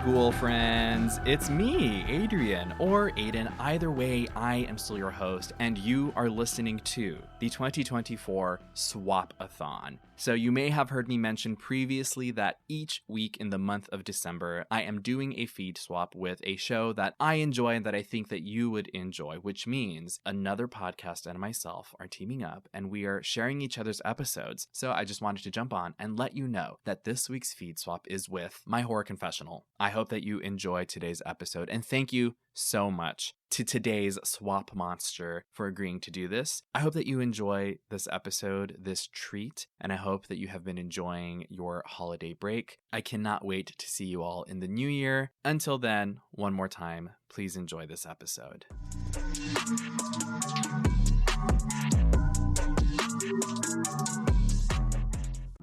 Ghoul friends. It's me, Adrian, or Aiden. Either way, I am still your host, and you are listening to the 2024 Swap-A-Thon. So you may have heard me mention previously that each week in the month of December, I am doing a feed swap with a show that I enjoy and that I think that you would enjoy, which means another podcast and myself are teaming up and we are sharing each other's episodes. So I just wanted to jump on and let you know that this week's feed swap is with My Horror Confessional. I hope that you enjoy today's episode, and thank you so much to today's swap monster for agreeing to do this. I hope that you enjoy this episode, this treat, and I hope that you have been enjoying your holiday break. I cannot wait to see you all in the new year. Until then, one more time, please enjoy this episode.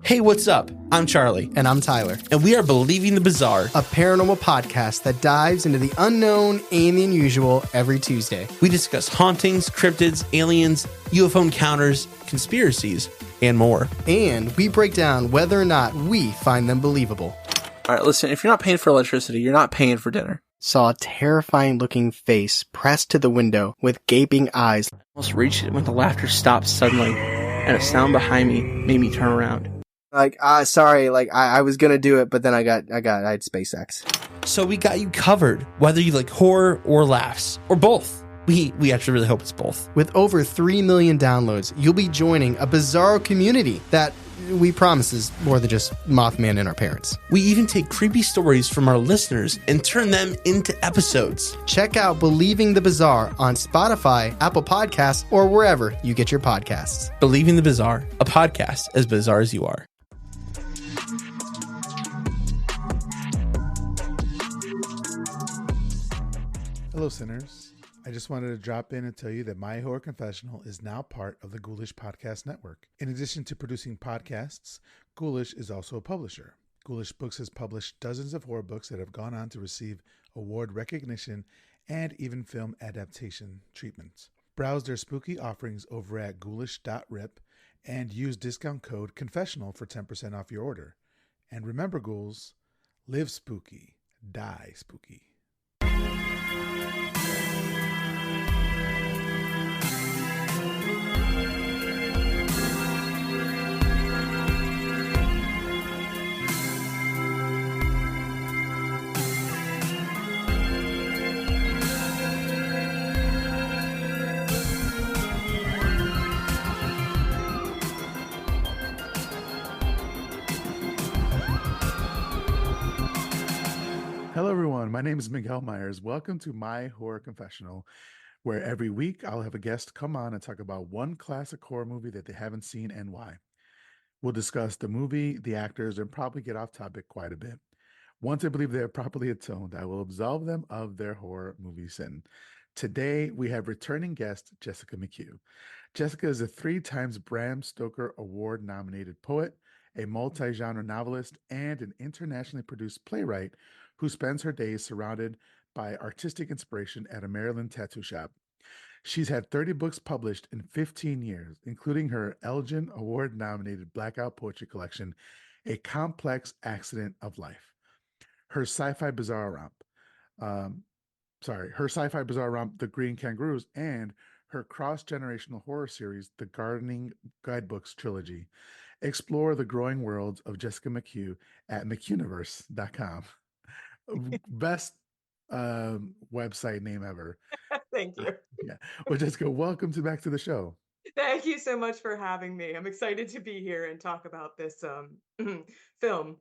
Hey, what's up? I'm Charlie. And I'm Tyler. And we are Believing the Bizarre, a paranormal podcast that dives into the unknown and the unusual every Tuesday. We discuss hauntings, cryptids, aliens, UFO encounters, conspiracies, and more. And we break down whether or not we find them believable. All right, listen, if you're not paying for electricity, you're not paying for dinner. Saw a terrifying looking face pressed to the window with gaping eyes. Almost reached it when the laughter stopped suddenly, and a sound behind me made me turn around. Sorry, I was gonna do it, but then I had SpaceX. So we got you covered, whether you like horror or laughs, or both. We actually really hope it's both. With over 3 million downloads, you'll be joining a bizarro community that we promise is more than just Mothman and our parents. We even take creepy stories from our listeners and turn them into episodes. Check out Believing the Bizarre on Spotify, Apple Podcasts, or wherever you get your podcasts. Believing the Bizarre, a podcast as bizarre as you are. Hello, sinners. I just wanted to drop in and tell you that My Horror Confessional is now part of the Ghoulish Podcast Network. In addition to producing podcasts, Ghoulish is also a publisher. Ghoulish Books has published dozens of horror books that have gone on to receive award recognition and even film adaptation treatment. Browse their spooky offerings over at ghoulish.rip and use discount code CONFESSIONAL for 10% off your order. And remember, ghouls, live spooky, die spooky. Hello, everyone. My name is Miguel Myers. Welcome to My Horror Confessional, where every week I'll have a guest come on and talk about one classic horror movie that they haven't seen and why. We'll discuss the movie, the actors, and probably get off topic quite a bit. Once I believe they are properly atoned, I will absolve them of their horror movie sin. Today, we have returning guest Jessica McHugh. Jessica is a 3 times Bram Stoker Award-nominated poet, a multi-genre novelist, and an internationally produced playwright who spends her days surrounded by artistic inspiration at a Maryland tattoo shop. She's had 30 books published in 15 years, including her Elgin Award-nominated Blackout Poetry Collection, A Complex Accident of Life. Her sci-fi bizarre romp, The Green Kangaroos, and her cross-generational horror series, The Gardening Guidebooks Trilogy. Explore the growing worlds of Jessica McHugh at McHughniverse.com. Best website name ever. Thank you. Yeah. Well, Jessica, welcome back to the show. Thank you so much for having me. I'm excited to be here and talk about this film.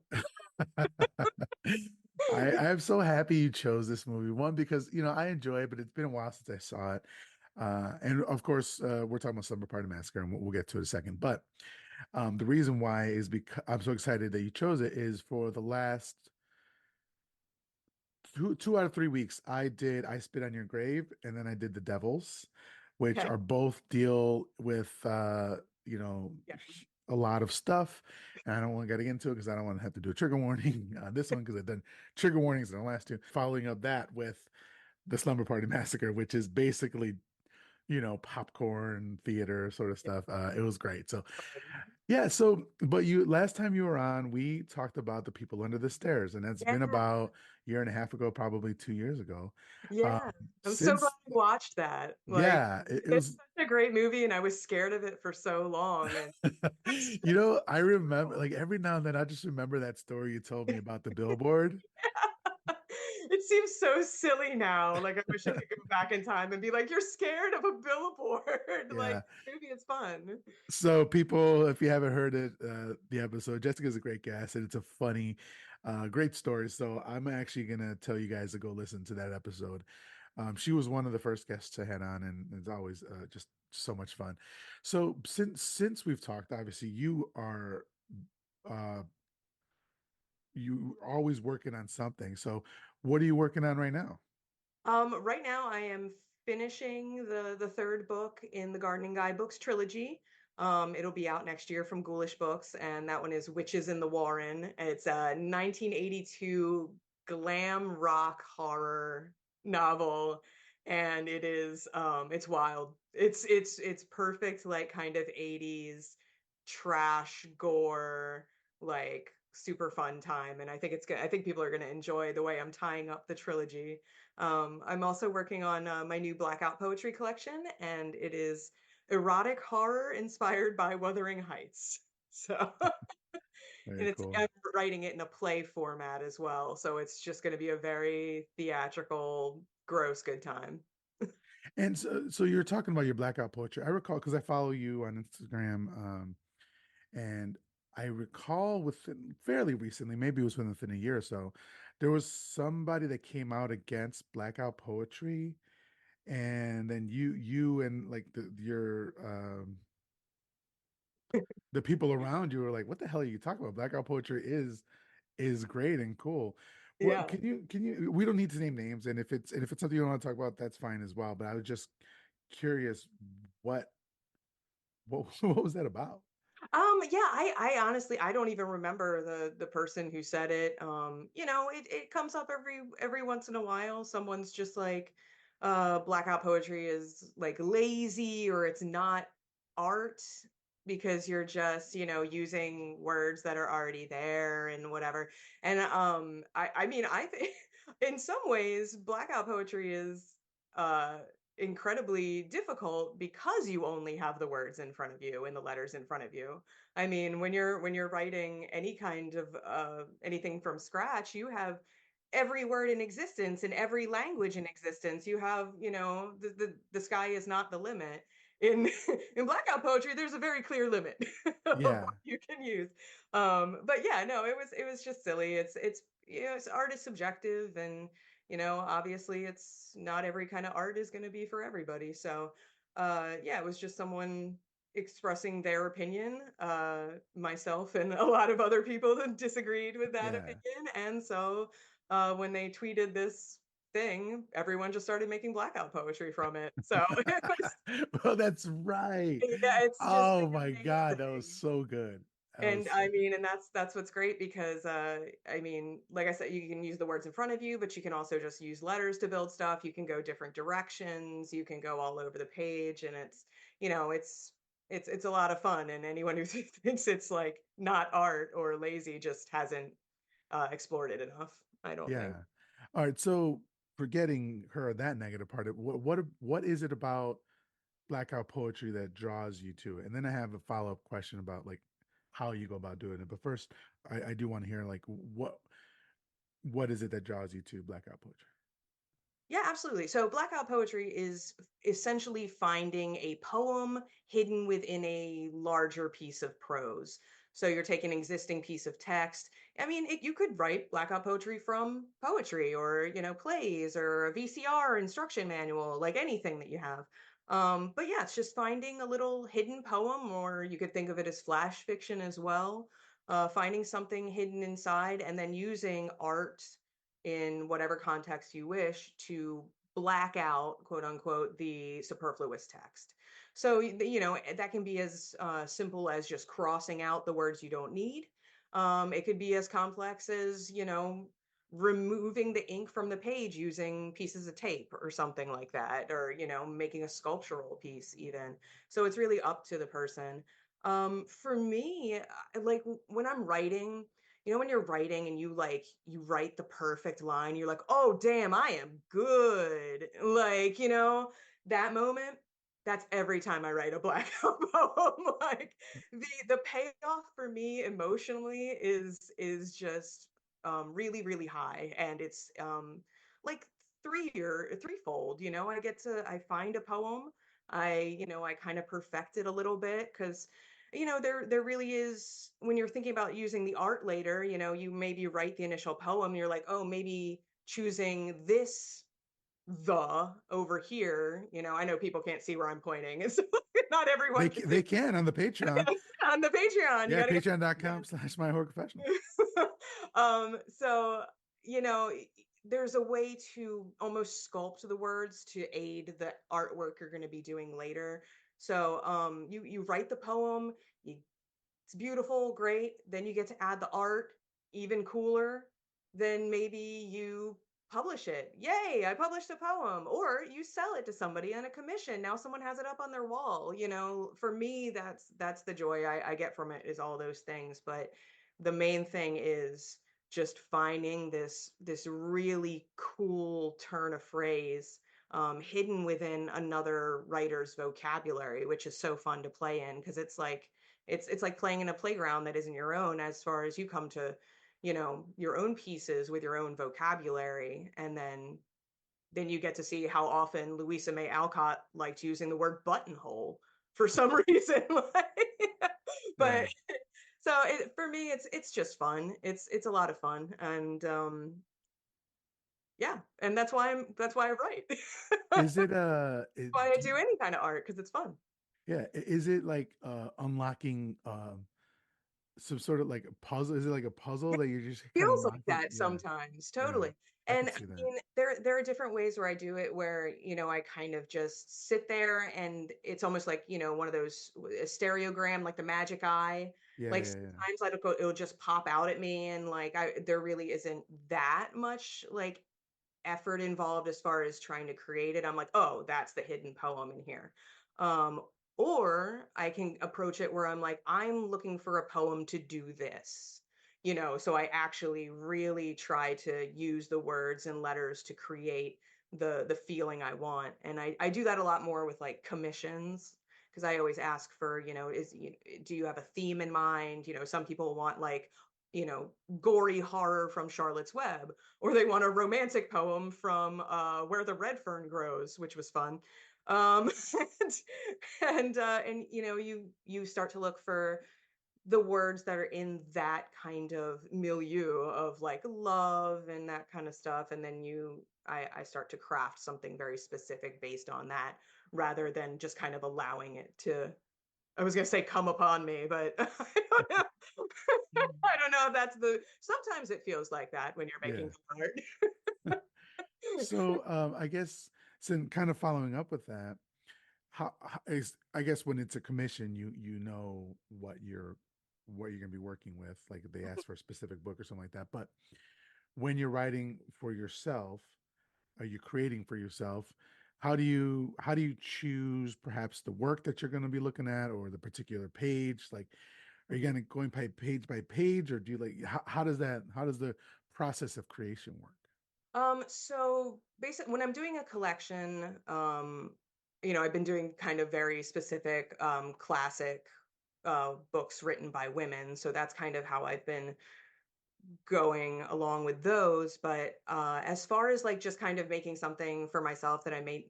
I'm so happy you chose this movie. One, because I enjoy it, but it's been a while since I saw it. And of course, we're talking about Slumber Party Massacre, and we'll get to it in a second. But the reason why is because I'm so excited that you chose it is for the last two out of 3 weeks, I Spit on Your Grave, and then I did The Devils, which Okay. are both deal with a lot of stuff, and I don't want to get into it because I don't want to have to do a trigger warning on this one because I've done trigger warnings in the last 2. Following up that with the Slumber Party Massacre, which is basically popcorn theater sort of stuff. It was great. So Yeah, so but you last time you were on, we talked about the people under the stairs, and that's Yeah, been about a year and a half ago, probably 2 years ago. yeah. I'm so glad Since I watched that. Like, yeah, it it's was such a great movie, and I was scared of it for so long. And it's you know, I so remember cool. like every now and then I just remember that story you told me about the billboard. It seems so silly now. Like, I wish I could go back in time and be like, "You're scared of a billboard." Like, Yeah. this movie is fun. So people, if you haven't heard it, the episode, Jessica's a great guest and it's a funny, great story. So I'm actually gonna tell you guys to go listen to that episode. She was one of the first guests to head on, and it's always just so much fun. So since we've talked, obviously uh you are always working on something. So what are you working on right now? Right now I am finishing the third book in the Gardening Guidebooks trilogy. It'll be out next year from Ghoulish Books, and that one is Witches in the Warren. It's a 1982 glam rock horror novel, and it's wild. It's perfect, like, kind of 80s trash gore, like, super fun time. And I think it's good. I think people are going to enjoy the way I'm tying up the trilogy. I'm also working on my new Blackout poetry collection, and it is erotic horror inspired by Wuthering Heights. So, Very and cool. I'm writing it in a play format as well. So it's just going to be a very theatrical, gross good time. And so you're talking about your blackout poetry. I recall because I follow you on Instagram, and I recall within fairly recently, maybe it was within a year or so, there was somebody that came out against blackout poetry, and then you and like the people around you were like, "What the hell are you talking about? Blackout poetry is great and cool." What Yeah. can you? We don't need to name names, and if it's something you don't want to talk about, that's fine as well. But I was just curious, what what was that about? Yeah, I honestly, I don't even remember the person who said it. It comes up every once in a while. Someone's just like, blackout poetry is like lazy, or it's not art because you're just, using words that are already there and whatever. And I mean, I think in some ways blackout poetry is uh incredibly difficult because you only have the words in front of you and the letters in front of you. I mean, when you're writing any kind of anything from scratch, you have every word in existence in every language in existence. You have, the sky is not the limit. In in blackout poetry, there's a very clear limit of what Yeah, you can use. But yeah, no, it was just silly. Art is subjective, and obviously it's not every kind of art is going to be for everybody. So yeah, it was just someone expressing their opinion. Myself and a lot of other people that disagreed with that yeah. opinion. And so when they tweeted this thing, everyone just started making blackout poetry from it. So it was, Well, that's right. yeah, it's just Oh like my God, that was amazing. so good. That And was I mean, and that's what's great because I mean, like I said, you can use the words in front of you, but you can also just use letters to build stuff. You can go different directions, you can go all over the page, and it's a lot of fun. And anyone who thinks it's like not art or lazy just hasn't explored it enough, I don't think. yeah. All right, so forgetting her that negative part, what is it about blackout poetry that draws you to it? And then I have a follow-up question about like how you go about doing it. But first, I do want to hear like what is it that draws you to blackout poetry? Yeah, absolutely. So blackout poetry is essentially finding a poem hidden within a larger piece of prose. So you're taking an existing piece of text. I mean, you could write blackout poetry from poetry or, plays or a VCR instruction manual, like anything that you have. But yeah, it's just finding a little hidden poem, or you could think of it as flash fiction as well. Finding something hidden inside and then using art in whatever context you wish to black out, quote unquote, the superfluous text. So that can be as simple as just crossing out the words you don't need. It could be as complex as removing the ink from the page using pieces of tape or something like that, or making a sculptural piece even. So it's really up to the person. For me, like when I'm writing, when you're writing and you write the perfect line, you're like, oh damn, I am good. Like, that moment, that's every time I write a blackout poem. Like the payoff for me emotionally is just really, really high. And it's like threefold, I find a poem. I kind of perfect it a little bit because there really is, when you're thinking about using the art later, you maybe write the initial poem, you're like, oh, maybe choosing this the over here, I know people can't see where I'm pointing, and so not everyone can see They can on the Patreon. on the Patreon. You Yeah, gotta get patreon.com/My Horror Confessional. so there's a way to almost sculpt the words to aid the artwork you're going to be doing later. So you write the poem, it's beautiful, great. Then you get to add the art, even cooler. Then maybe you publish it. Yay, I published a poem. Or you sell it to somebody on a commission. Now someone has it up on their wall. For me, that's the joy I get from it, is all those things. But the main thing is just finding this really cool turn of phrase hidden within another writer's vocabulary, which is so fun to play in, because it's like playing in a playground that isn't your own, as far as you come to your own pieces with your own vocabulary. And then you get to see how often Louisa May Alcott liked using the word buttonhole for some reason. But Yeah. so for me, it's just fun. It's a lot of fun. And yeah, and that's why I write. Is it why I do any kind of art, because it's fun. yeah, is it like unlocking some sort of like a puzzle? Is it like a puzzle that you're just kind of Feels like unlocking? that Yeah, sometimes, yeah. totally. I And could I see that. mean, there are different ways where I do it, where I kind of just sit there, and it's almost like one of those, a stereogram, like the magic eye. Yeah, Like yeah, yeah. sometimes it'll just pop out at me, and like there really isn't that much like effort involved as far as trying to create it. I'm like, oh, that's the hidden poem in here. Um, or I can approach it where I'm like, I'm looking for a poem to do this. So I actually really try to use the words and letters to create the feeling I want. And I do that a lot more with like commissions, because I always ask for, do you have a theme in mind? Some people want like, gory horror from Charlotte's Web, or they want a romantic poem from Where the Red Fern Grows, which was fun. Um, and you start to look for the words that are in that kind of milieu of like love and that kind of stuff, and then I start to craft something very specific based on that, rather than just kind of allowing it to, I was gonna say come upon me, but I don't know. I don't know if that's sometimes it feels like that when you're Yeah. making art. So I guess, so kind of following up with that, how is, I guess when it's a commission, you know what you're gonna be working with. Like if they ask for a specific book or something like that. But when you're writing for yourself, are you creating for yourself? How do you choose perhaps the work that you're going to be looking at, or the particular page? Like, are you going by page, or do you like how does the process of creation work? So basically, when I'm doing a collection, I've been doing kind of very specific, classic, books written by women. So that's kind of how I've been going along with those. But as far as like just kind of making something for myself that I may,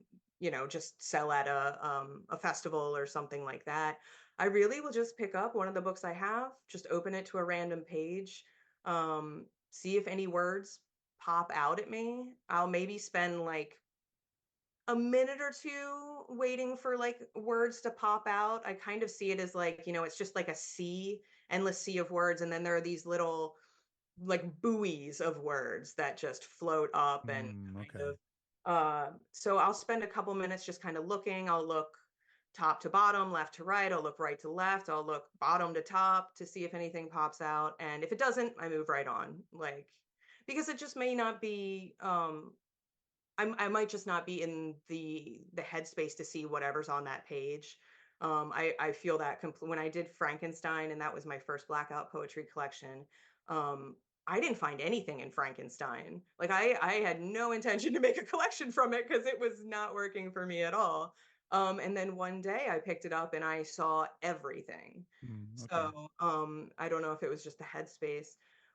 just sell at a festival or something like that, I really will just pick up one of the books I have, just open it to a random page, see if any words pop out at me. I'll maybe spend like a minute or two waiting for like words to pop out. I kind of see it as like, it's just like a sea, endless sea of words. And then there are these little like buoys of words that just float up and kind Okay. of so I'll spend a couple minutes just kind of looking. I'll look top to bottom, left to right, I'll look right to left, I'll look bottom to top to see if anything pops out, and if it doesn't, I move right on. Like, because it just may not be I might just not be in the headspace to see whatever's on that page. I feel that when I did Frankenstein, and that was my first blackout poetry collection. I didn't find anything in Frankenstein. Like I had no intention to make a collection from it because it was not working for me at all. And then one day I picked it up and I saw everything. Okay. So I don't know if it was just the headspace,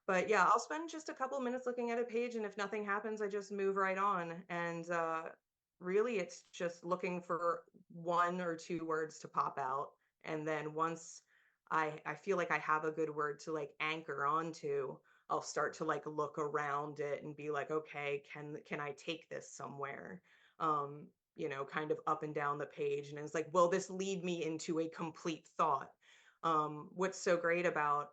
but yeah, I'll spend just a couple minutes looking at a page, and if nothing happens, I just move right on. And really, it's just looking for one or two words to pop out, and then once I feel like I have a good word to like anchor onto, I'll start to like look around it and be like, okay, can I take this somewhere? Kind of up and down the page, and it's like, will this lead me into a complete thought? What's so great about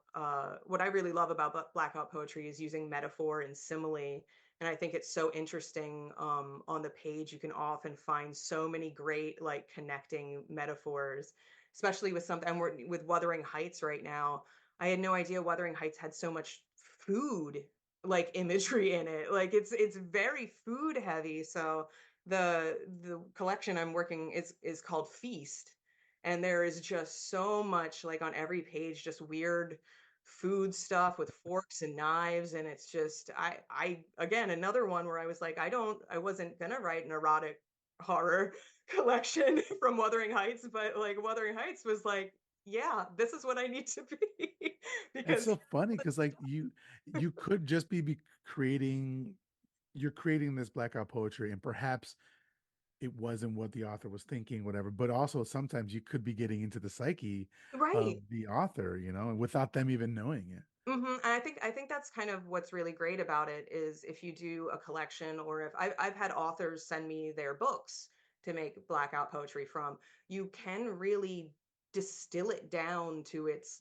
what I really love about blackout poetry is using metaphor and simile. And I think it's so interesting. On the page, you can often find so many great like connecting metaphors, especially with something. With Wuthering Heights right now. I had no idea Wuthering Heights had so much food like imagery in it. Like it's very food heavy. So the collection I'm working is called Feast, and there is just so much like on every page, just weird food stuff with forks and knives. And it's just I again, another one where I was like, I wasn't gonna write an erotic horror collection from Wuthering Heights, but like Wuthering Heights was like, yeah, this is what I need to be. It's Because so funny because like you could just be creating you're creating this blackout poetry, and perhaps it wasn't what the author was thinking, whatever. But also sometimes you could be getting into the psyche of right. the author, without them even knowing it. And I think that's kind of what's really great about it is if you do a collection, or if I've had authors send me their books to make blackout poetry from, you can really distill it down to its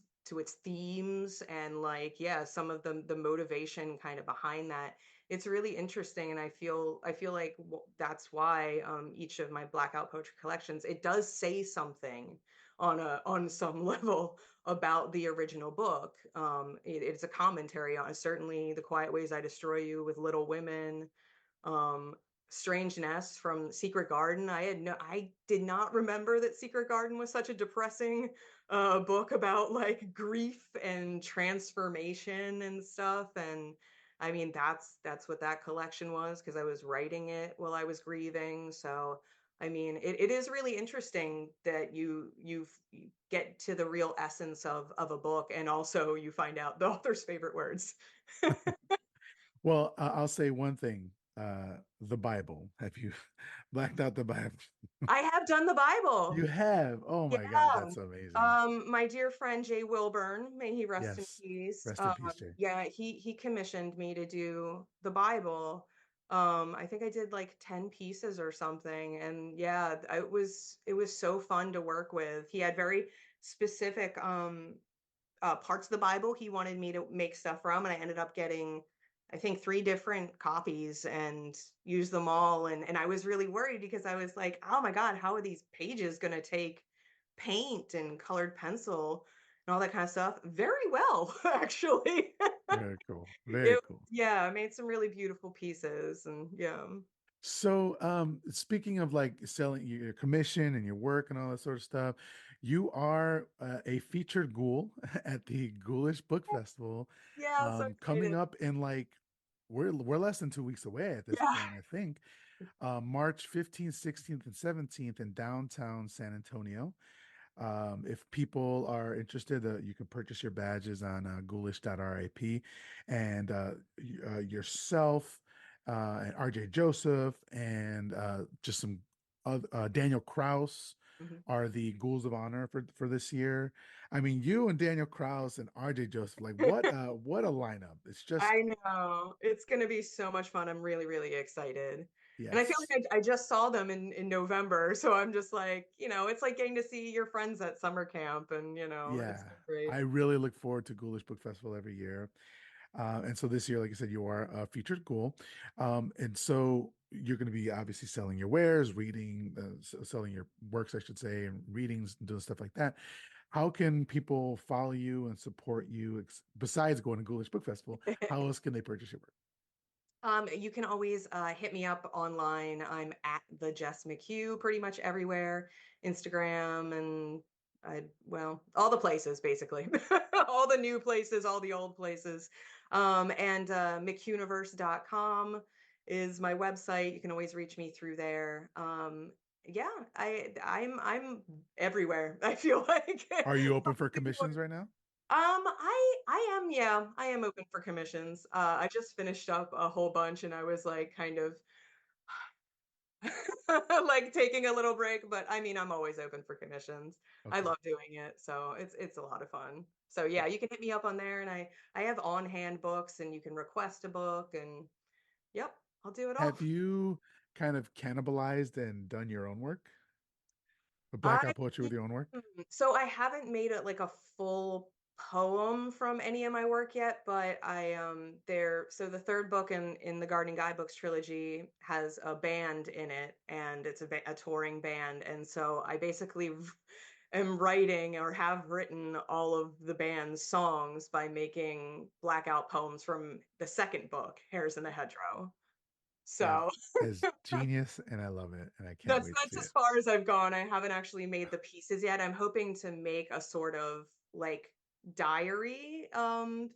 themes, and like, yeah, some of the motivation kind of behind that. It's really interesting, and I feel like that's why each of my blackout poetry collections, it does say something on some level about the original book. It's a commentary on certainly The Quiet Ways I Destroy You with Little Women, um, Strange Nest from Secret Garden. I did not remember that Secret Garden was such a depressing book about like grief and transformation and stuff. And I mean, that's what that collection was, because I was writing it while I was grieving. So I mean, it is really interesting that you get to the real essence of a book, and also you find out the author's favorite words. Well, I'll say one thing. The Bible. Have you blacked out the Bible? I have done the Bible. You have. Oh Yeah. my God, that's amazing. My dear friend Jay Wilburn, may he rest in Yes. peace. Rest in peace, Jay. Yeah, he commissioned me to do the Bible. I think I did like 10 pieces or something. And yeah, it was so fun to work with. He had very specific parts of the Bible he wanted me to make stuff from, and I ended up getting, I think, three different copies and used them all. And I was really worried because I was like, oh my God, how are these pages going to take paint and colored pencil and all that kind of stuff? Very well, actually. Very cool. Very It, cool. yeah, I made some really beautiful pieces, and yeah. So, speaking of like selling your commission and your work and all that sort of stuff, you are a featured ghoul at the Ghoulish Book Festival, Yeah, so coming excited. up in like we're less than 2 weeks away at this Yeah. point, I think. March 15th, 16th, and 17th in downtown San Antonio. If people are interested, you can purchase your badges on ghoulish.rip, and yourself and RJ Joseph and just some Daniel Kraus Mhm. are the ghouls of honor for this year. I mean, you and Daniel Kraus and RJ Joseph, like what a lineup. It's I just know. It's gonna be so much fun. I'm really, really excited. And I feel yes. like I just saw them in November. So I'm just like, it's like getting to see your friends at summer camp, and it's Yeah, so great. I really look forward to Ghoulish Book Festival every year. And so this year, like I said, you are a featured ghoul. And so you're going to be obviously selling your wares, reading, selling your works, I should say, and readings and doing stuff like that. How can people follow you and support you besides going to Ghoulish Book Festival? How else can they purchase your work? You can always hit me up online. I'm at the Jess McHugh pretty much everywhere, Instagram and well, all the places basically, all the new places, all the old places. And mchuniverse.com is my website. You can always reach me through there. Yeah, I'm everywhere. I feel like. Are you open for commissions right now? I am, yeah, I am open for commissions. I just finished up a whole bunch and I was like kind of like taking a little break, but I mean, I'm always open for commissions. I Okay. love doing it, so it's a lot of fun. So yeah, you can hit me up on there and I have on-hand books and you can request a book and yep, I'll do it all. Have you kind of cannibalized and done your own work? I Blackout poetry with your own work? so I haven't made it like a full poem from any of my work yet, but I there so the third book in the Gardening Guidebooks trilogy has a band in it and it's a touring band and so I basically am writing or have written all of the band's songs by making blackout poems from the second book, Hairs in the Hedgerow. That So is genius, and I love it, and I can't that's wait to see as it. far as I've gone. I haven't actually made the pieces yet. I'm hoping to make a sort of like diary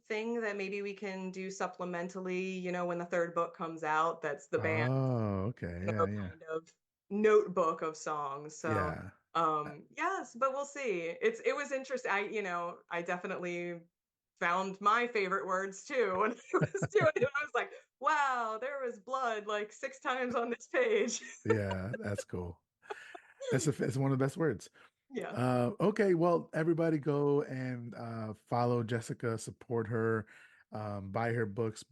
thing that maybe we can do supplementally, when the third book comes out. That's the band, Oh, okay. Yeah, yeah. kind of notebook of songs. So Yeah. yes, but we'll see. It was interesting. I definitely found my favorite words too when I was doing it. I was like, wow, there was blood like 6 times on this page. Yeah, that's cool. It's one of the best words. Yeah. Okay, well, everybody go and follow Jessica, support her, buy her books,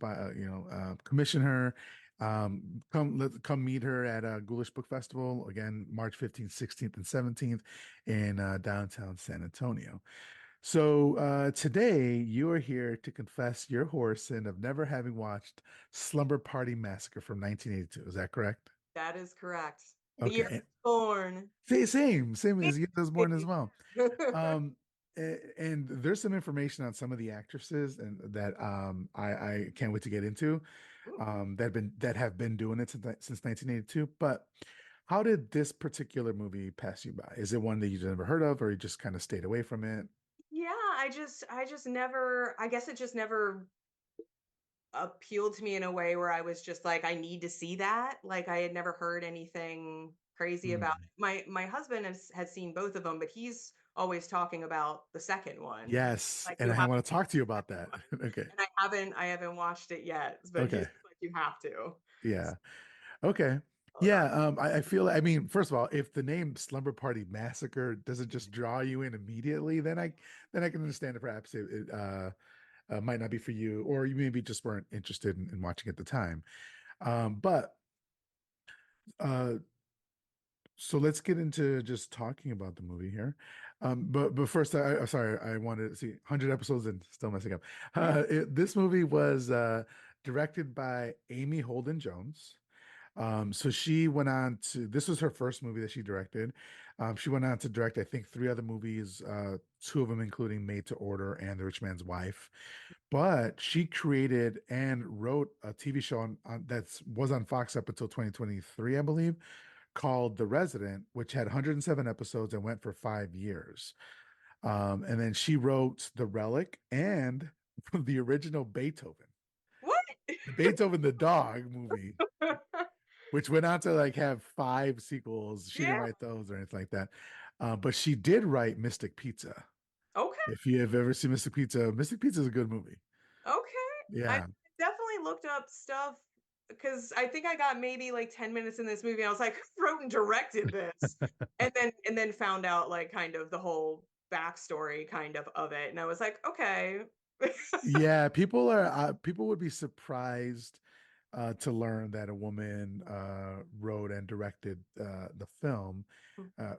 commission her. Come meet her at Ghoulish Book Festival again, March 15th, 16th, and 17th in downtown San Antonio. So today you are here to confess your horror sin of never having watched Slumber Party Massacre from 1982. Is that correct? That is correct. The year I Okay. was born. Same as you was born as well. Um, and there's some information on some of the actresses and that I can't wait to get into Ooh. that have been doing it since 1982. But how did this particular movie pass you by? Is it one that you've never heard of, or you just kind of stayed away from it? Yeah, I just never, I guess it just never appealed to me in a way where I was just like, I need to see that. Like I had never heard anything crazy about Hmm. it. My husband has seen both of them, but he's always talking about the second one. Yes, Like and you I have want to to watch talk to you the about second that. one. Okay. And I haven't watched it yet, but he's Okay. like, you have to. Yeah. Okay. Hold on. Yeah, I feel, I mean, first of all, if the name Slumber Party Massacre doesn't just draw you in immediately, then I can understand that perhaps it might not be for you, or you maybe just weren't interested in watching at the time. But uh, so let's get into just talking about the movie here. But first, I'm sorry, I wanted to see 100 episodes and still messing up. This movie was directed by Amy Holden Jones. So she went on to, this was her first movie that she directed. She went on to direct, I think, three other movies, two of them including Made to Order and The Rich Man's Wife. But she created and wrote a TV show that was on Fox up until 2023, I believe, called The Resident, which had 107 episodes and went for 5 years. And then she wrote The Relic and the original Beethoven, What? the Beethoven the dog movie, which went on to like have five sequels. She didn't Yeah. write those or anything like that. But she did write Mystic Pizza. Okay. If you have ever seen Mystic Pizza is a good movie. Okay. I Yeah. definitely looked up stuff because I think I got maybe like 10 minutes in this movie. And I was like, who wrote and directed this? And then found out like kind of the whole backstory kind of it. And I was like, okay. Yeah, people would be surprised to learn that a woman wrote and directed the film,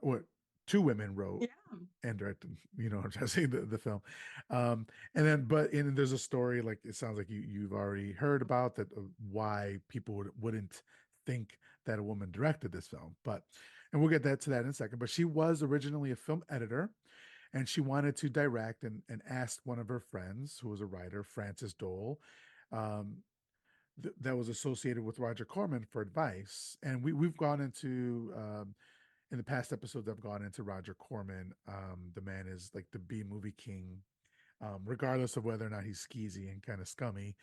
or two women wrote Yeah. and directed, what I'm trying to say, the film. And there's a story, like it sounds like you've already heard about that, why people wouldn't think that a woman directed this film. And we'll get to that in a second. But she was originally a film editor, and she wanted to direct and asked one of her friends, who was a writer, Frances Dole, um, that was associated with Roger Corman for advice. And we've gone into in the past episodes, I've gone into Roger Corman. The man is like the B movie king, regardless of whether or not he's skeezy and kind of scummy.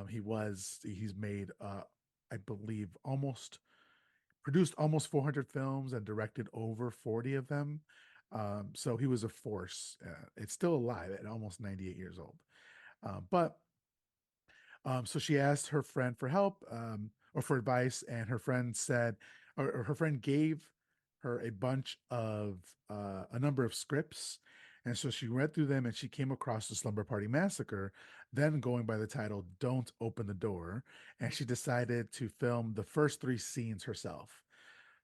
He's made I believe almost produced almost 400 films and directed over 40 of them. So he was a force. It's still alive at almost 98 years old. But so she asked her friend for help, or for advice, and her friend said, or her friend gave her a number of scripts. And so she read through them and she came across the Slumber Party Massacre, then going by the title Don't Open the Door. And she decided to film the first three scenes herself.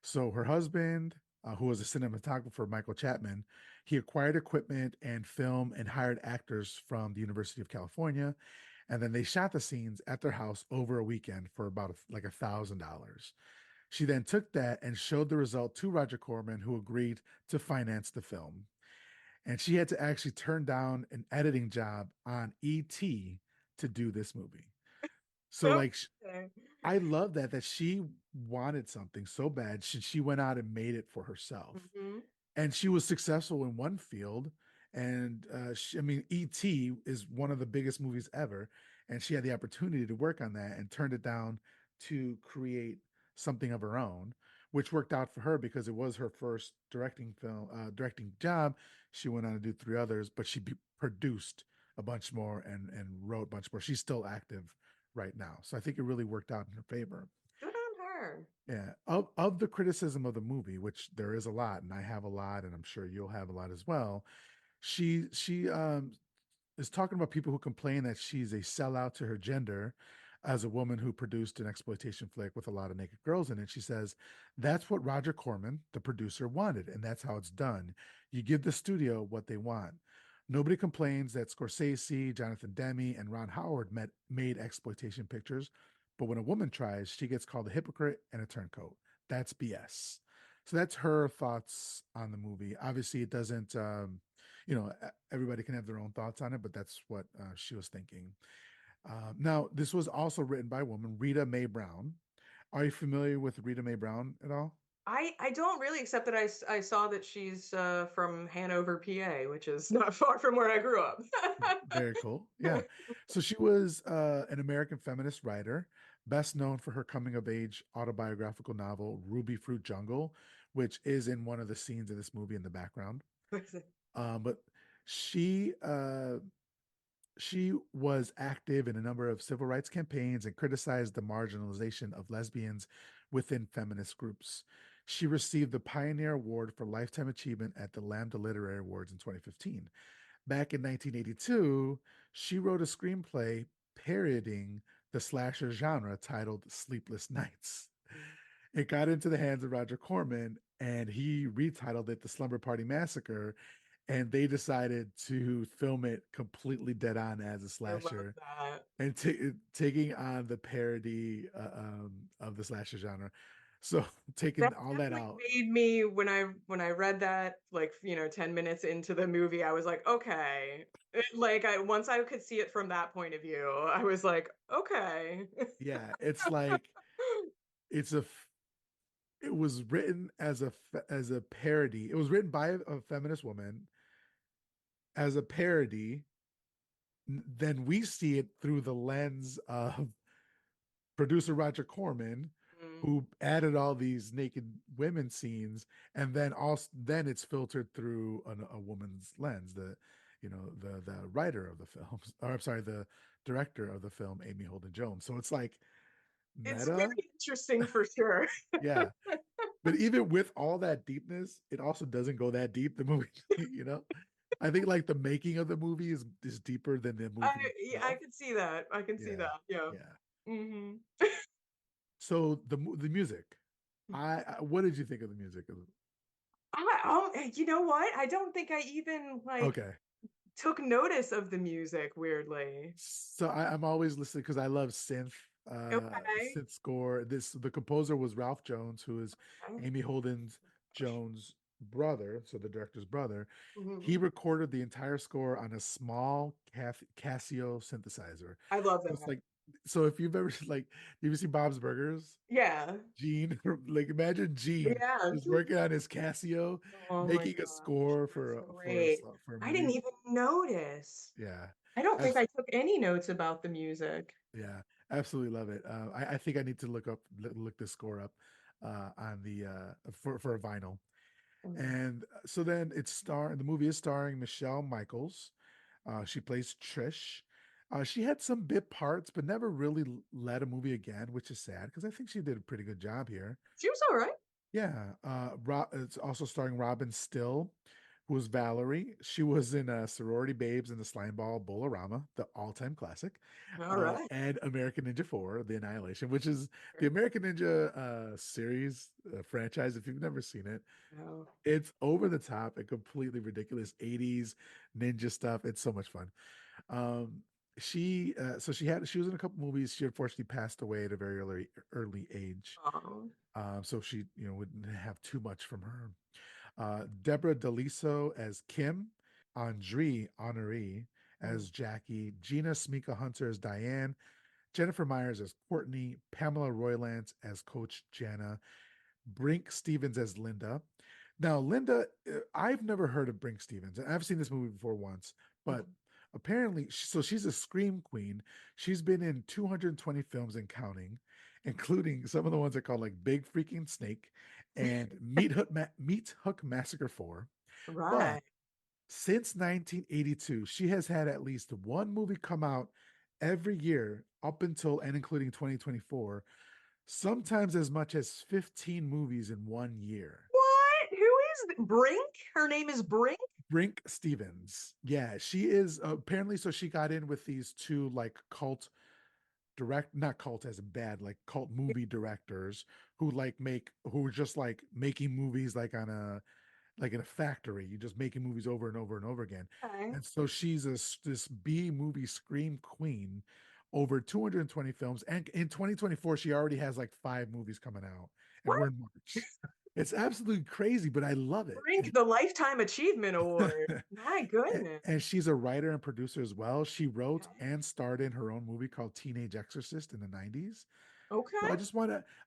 So her husband, who was a cinematographer, Michael Chapman, he acquired equipment and film and hired actors from the University of California, and then they shot the scenes at their house over a weekend for about like $1,000. She then took that and showed the result to Roger Corman, who agreed to finance the film. And she had to actually turn down an editing job on E.T. to do this movie. So like Okay. I love that she wanted something so bad. She went out and made it for herself. Hmm. And she was successful in one field. And I mean, E.T. is one of the biggest movies ever. And she had the opportunity to work on that and turned it down to create something of her own, which worked out for her because it was her first directing job. She went on to do three others, but produced a bunch more and wrote a bunch more. She's still active right now. So I think it really worked out in her favor. Good on her. Yeah. Of the criticism of the movie, which there is a lot, and I have a lot, and I'm sure you'll have a lot as well. She is talking about people who complain that she's a sellout to her gender as a woman who produced an exploitation flick with a lot of naked girls in it. She says that's what Roger Corman, the producer, wanted, and that's how it's done. You give the studio what they want. Nobody complains that Scorsese, Jonathan Demme, and Ron Howard made exploitation pictures, but when a woman tries, she gets called a hypocrite and a turncoat. That's BS. So that's her thoughts on the movie. Obviously, it doesn't, everybody can have their own thoughts on it, but that's what she was thinking. Now, this was also written by a woman, Rita Mae Brown. Are you familiar with Rita Mae Brown at all? I don't really, except that I saw that she's from Hanover, PA, which is not far from where I grew up. Very cool. Yeah. So she was an American feminist writer, best known for her coming of age autobiographical novel, Ruby Fruit Jungle, which is in one of the scenes of this movie in the background. But she uh, she was active in a number of civil rights campaigns and criticized the marginalization of lesbians within feminist groups. She received the Pioneer Award for Lifetime Achievement at the Lambda Literary Awards in 2015. Back in 1982, she wrote a screenplay parodying the slasher genre titled Sleepless Nights. It got into the hands of Roger Corman, and he retitled it The Slumber Party Massacre, and they decided to film it completely dead on as a I love slasher that. and taking on the parody of the slasher genre. So That taking all that definitely out, made me, when I read that, like, 10 minutes into the movie, I was like, okay. Like, once I could see it from that point of view, I was like, okay. yeah, it's like it's a it was written as a parody. It was written by a feminist woman as a parody. Then we see it through the lens of producer Roger Corman, Mm. who added all these naked women scenes, and then it's filtered through a woman's lens. The writer of the films, or I'm sorry, the director of the film, Amy Holden Jones. So it's like It's meta, very interesting for sure. yeah. But even with all that deepness, it also doesn't go that deep. The movie, you know, I think like the making of the movie is deeper than the movie Yeah, I itself. can see that. I can see Yeah, that. Yeah. yeah. Hmm. So the music, what did you think of the music? You know what? I don't think I even like Okay, took notice of the music, weirdly. so I'm always listening because I love Okay. synth score. The composer was Ralph Jones, who is Okay. Amy Holden Jones' brother, so the director's brother. He Mhm. recorded the entire score on a small Casio synthesizer. I love So it's that. like So if you've ever like, you ever see Bob's Burgers? Yeah. Gene, like imagine Gene Yeah. just working on his Casio, Oh my making a gosh, score that's a great. for a I didn't movie. even notice. Yeah, I don't think abs- I took any notes about the music. yeah, absolutely love it. I think I need to look this score up on the for a vinyl. Mm. And so then the movie is starring Michelle Michaels. She plays Trish. She had some bit parts, but never really led a movie again, which is sad because I think she did a pretty good job here. She was all right. Yeah, it's also starring Robin Still, who was Valerie. She was in Sorority Babes and the Slimeball Bolorama, the all-time classic, All right. and American Ninja 4, The Annihilation, which is the American Ninja series franchise. If you've never seen it, No. it's over the top and completely ridiculous 80s ninja stuff. It's so much fun. Um, she was in a couple movies. She unfortunately passed away at a very early age. Oh. So she, wouldn't have too much from her. Deborah Deliso as Kim, Andre Honoree Mm. as Jackie, Gina Smika Hunter as Diane, Jennifer Myers as Courtney, Pamela Roylance as Coach Jana, Brink Stevens as Linda. Now, Linda, I've never heard of Brink Stevens, and I've seen this movie before once, but Mhm. apparently, so she's a scream queen. She's been in 220 films and counting, including some of the ones that are called like Big Freaking Snake and Meat Hook Massacre 4. But Right. since 1982, she has had at least one movie come out every year up until and including 2024, sometimes as much as 15 movies in one year. What? Who is Brink? Her name is Brink? Brink Stevens. Yeah, she is apparently, so she got in with these two like not cult as bad, like cult movie directors who are just like making movies like like in a factory. You're just making movies over and over and over again. Okay. And so she's this B movie scream queen, over 220 films. And in 2024, she already has like 5 movies coming out, and What? we're in March. It's absolutely crazy, but I love it. Brink, the Lifetime Achievement Award. My goodness. And she's a writer and producer as well. She wrote Okay. and starred in her own movie called Teenage Exorcist in the 90s. So Okay.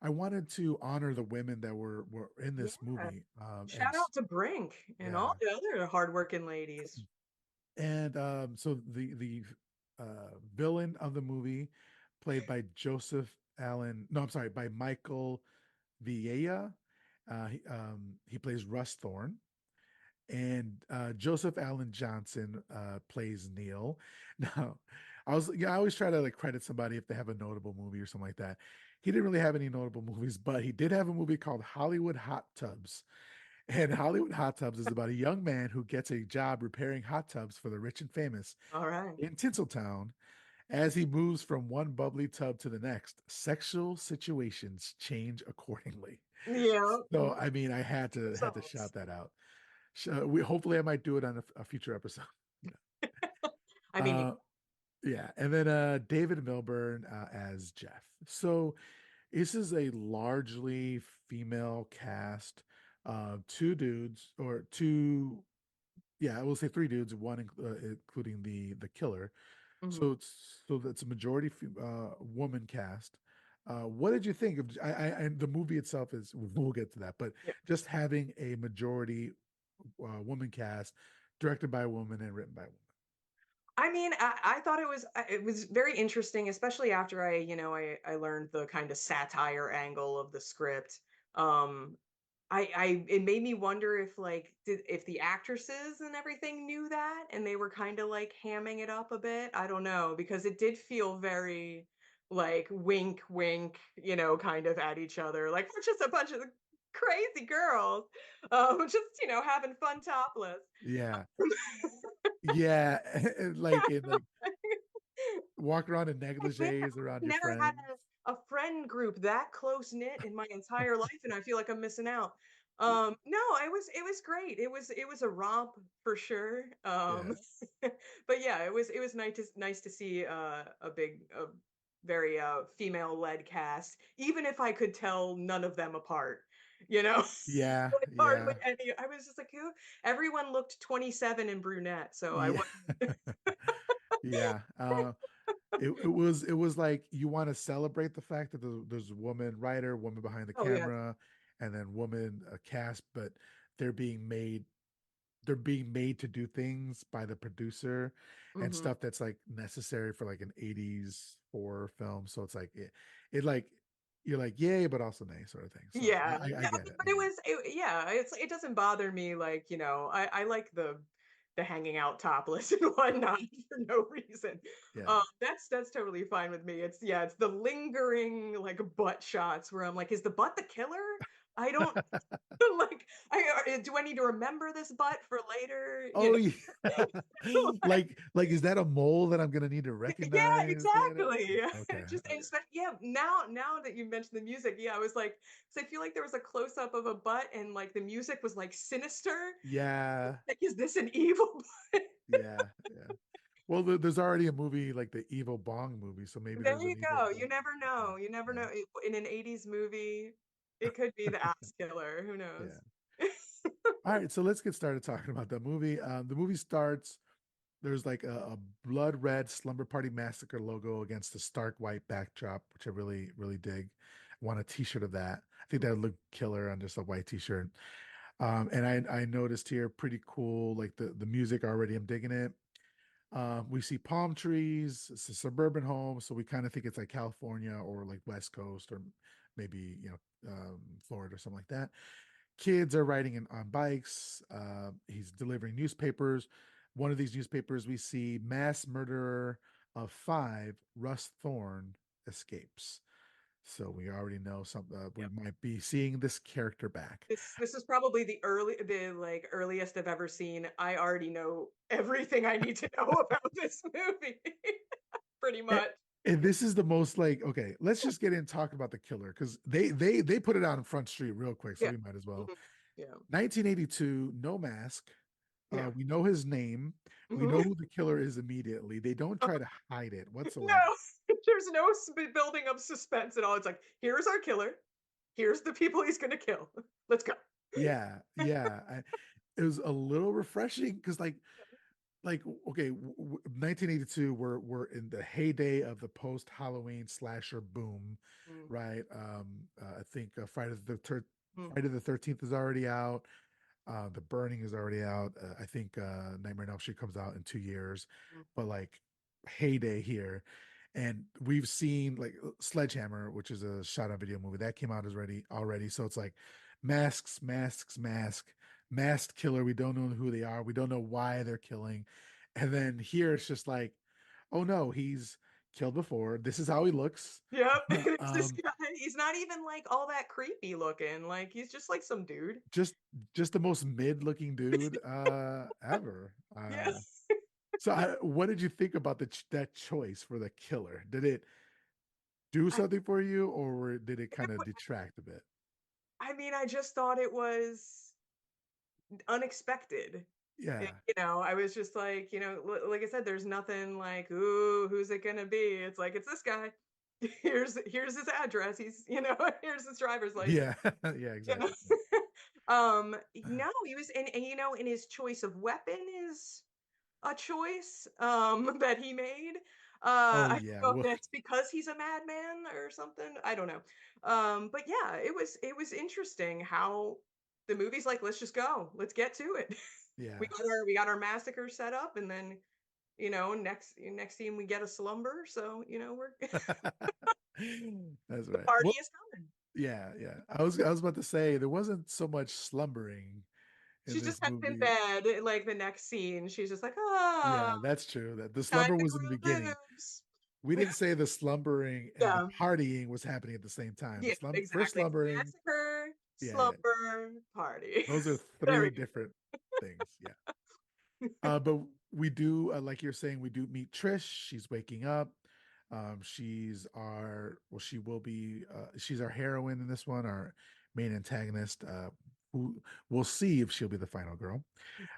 I wanted to honor the women that were in Yeah. this movie. Shout out to Brink and all Yeah. the other hardworking ladies. And so the villain of the movie, played by Joseph Allen, no, I'm sorry, by Michael Vieira. He plays Russ Thorne. And Joseph Allen Johnson plays Neil. Now, I always try to like credit somebody if they have a notable movie or something like that. He didn't really have any notable movies, but he did have a movie called Hollywood Hot Tubs. And Hollywood Hot Tubs is about a young man who gets a job repairing hot tubs for the rich and famous All right. in Tinseltown. As he moves from one bubbly tub to the next, sexual situations change accordingly. Yeah. So, I mean, I had to Results. shout that out. We hopefully I might do it on a future episode. I mean, Uh, yeah, and then David Milburn as Jeff. So this is a largely female cast. Two dudes or two, yeah, I will say 3 dudes, one including the killer. mhm. So that's a majority woman cast. What did you think of? And the movie itself is, we'll get to that, but Yeah. just having a majority woman cast, directed by a woman and written by a woman. I mean, I thought it was very interesting, especially after I learned the kind of satire angle of the script. Um, it made me wonder if if the actresses and everything knew that and they were kind of like hamming it up a bit. I don't know because it did feel very like wink wink, kind of at each other. Like we're just a bunch of crazy girls just having fun topless. Yeah, yeah, and like walk around in Yeah, negligees around I've your never had friends. a friend group that close knit in my entire life, and I feel like I'm missing out. No, it was great. It was a romp for sure. Yeah, But yeah, it was nice to see a very female led cast, even if I could tell none of them apart. You know, yeah, like hardly yeah, any. I was just like, who? Everyone looked 27 and brunette, so I yeah, was. yeah. it was like you want to celebrate the fact that there's a woman writer, woman behind the Oh yeah. camera, and then woman cast, but they're being made they're being made to do things by the producer and Hmm. stuff that's like necessary for like an 80s horror film. So it's like it like you're like yay, but also nay sort of thing. So Yeah, I yeah, get it. but yeah, it doesn't bother me, like, I like the hanging out topless and whatnot for no reason. Yeah. That's totally fine with me. It's the lingering like butt shots where I'm like, is the butt the killer? I don't like. Do I need to remember this butt for later? Oh yeah. Like is that a mole that I'm gonna need to Yeah, recognize later? exactly. Okay. Just Okay. yeah. Now that you mentioned the music, yeah, I was like, so I feel like there was a close up of a butt, and like the music was like sinister. Yeah. Like, is this an evil butt? Yeah. Yeah. Well, there's already a movie like the Evil Bong movie, so maybe There there's you an Evil go. You Bong. never know. You never Yeah. know. In an '80s movie, it could be the axe killer. Who Yeah. knows? All right, so let's get started talking about the movie. The movie starts. There's like a blood red slumber party massacre logo against the stark white backdrop, which I really, really dig. I want a t-shirt of that. I think that would look killer on just a white t-shirt. And I noticed here pretty cool, like the music already. I'm digging it. We see palm trees. It's a suburban home, so we kind of think it's like California or like West Coast or maybe Florida or something like that. Kids are riding on bikes. He's delivering newspapers. One of these newspapers, we see mass murderer of five, Russ Thorn, escapes. So we already know something. We Yep. might be seeing this character back. This is probably the like earliest I've ever seen. I already know everything I need to know about this movie, pretty And, much. and this is the most like, okay, let's just get in talking about the killer because they put it out in Front Street real quick, so Yeah. we might as well. Mhm. Yeah. 1982, no mask. Yeah. We know his name. We know Mhm. who the killer is immediately. They don't try to hide it No, whatsoever. there's no building of suspense at all. It's like, here's our killer. Here's the people he's gonna kill. Let's go. Yeah, yeah. It was a little refreshing because okay, 1982, we're in the heyday of the post Halloween slasher boom, Mm, right? I think mm, Friday the 13th is already out. The Burning is already out. I think Nightmare on Elm Street comes out in 2 years, mm. but like heyday here. And we've seen like Sledgehammer, which is a shot on video movie that came out already. So it's like masked killer. We don't know who they are. We don't know why they're killing. And then here it's just like, oh no, he's killed before. This is how he looks. Yep. It's this Um, guy. He's not even like all that creepy looking. Like he's just like some dude. just just the most mid-looking dude ever. Yeah. So what did you think about that choice for the killer? Did it do I, something for you, or did it kind of detract a bit? I mean, I just thought it was unexpected. Yeah, I was just like, like I said, there's nothing like, ooh, who's it gonna be? It's like it's this guy. Here's his address. Here's his driver's license. yeah, yeah, You know? exactly. No, he was and his choice of weapon is a choice that he made. Oh I yeah, don't know if well, that's because he's a madman or something. I don't know. But yeah, it was interesting how the movie's like, let's just go. Let's get to it. We yeah. got our massacre set up, and then next scene we get a slumber. So we're That's the right. party Well, is coming. yeah, yeah. I was about to say there wasn't so much slumbering in She's just this kind of in movie. bed, like the next scene. She's just like, Yeah, that's true. That the time slumber to was in the grow beginning. limbs. We didn't say the slumbering and the Yeah, partying was happening at the same time. The yeah, first exactly. slumbering, Massacre, yeah, slumber, party. those are There three we different things. Yeah. go. But we do, like you're saying, we do meet Trish. She's waking up. She will be, she's our heroine in this one, our main antagonist. Who we'll see if she'll be the final girl.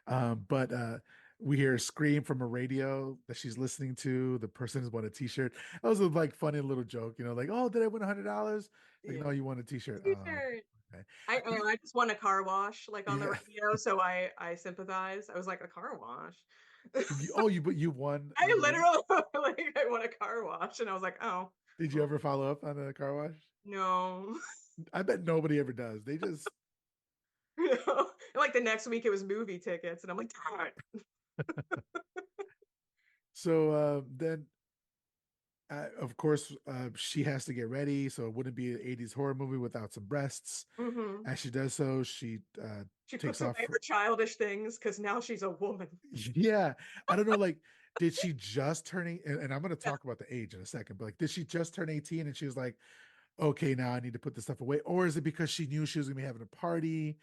But we hear a scream from a radio that she's listening to. The person has won a T-shirt. That was a like funny little joke, like, oh, did I win $100? Like, Yeah. no, you won a T-shirt. Oh, T-shirt. Okay. I just won a car wash like on the Yeah. radio, so I sympathize. I was like, a car wash. But you won I on the radio. literally like I won a car wash, and I was like, oh Did you ever follow up on a car wash? no. I bet nobody ever does. They just Like the next week it was movie tickets, and I'm like, darn. so then of course she has to get ready, so it wouldn't be an 80s horror movie without some breasts. Hmm. As she does so, she She takes puts off away her childish things because now she's a woman. yeah, I don't know, like, did she just turning and I'm going to Yeah. talk about the age in a second, but like, did she just turn 18 and she was like, okay, now I need to put this stuff away? Or is it because she knew she was gonna be having a party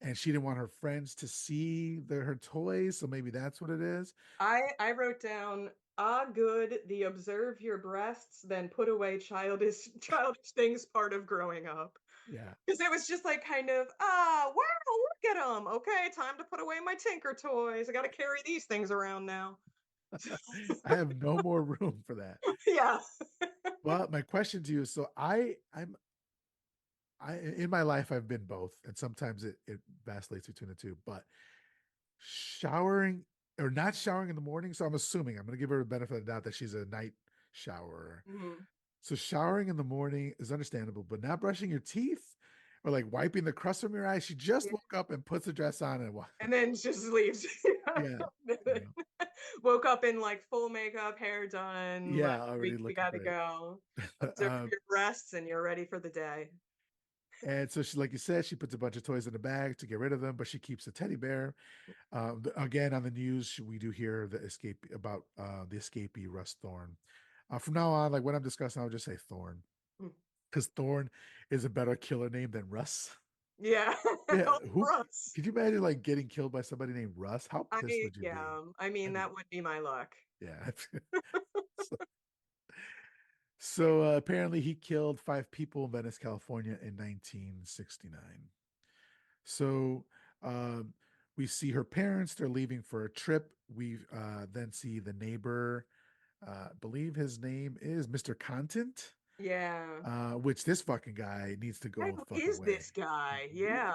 and she didn't want her friends to see her toys? So maybe that's what it is. I wrote down, ah, good, the observe your breasts, then put away childish things part of growing up. Yeah. Because it was just like kind of, ah, wow, look at them. Okay, time to put away my Tinker toys. I got to carry these things around now. I have no more room for that. Yeah. Well, my question to you is, so I in my life I've been both, and sometimes it vacillates between the two, but showering or not showering in the morning. So I'm assuming I'm gonna give her the benefit of the doubt that she's a night showerer. Mhm. So showering in the morning is understandable, but not brushing your teeth or like wiping the crust from your eyes. She just Yeah. woke up and puts a dress on and And then just leaves. yeah, yeah, Woke up in like full makeup, hair done. Like, yeah, already we looking got to great. go. Observe your breasts, and you're ready for the day. And so she, like you said, she puts a bunch of toys in a bag to get rid of them, but she keeps a teddy bear. Again, on the news, we do hear the escape about the escapee Russ Thorn. From now on, like when I'm discussing, I'll just say Thorn Mm. because Thorn is a better killer name than Russ. Yeah. Yeah, Oh, who Russ. could you imagine like getting killed by somebody named Russ? How pissed would you be? I mean, I'd be, that would be my luck. yeah. So, apparently he killed 5 people in Venice, California in 1969. So we see her parents, they're leaving for a trip. We then see the neighbor, I believe his name is Mr. Contant, Yeah. which this fucking guy needs to go Who the fuck is this away. guy? Yeah.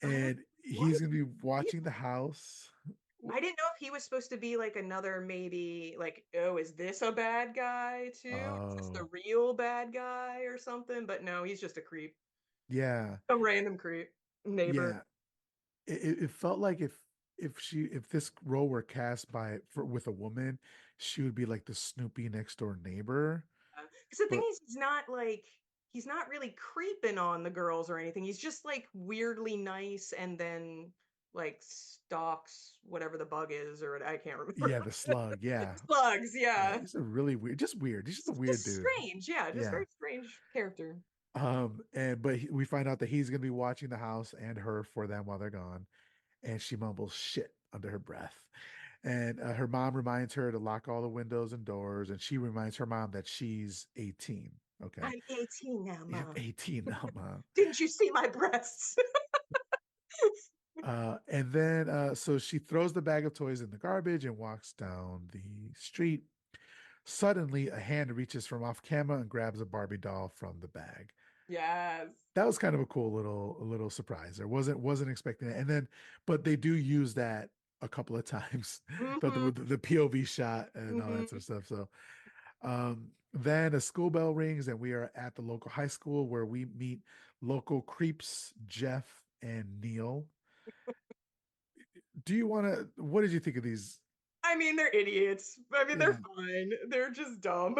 And What? he's going to be watching the house. I didn't know if he was supposed to be like another, maybe like, oh, is this a bad guy too? Is this the Oh, real bad guy or something? But no, he's just a creep, yeah. a random creep neighbor. Yeah. It felt like if this role were cast with a woman, she would be like the Snoopy next door neighbor. Because the thing But is, he's not really creeping on the girls or anything. He's just like weirdly nice, and then like stalks whatever the bug is, or I can't remember. yeah, the slug, yeah. Slugs, Yeah, yeah. he's a really weird, just weird. He's just a weird Just dude. strange, yeah, just Yeah. very strange character. And but we find out that he's gonna be watching the house and her for them while they're gone, and she mumbles shit under her breath. And her mom reminds her to lock all the windows and doors, and she reminds her mom that she's 18. Okay. I'm 18 now, Yep, Mom. 18 now, mom. Didn't you see my breasts? And then so she throws the bag of toys in the garbage and walks down the street. Suddenly, a hand reaches from off camera and grabs a Barbie doll from the bag. Yes. That was kind of a cool little surprise. I wasn't expecting it. And then, but they do use that a couple of times, but Hmm. the POV shot and all that Hmm. sort of stuff. So then a school bell rings and we are at the local high school where we meet local creeps, Jeff and Neil. What did you think of these? I mean, they're idiots. I mean, they're Yeah, fine. They're just dumb.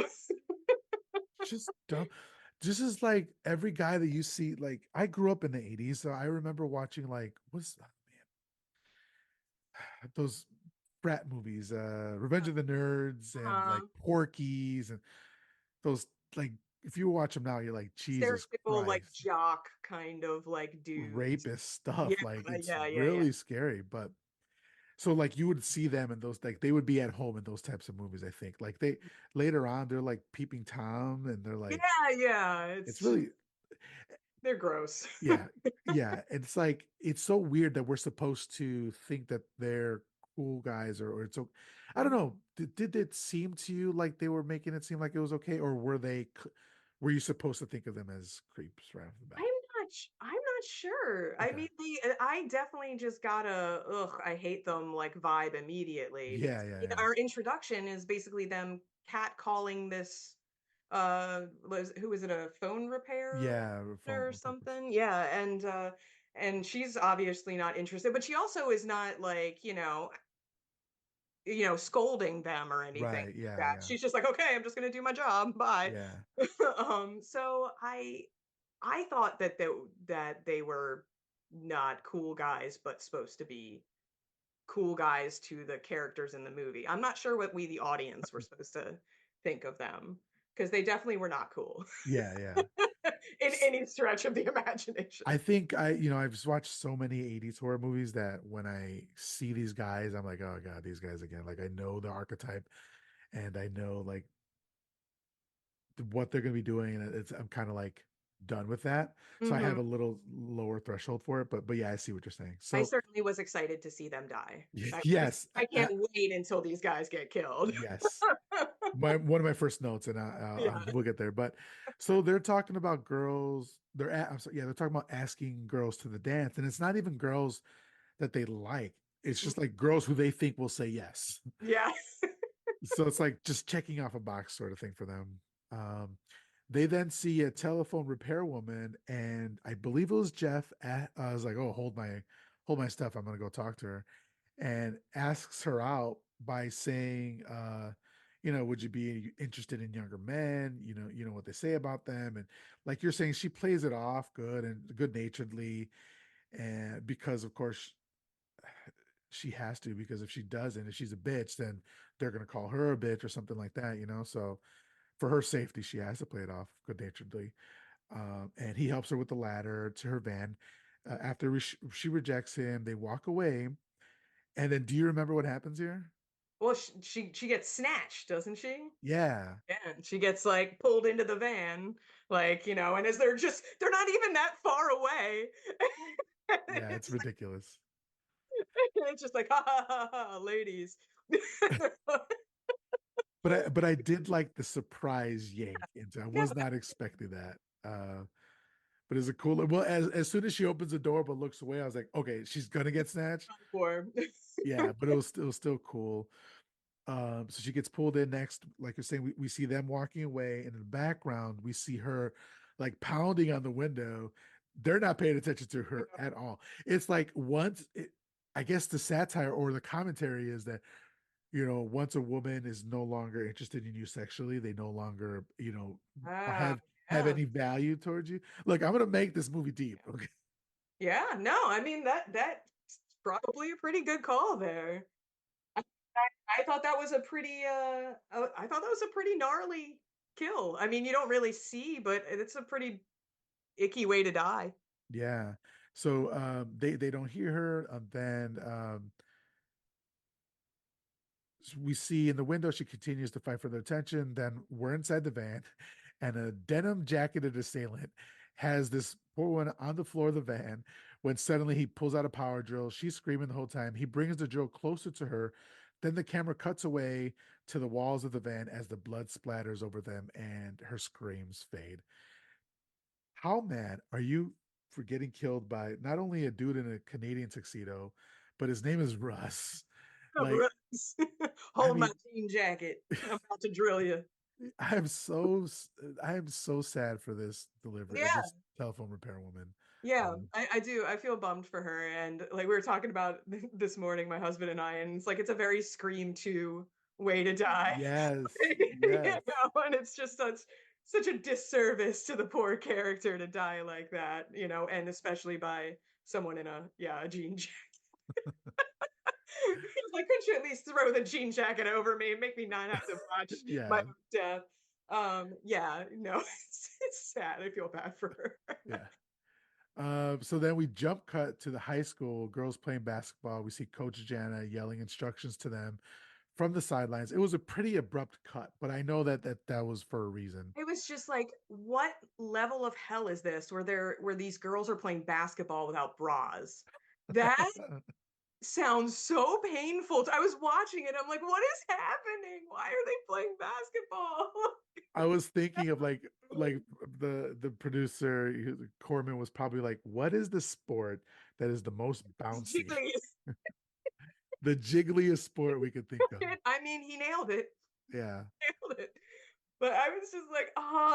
just dumb. Just as like every guy that you see, like I grew up in the 80s, so I remember watching like what's that, man, those frat movies, Revenge of the Nerds and like Um, Porky's and those like if you watch them now, you're like, Jesus Stereotypical, like Christ, jock kind of like dudes. rapist Yeah, stuff. Like it's yeah, yeah, yeah. really scary. But so like you would see them in those, like they would be at home in those types of movies, I think. Like they later on they're like peeping Tom and they're like Yeah, yeah. it's It's really they're gross. yeah, yeah. It's like it's so weird that we're supposed to think that they're cool guys or it's okay. I don't know. Did it seem to you like they were making it seem like it was okay, or were you supposed to think of them as creeps right off the I'm bat? not I'm not sure. I Okay. mean, I definitely just got a ugh, I hate them like vibe immediately because Yeah, yeah, I mean, yeah. our introduction is basically them catcalling this was who is it, a phone repair Yeah, or phone purpose. something? Yeah, and she's obviously not interested, but she also is not like, scolding them or anything Right. like Yeah, that. yeah. She's just like, "Okay, I'm just gonna do my job. Bye." Yeah. So I thought that they were not cool guys, but supposed to be cool guys to the characters in the movie. I'm not sure what we, the audience, were supposed to think of them because they definitely were not cool Yeah, yeah. in any stretch of the imagination. I think I've just watched so many 80s horror movies that when I see these guys, I'm like, oh God, these guys again. Like I know the archetype and I know like what they're gonna be doing, and I'm kind of like done with that. So I have Mhm. a little lower threshold for it, but yeah, I see what you're saying. I So certainly was excited to see them die. yes, I can't wait until these guys get killed. yes. One of my first notes, and Yeah. we'll get there. But so they're talking about girls. I'm sorry, yeah, they're talking about asking girls to the dance, and it's not even girls that they like. It's just like girls who they think will say yes. Yeah. So it's like just checking off a box sort of thing for them. They then see a telephone repair woman, and I believe it was Jeff. I was like, "Oh, hold my stuff. I'm gonna go talk to her," and asks her out by saying, "Would you be interested in younger men? You know what they say about them." And like you're saying, she plays it off good naturedly, and because of course she has to, because if she doesn't, if she's a bitch, then they're gonna call her a bitch or something like that. So for her safety, she has to play it off good naturedly. And he helps her with the ladder to her van. After she rejects him, they walk away. And then, do you remember what happens here? Well, she gets snatched, doesn't she? Yeah, Yeah, and she gets like pulled into the van, like, and as they're not even that far away. yeah, it's It's like ridiculous. it's just like ha ha ha ha, ladies. But I did like the surprise yank into. I Yeah, was not expecting that. But it's a cool. Well, as soon as she opens the door but looks away, I was like, okay, she's gonna get snatched. for Yeah, but it was still cool. So she gets pulled in next, like you're saying, we see them walking away, and in the background, we see her like pounding on the window. They're not paying attention to her at all. It's like I guess the satire or the commentary is that, once a woman is no longer interested in you sexually, they no longer, ah, have yeah. any value towards you. Look, I'm gonna make this movie deep. Okay. Yeah, no, I mean that's probably a pretty good call there. I, I thought that was a pretty I thought that was a pretty gnarly kill. I mean, you don't really see, but it's a pretty icky way to die. Yeah. So they don't hear her, and then we see in the window she continues to fight for their attention. Then we're inside the van, and a denim jacketed assailant has this poor one on the floor of the van. When suddenly he pulls out a power drill, she's screaming the whole time. He brings the drill closer to her. Then the camera cuts away to the walls of the van as the blood splatters over them and her screams fade. How mad are you for getting killed by not only a dude in a Canadian tuxedo, but his name is Russ? Like, Russ. I Hold my mean, jean jacket. I'm about to drill you. I am so I am so sad for this delivery, Yeah, this telephone repair woman. yeah, Um, I do. I feel bummed for her. And like we were talking about this morning, my husband and I, and it's like it's a very Scream 2 way to die. yes, You yes, know, and it's just such a disservice to the poor character to die like that, and especially by someone in a jean jacket. He's like, couldn't you at least throw the jean jacket over me and make me not have to watch my yeah, own death? Yeah, no, it's sad. I feel bad for her. yeah. So then we jump cut to the high school girls playing basketball. We see Coach Jana yelling instructions to them from the sidelines. It was a pretty abrupt cut, but I know that was for a reason. It was just like, what level of hell is this where these girls are playing basketball without bras? That sounds so painful. I was watching it. I'm like, what is happening? Why are they playing basketball? I was thinking of like the producer Corman was probably like, what is the sport that is the most bouncy? Jiggly. The jiggliest sport we could think of. I mean, he nailed it. Yeah. Nailed it. But I was just like,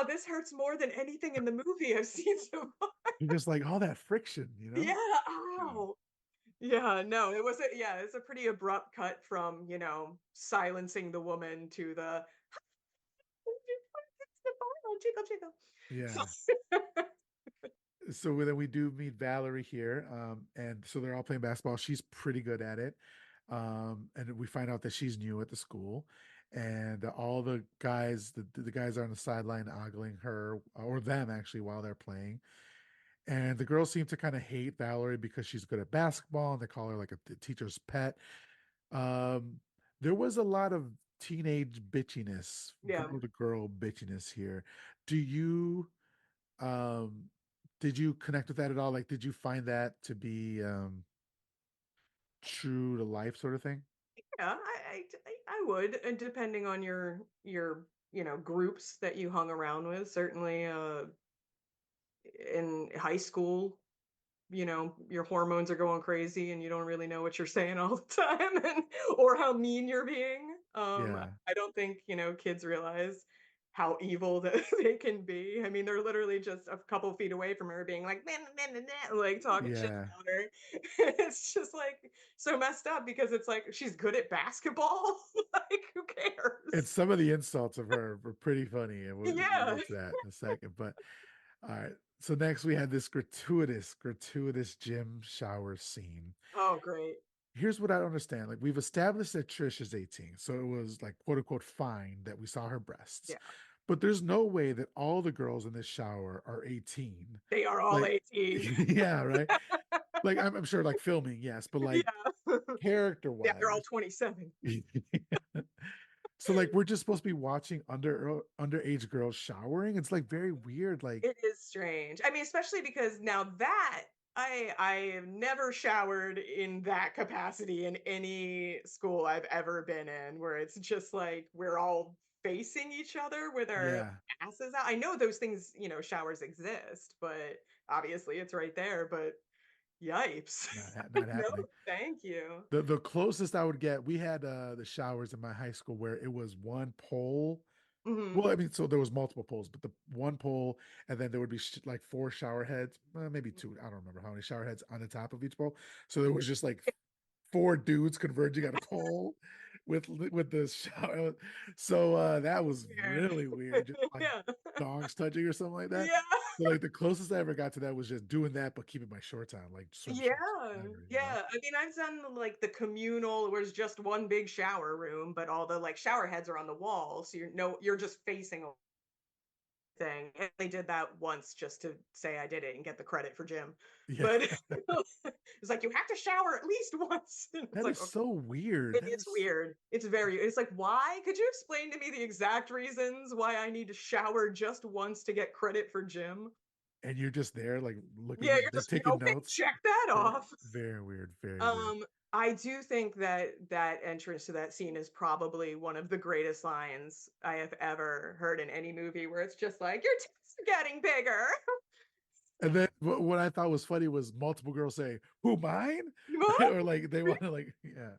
this hurts more than anything in the movie I've seen so far. You're just like, all that friction, Yeah, ow. Yeah, no, it's a pretty abrupt cut from, silencing the woman to the jiggle, jiggle. Yeah. So then we do meet Valerie here. And so they're all playing basketball. She's pretty good at it. And we find out that she's new at the school. And all the guys, the guys are on the sideline ogling her, or them actually, while they're playing. And the girls seem to kind of hate Valerie because she's good at basketball, and they call her like a teacher's pet. There was a lot of teenage bitchiness, Yeah. girl to girl bitchiness here. Do you um did you connect with that at all? Like, did you find that to be true to life sort of thing? Yeah, I would, and depending on your groups that you hung around with, certainly in high school, your hormones are going crazy and you don't really know what you're saying all the time and or how mean you're being. Yeah. I don't think, kids realize how evil that they can be. I mean, they're literally just a couple feet away from her being like, "Meh, meh, meh, meh," like talking shit Yeah. about her. It's just like so messed up because it's like she's good at basketball. Like, who And cares? some of the insults of her were pretty funny, and we'll Yeah. get to that in a second. But all right. So next we had this gratuitous gym shower scene. Oh, great. Here's what I don't understand. Like, we've established that Trish is 18, so it was like quote unquote fine that we saw her breasts. Yeah. But there's no way that all the girls in this shower are 18. They are all Like, 18. yeah, right. Like, I'm sure, like filming, yes, but like Yeah. character Yeah, they're all wise. 27. So like we're just supposed to be watching underage girls showering. It's like very weird. Like, It is strange. I mean, especially because now that I have never showered in that capacity in any school I've ever been in, where it's just like we're all facing each other with our yeah, asses out. I know those things, showers exist, but obviously it's right there. But yipes. not No, happening. thank you. The closest I would get, we had the showers in my high school where it was one pole. Hmm. Well, I mean, so there was multiple poles, but the one pole, and then there would be like four shower heads, maybe two. I don't remember how many shower heads on the top of each pole. So there was just like four dudes converging on a pole with the shower. So that was Weird. really weird, just like Yeah. dongs touching or something like that. Yeah. So like the closest I ever got to that was just doing that, but keeping my shorts on, like swim shorts, or Yeah, whatever, yeah. I mean, I've done like the communal where it's just one big shower room, but all the like shower heads are on the wall, so you're just facing a thing. And they did that once just to say I did it and get the credit for gym. Yeah, But it's like you have to shower at least once. And it's that like is okay, so weird. it's weird. It's like why? Could you explain to me the exact reasons why I need to shower just once to get credit for gym? And you're just there, like Yeah, looking, you're like just taking okay, notes. check that Very, off. very weird, very weird. I do think that entrance to that scene is probably one of the greatest lines I have ever heard in any movie where it's just like, your tits are getting bigger. And then what I thought was funny was multiple girls say, "Who, mine?" Or like they want to, like, yeah,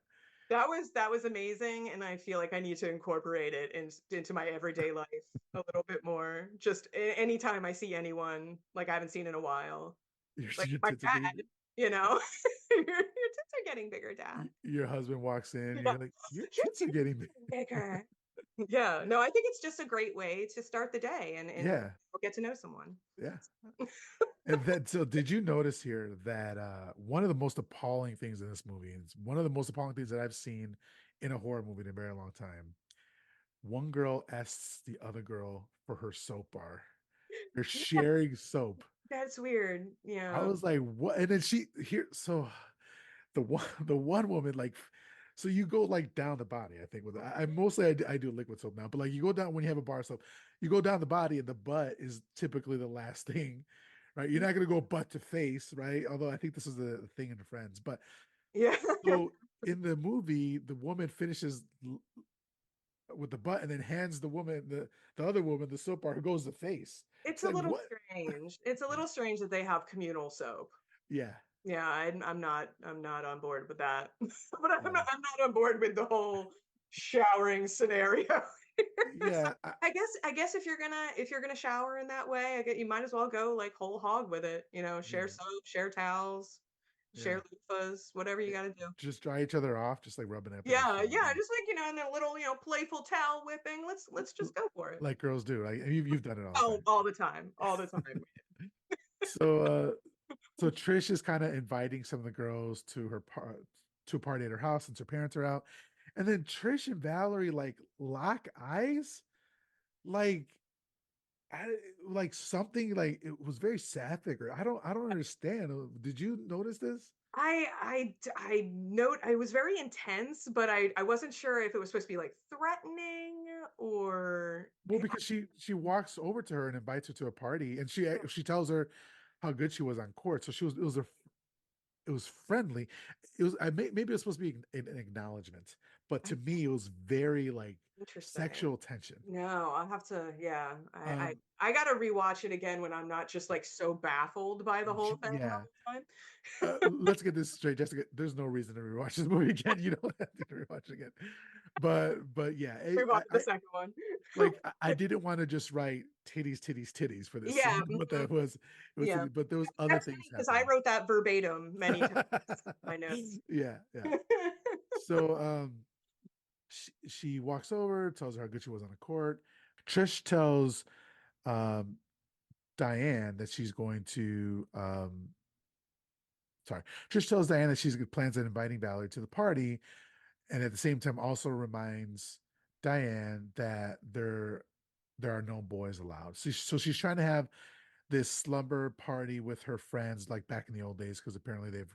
That was amazing, and I feel like I need to incorporate it into my everyday life a little bit more. Just anytime I see anyone like I haven't seen in a while, like your my tits are getting dad, you know, your tits are getting bigger, Dad. your husband walks in, Yeah, you're like, your your tits are tits getting big. are bigger. Yeah, no, I think it's just a great way to start the day and Yeah, get to know someone. yeah. And then, so did you notice here that one of the most appalling things in this movie, and it's one of the most appalling things that I've seen in a horror movie in a very long time. One girl asks the other girl for her soap bar. They're Yeah, sharing soap. that's weird. I Yeah. was like, what? And then she here, so the one woman, like, so you go like down the body, I think with I mostly I do liquid soap now, but like you go down when you have a bar of soap, you go down the body and the butt is typically the last thing, right? You're not gonna go butt to face, right? Although I think this is the thing in Friends, but Yeah. So in the movie, the woman finishes with the butt and then hands the other woman the soap bar who goes to face. It's It's a like little what? strange. It's a Yeah. little strange that they have communal soap. Yeah. Yeah, I'm not on board with that. But Yeah. I'm not on board with the whole showering scenario. So Yeah. I guess if you're gonna shower in that way, I get you might as well go like whole hog with it. Share Yeah. soap, share towels, share Yeah. loofahs, whatever you Yeah. gotta do. Just dry each other off, just like rubbing up against Yeah, each other. yeah, Yeah. just like and then a little playful towel whipping. Let's just go for it. Like girls do. Like you've done it all the Oh, time. all the time, all the time. So so Trish is kind of inviting some of the girls to a party at her house since her parents are out. And then Trish and Valerie like lock eyes, like like something like it was very sapphic, or I don't understand. Did you notice this? I note I was very intense, but I wasn't sure if it was supposed to be like threatening or Well, because she walks over to her and invites her to a party, and she tells her how good she was on court. So it was friendly. It was maybe it was supposed to be an acknowledgement, but to me it was very like interesting. sexual tension. No, I'll have to, yeah. Um, I gotta rewatch it again when I'm not just like so baffled by the whole thing yeah. all the time. Let's get this straight, Jessica. There's no reason to rewatch this movie again. You don't have to rewatch it again. But yeah, Rewatch the second one. I didn't want to just write titties, titties, titties for this Yeah, scene. What that was, yeah. but there was other That's things funny because I happening. wrote that verbatim many times in my notes. Yeah, yeah. So she walks over, tells her how good she was on the court. Trish tells um Diane that she's going to sorry. Trish tells Diane that she's plans on inviting Valerie to the party, and at the same time also reminds Diane that there are no boys allowed. So she's trying to have this slumber party with her friends like back in the old days, because apparently they've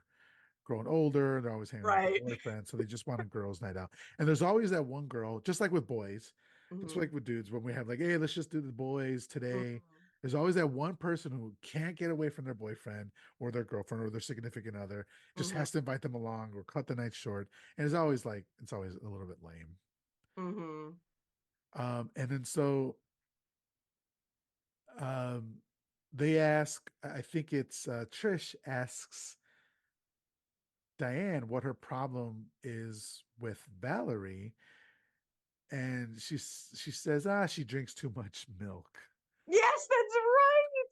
grown older, they're always hanging out with Right. their boyfriends, so they just want a girls' night out. And there's always that one girl, just like with boys, just Mhm, like with dudes, when we have like, hey, let's just do the boys today. mhm, There's always that one person who can't get away from their boyfriend or their girlfriend or their significant other, just mhm, has to invite them along or cut the night short. And it's always a little bit lame. mhm. And then so um they ask, I think it's Trish asks Diane what her problem is with Valerie, and she says, she drinks too much milk. Yes, that's right.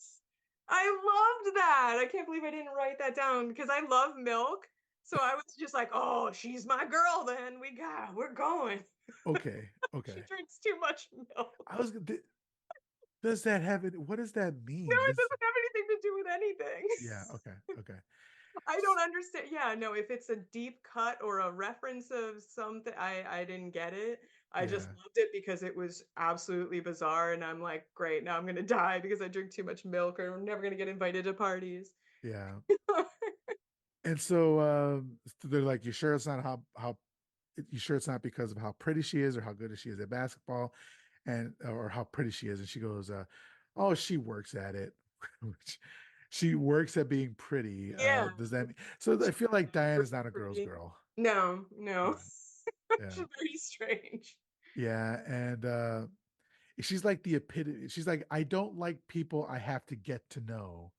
I loved that. I can't believe I didn't write that down because I love milk. So I was just like, "Oh, she's my girl then. We're going." Okay, She okay. drinks too much milk. I was does that have it? What does that No, mean? it doesn't have anything to do with anything. Yeah, okay, okay. I don't understand. Yeah, no, if it's a deep cut or a reference of something, I didn't get it. I just Yeah, loved it because it was absolutely bizarre, and I'm like, great, now I'm gonna die because I drink too much milk, or I'm never gonna get invited to parties. yeah. And so they're like, you sure it's not how you sure it's not because of how pretty she is or how good she is at basketball, and or how pretty she is? And she goes, oh, she works at it. She works at being pretty. Yeah, Does that mean so? I feel like Diane is not a girl's pretty. girl. No, no, Yeah, yeah, she's very strange. yeah. And she's like the epitome. She's like, I don't like people I have to get to know,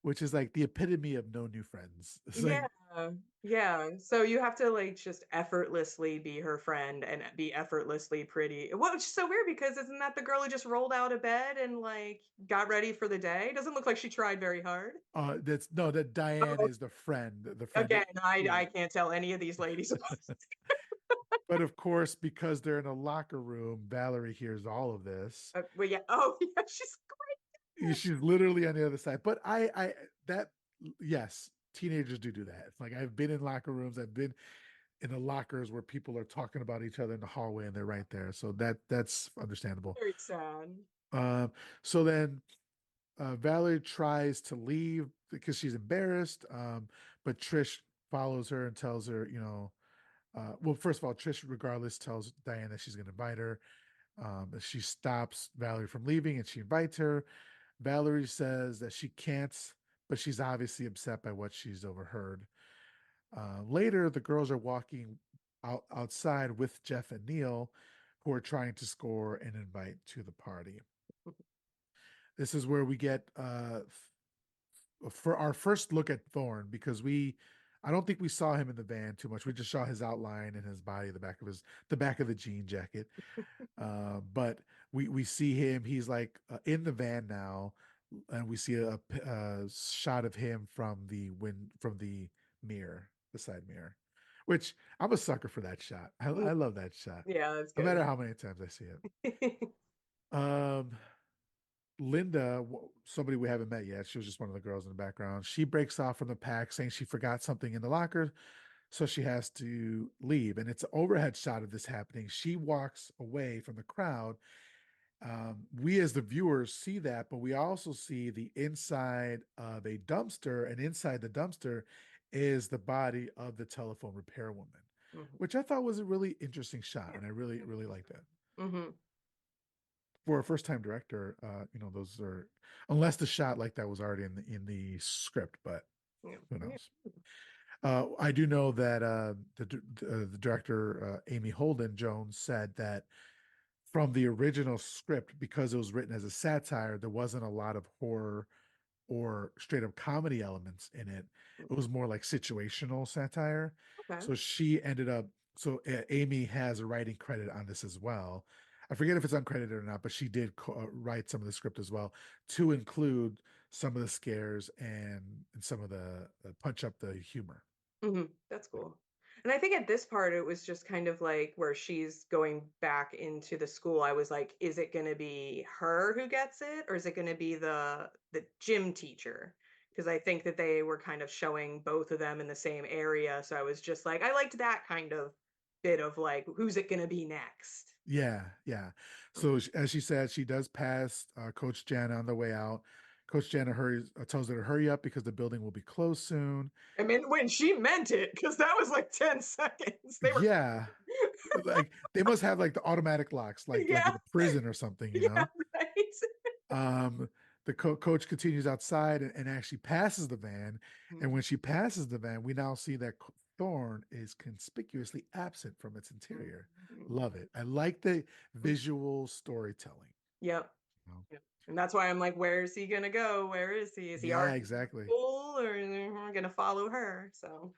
which is like the epitome of no new friends. It's Yeah, like, yeah. So you have to like just effortlessly be her friend and be effortlessly pretty. Well, it's so weird because isn't that the girl who just rolled out of bed and like got ready for the day? Doesn't look like she tried very hard. that's no, that Diane Oh, is the friend again, that, yeah. I can't tell any of these ladies. But of course, because they're in a locker room, Valerie hears all of this. Well, yeah. Oh, yeah. She's great. She's literally on the other side. But that, yes, teenagers do that. It's like I've been in locker rooms, I've been in the lockers where people are talking about each other in the hallway and they're right there. So that's understandable. Very sad. Um, so then Valerie tries to leave because she's embarrassed. But Trish follows her and tells her, well, first of all, Trish, regardless, tells Diane that she's going to invite her. She stops Valerie from leaving and she invites her. Valerie says that she can't, but she's obviously upset by what she's overheard. Later, the girls are walking outside with Jeff and Neil, who are trying to score an invite to the party. This is where we get for our first look at Thorn, because I don't think we saw him in the van too much. We just saw his outline and his body, the back of the jean jacket. But we see him. He's like in the van now, and we see a shot of him from the mirror, the side mirror, which I'm a sucker for that shot. I love that shot, Yeah, that's no matter good. how many times I see it. Um, Linda, somebody we haven't met yet, she was just one of the girls in the background. She breaks off from the pack saying she forgot something in the locker, so she has to leave. And it's an overhead shot of this happening. She walks away from the crowd. We as the viewers see that, but we also see the inside of a dumpster, and inside the dumpster is the body of the telephone repair woman, Mhm. which I thought was a really interesting shot, and I really, really like that. Mm-hmm. For a first time director, those are, unless the shot like that was already in the script, but Yeah. who knows? I do know that the director Amy Holden Jones said that from the original script, because it was written as a satire, there wasn't a lot of horror or straight up comedy elements in it. It was more like situational satire. Okay. So she ended up, so Amy has a writing credit on this as well. I forget if it's uncredited or not, but she did write some of the script as well to include some of the scares and some of the punch up the humor. That's cool. And I think at this part, it was just kind of like where she's going back into the school. I was like, is it going to be her who gets it, or is it going to be the gym teacher? Because I think that they were kind of showing both of them in the same area. So I was just like, I liked that kind of bit of like, who's it going to be next? Yeah, yeah. So as she said, she does pass Coach Jana on the way out. Coach Jana tells her to hurry up because the building will be closed soon. I mean, when she meant it, because that was like 10 seconds. They were, Yeah, like they must have like the automatic locks, like yeah, in a prison or something, you yeah, know. right. Um, the coach continues outside and actually passes the van, and when she passes the van, we now see that Thorn is conspicuously absent from its interior. Love it. I like the visual storytelling. Yep. You know? Yep. And that's why I'm like, where is he gonna go? Where is he? Is he Yeah, already exactly. full, or is he gonna follow her? So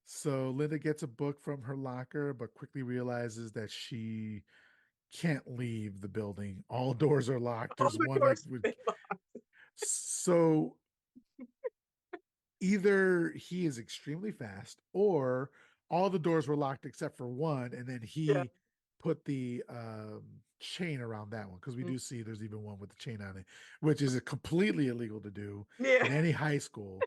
So Linda gets a book from her locker, but quickly realizes that she can't leave the building. All doors are locked. all There's the one like doors have been locked. so either he is extremely fast or all the doors were locked except for one, and then Yeah. he put the chain around that one, because we Mm. do see there's even one with the chain on it, which is completely illegal to do in Yeah. any high school.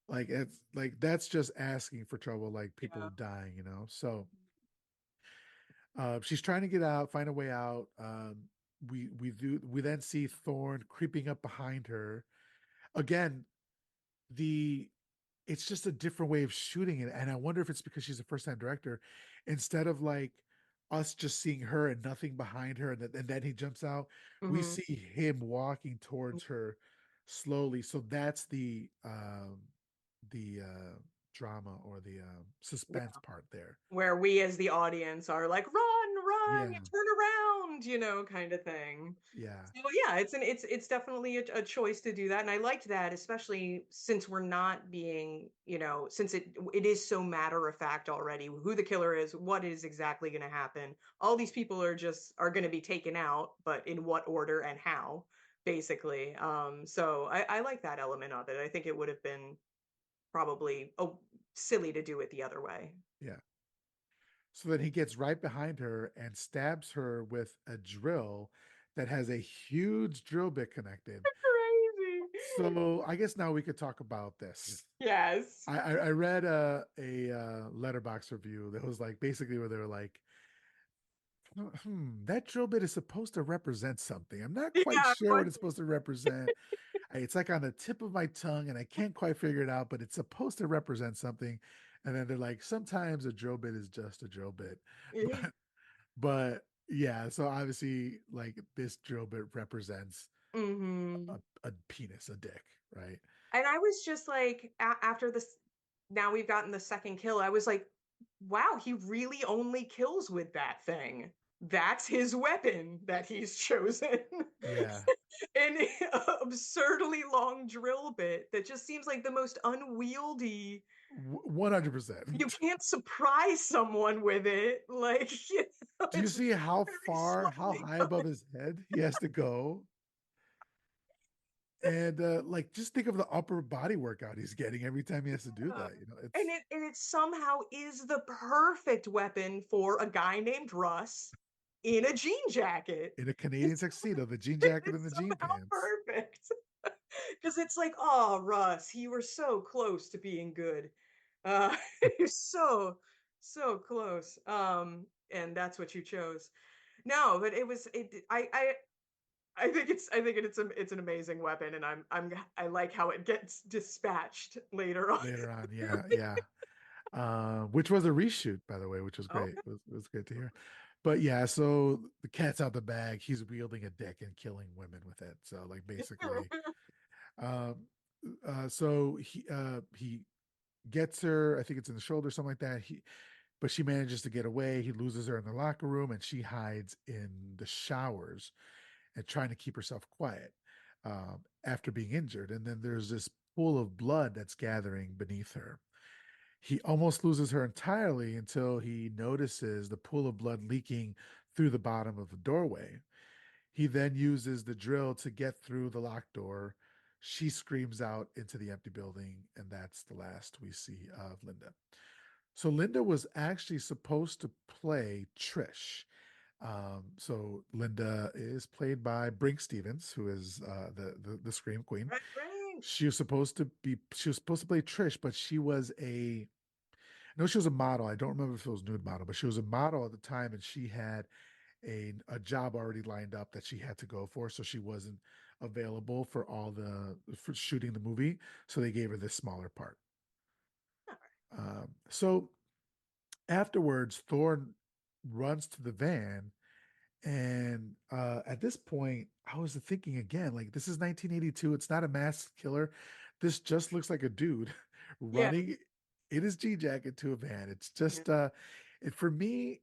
Like it's like that's just asking for trouble, like people Yeah. dying, So she's trying to get out, find a way out. We then see Thorn creeping up behind her. Again, the it's just a different way of shooting it. And I wonder if it's because she's a first time director, instead of like us just seeing her and nothing behind her, and then he jumps out, we Hmm. see him walking towards her slowly. So that's the drama or the suspense Yeah. part there. Where we as the audience are like, run, Yeah, turn around, kind of thing. yeah, So yeah, it's definitely a choice to do that, and I liked that, especially since we're not being, since it is so matter of fact already who the killer is, what is exactly going to happen. All these people are going to be taken out, but in what order and how, basically. So I like that element of it. I think it would have been probably silly to do it the other way. yeah. So then he gets right behind her and stabs her with a drill that has a huge drill bit connected. Crazy. So I guess now we could talk about this. Yes. I read a letterbox review that was like basically where they were like, that drill bit is supposed to represent something. I'm not quite Yeah. sure what it's supposed to represent. It's like on the tip of my tongue and I can't quite figure it out, but it's supposed to represent something. And then they're like, sometimes a drill bit is just a drill bit. But yeah, so obviously like this drill bit represents Hmm. a penis, a dick, right? And I was just like, after this, now we've gotten the second kill. I was like, wow, he really only kills with that thing. That's his weapon that he's chosen. Yeah. An absurdly long drill bit that just seems like the most unwieldy. 100%. You can't surprise someone with it. Like, Do you it's see how very far, how slowly high done. above his head he has to go? And like just think of the upper body workout he's getting every time he has to do Yeah. that. You know, And it somehow is the perfect weapon for a guy named Russ in a jean jacket. in a Canadian It's, tuxedo, the jean jacket and the it's jean somehow pants. perfect. Because it's like, oh, Russ, you were so close to being good. Uh, you're so close. And that's what you chose. No, but it was it. I think it's an amazing weapon, and I like how it gets dispatched later on. Later on, yeah, yeah. Which was a reshoot, by the way, which was great. Okay. It was good to hear. But yeah, so the cat's out the bag. He's wielding a dick and killing women with it. So like basically, um, so he gets her. I think it's in the shoulder, something like that. But she manages to get away. He loses her in the locker room, and she hides in the showers and trying to keep herself quiet after being injured. And then there's this pool of blood that's gathering beneath her. He almost loses her entirely until he notices the pool of blood leaking through the bottom of the doorway. He then uses the drill to get through the locked door. She screams out into the empty building, and that's the last we see of Linda. So Linda was actually supposed to play Trish. So Linda is played by Brink Stevens, who is the Scream Queen. Right, right. She was supposed to play Trish, but she was a no, she was a model. I don't remember if it was nude model, but she was a model at the time, and she had a job already lined up that she had to go for, so she wasn't available for shooting the movie. So they gave her this smaller part. So afterwards, Thorne runs to the van, and at this point, I was thinking again, like this is 1982. It's not a mass killer. This just looks like a dude Yeah. running in his G jacket to a van. It's Yeah. just for me,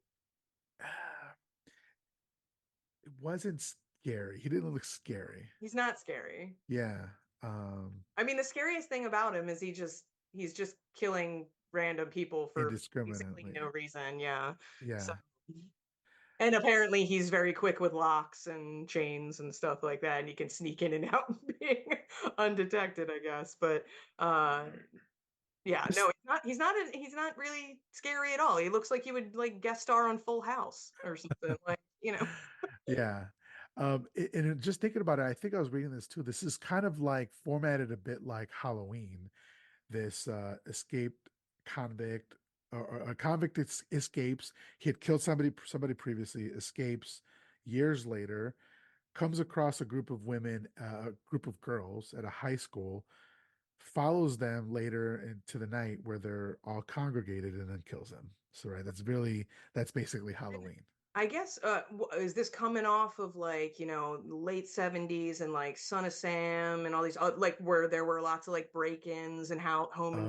it wasn't scary. He didn't look scary. He's not scary. Yeah. Um, I mean, the scariest thing about him is he's just killing random people for basically indiscriminately. no reason. Yeah. So, Yeah. and apparently he's very quick with locks and chains and stuff like that, and he can sneak in and out being undetected, I guess. But uh yeah, no, This, he's not really scary at all. He looks like he would like guest star on Full House or something, like, yeah. And just thinking about it, I think I was reading this too. This is kind of like formatted a bit like Halloween. This escaped convict or a convict escapes. He had killed somebody previously, escapes years later, comes across a group of women, a group of girls at a high school, follows them later into the night where they're all congregated, and then kills them. So right, that's basically Halloween. I guess is this coming off of like, late 70s and like Son of Sam and all these like where there were lots of like break-ins and how home Oh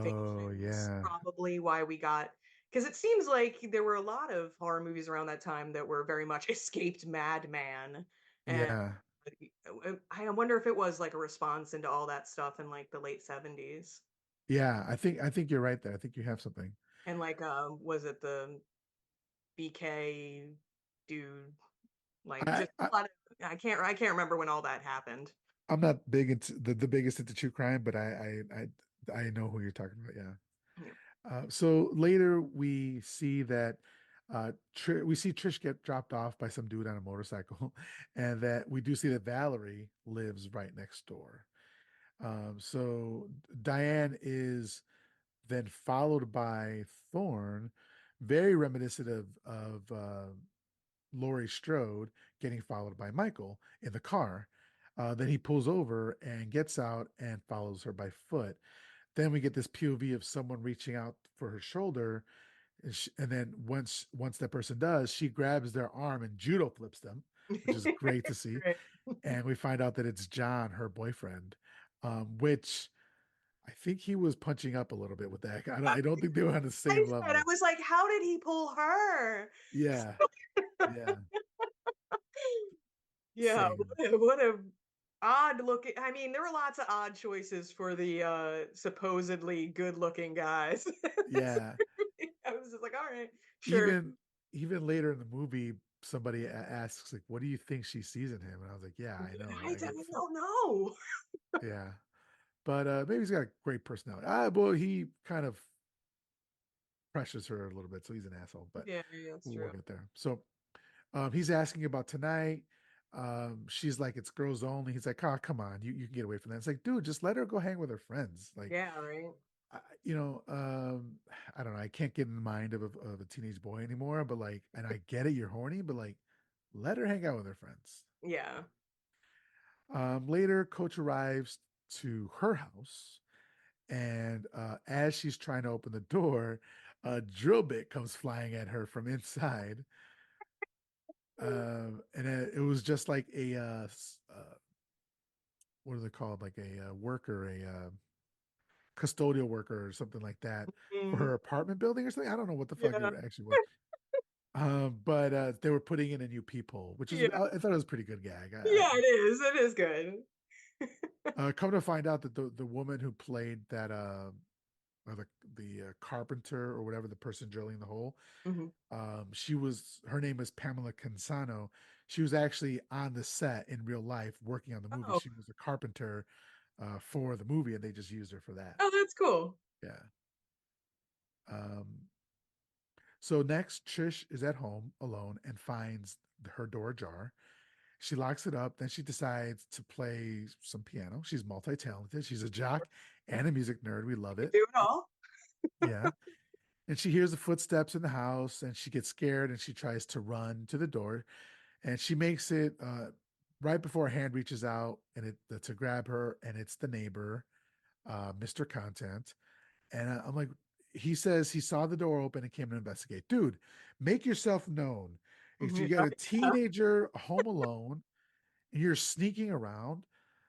invasions, yeah. probably why we got, because it seems like there were a lot of horror movies around that time that were very much escaped madman. And Yeah. I wonder if it was like a response into all that stuff in like the late 70s. Yeah, I think you're right there. I think you have something. And like was it the BK dude, like I, just I a lot of, I can't remember when all that happened. I'm not big into the biggest into true crime, but I know who you're talking about. Yeah. Yeah. So later we see that we see Trish get dropped off by some dude on a motorcycle, and that we do see that Valerie lives right next door. So Diane is then followed by Thorne, very reminiscent of Laurie Strode getting followed by Michael in the car. Then he pulls over and gets out and follows her by foot. Then we get this POV of someone reaching out for her shoulder, and then once that person does, she grabs their arm and judo flips them, which is great to see. Right. And we find out that it's John, her boyfriend, which I think he was punching up a little bit with that. I don't think they were on the same I level. was like, how did he pull her? Yeah, yeah, Yeah, same. what a odd looking. I mean, there were lots of odd choices for the supposedly good looking guys. Yeah. I was just like, all right, sure. Even even later in the movie, somebody asks like, "What do you think she sees in him?" And I was like, "Yeah, I know. I Like it's don't know. yeah." But maybe he's got a great personality. Well, he kind of pressures her a little bit, so he's an asshole. But Yeah, that's we'll true. get there. So he's asking about tonight. She's like, "It's girls only." He's like, "Oh, come on, you can get away from that." It's like, dude, just let her go hang with her friends. Like, Yeah, right. you know, I don't know. I can't get in the mind of a teenage boy anymore. But like, and I get it, you're horny, but like, let her hang out with her friends. Yeah. Later, Coach arrives to her house, and as she's trying to open the door, a drill bit comes flying at her from inside. And it was just like a what are they called? Like a worker, a custodial worker or something like that for Mm, her apartment building or something. I don't know what the fuck yeah. it actually was. But they were putting in a new peephole, which is Yeah. I thought it was a pretty good gag. Yeah, it is. It is good. Come to find out that the woman who played that or the carpenter or whatever, the person drilling the hole, Hmm. her name was Pamela Cansano. She was actually on the set in real life working on the movie. Oh, She was a carpenter for the movie, and they just used her for that. oh, that's cool. Yeah. Um, so next, Trish is at home alone and finds her door ajar. She locks it up. Then she decides to play some piano. She's multi-talented. She's a jock and a music nerd. We love Can it. do it all. Yeah. And she hears the footsteps in the house and she gets scared and she tries to run to the door and she makes it right before a hand reaches out and it to grab her and it's the neighbor, Mr. Content. And I'm like, he says he saw the door open and came to investigate. Dude, make yourself known. You got a Yeah. teenager home alone and you're sneaking around.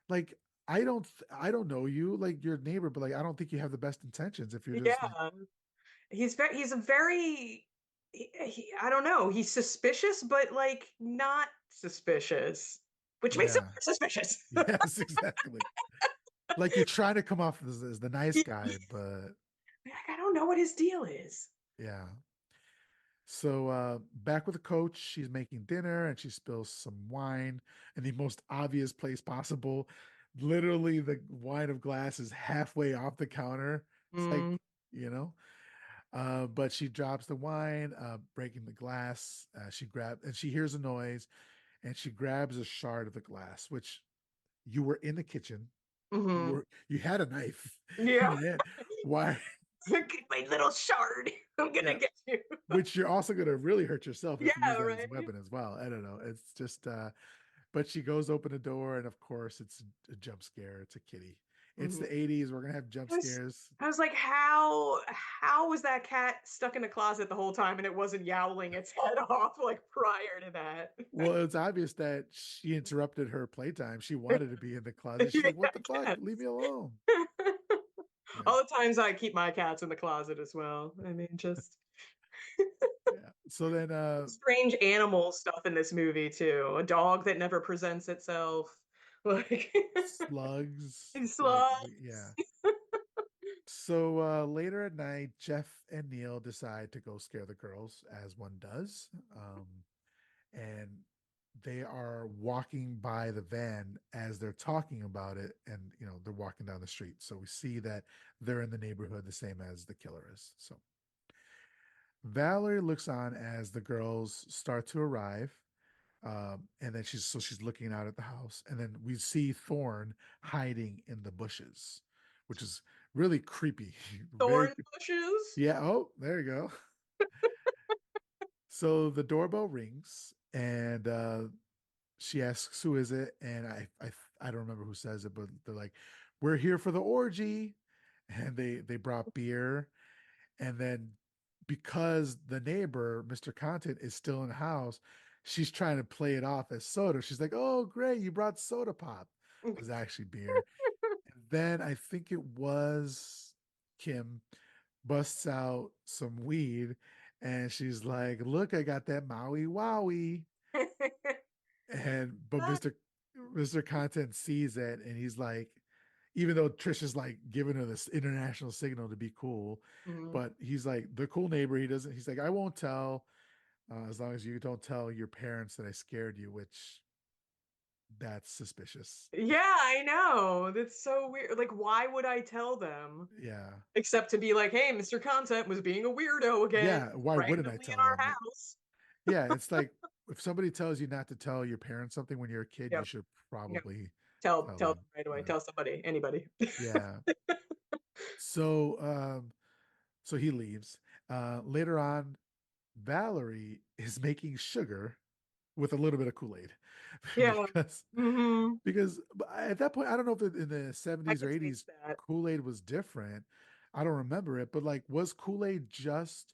Like, I don't know you, like your neighbor, but like I don't think you have the best intentions if you're just like, Yeah. He's a very I don't know. He's suspicious, but like not suspicious, which makes him yeah, more suspicious. yes, exactly. Like you're trying to come off as the nice guy, but Like, I don't know what his deal is. yeah. So back with the coach, she's making dinner and she spills some wine in the most obvious place possible. Literally, the wine of glass is halfway off the counter. It's Mm, like, you know, but she drops the wine, breaking the glass. She hears a noise and she grabs a shard of the glass, which you were in the kitchen. hmm. You had a knife in Yeah. your hand. Why? Get my little shard. I'm gonna Yeah, get you. which you're also going to really hurt yourself if you use Yeah, that as a right. weapon as well. I don't know. It's just, but she goes open the door, and of course, it's a jump scare. It's a kitty. It's Hmm. the 80s. We're going to have jump I was, scares. I was like, how was that cat stuck in a closet the whole time and it wasn't yowling its head off like prior to that? Well, it's obvious that she interrupted her playtime. She wanted to be in the closet. She's Yeah, like, what the I fuck? Leave guess. me alone. Yeah. All the times I keep my cats in the closet as well. I mean, just Yeah. So then, strange animal stuff in this movie too. A dog that never presents itself, like slugs, and like, slugs. yeah. So later at night, Jeff and Neil decide to go scare the girls, as one does. And they are walking by the van as they're talking about it, and they're walking down the street. So we see that they're in the neighborhood, the same as the killer is. So Valerie looks on as the girls start to arrive. And then she's looking out at the house, and then we see Thorn hiding in the bushes, which is really creepy. Very, Thorn bushes. yeah. Oh, there you go. So the doorbell rings, and she asks who is it, and I don't remember who says it, but they're like, "We're here for the orgy," and they brought beer, and then because the neighbor, Mr. Content, is still in the house, she's trying to play it off as soda. She's like, "Oh, great, you brought soda pop." It was actually beer. And then I think it was Kim busts out some weed and she's like, "Look, I got that Maui Wowie." And but Mr. Content sees it and he's like, even though Trish is like giving her this international signal to be cool, Mhm. but he's like the cool neighbor. He's like, "I won't tell as long as you don't tell your parents that I scared you," which that's suspicious. Yeah, I know. That's so weird. Like, why would I tell them? Yeah. Except to be like, hey, Mr. Content was being a weirdo again, Yeah. Why wouldn't I randomly in tell our them? Yeah. house. Yeah. It's like if somebody tells you not to tell your parents something when you're a kid, you Yep. should Yep. probably Tell tell tell them them, right you away. know. Tell somebody, anybody. Yeah. So so he leaves. Later on, Valerie is making sugar with a little bit of Kool-Aid Yeah. because Hmm. at that point, I don't know if in the I 70s or can taste 80s that. Kool-Aid was different. I don't remember it, but like was Kool-Aid just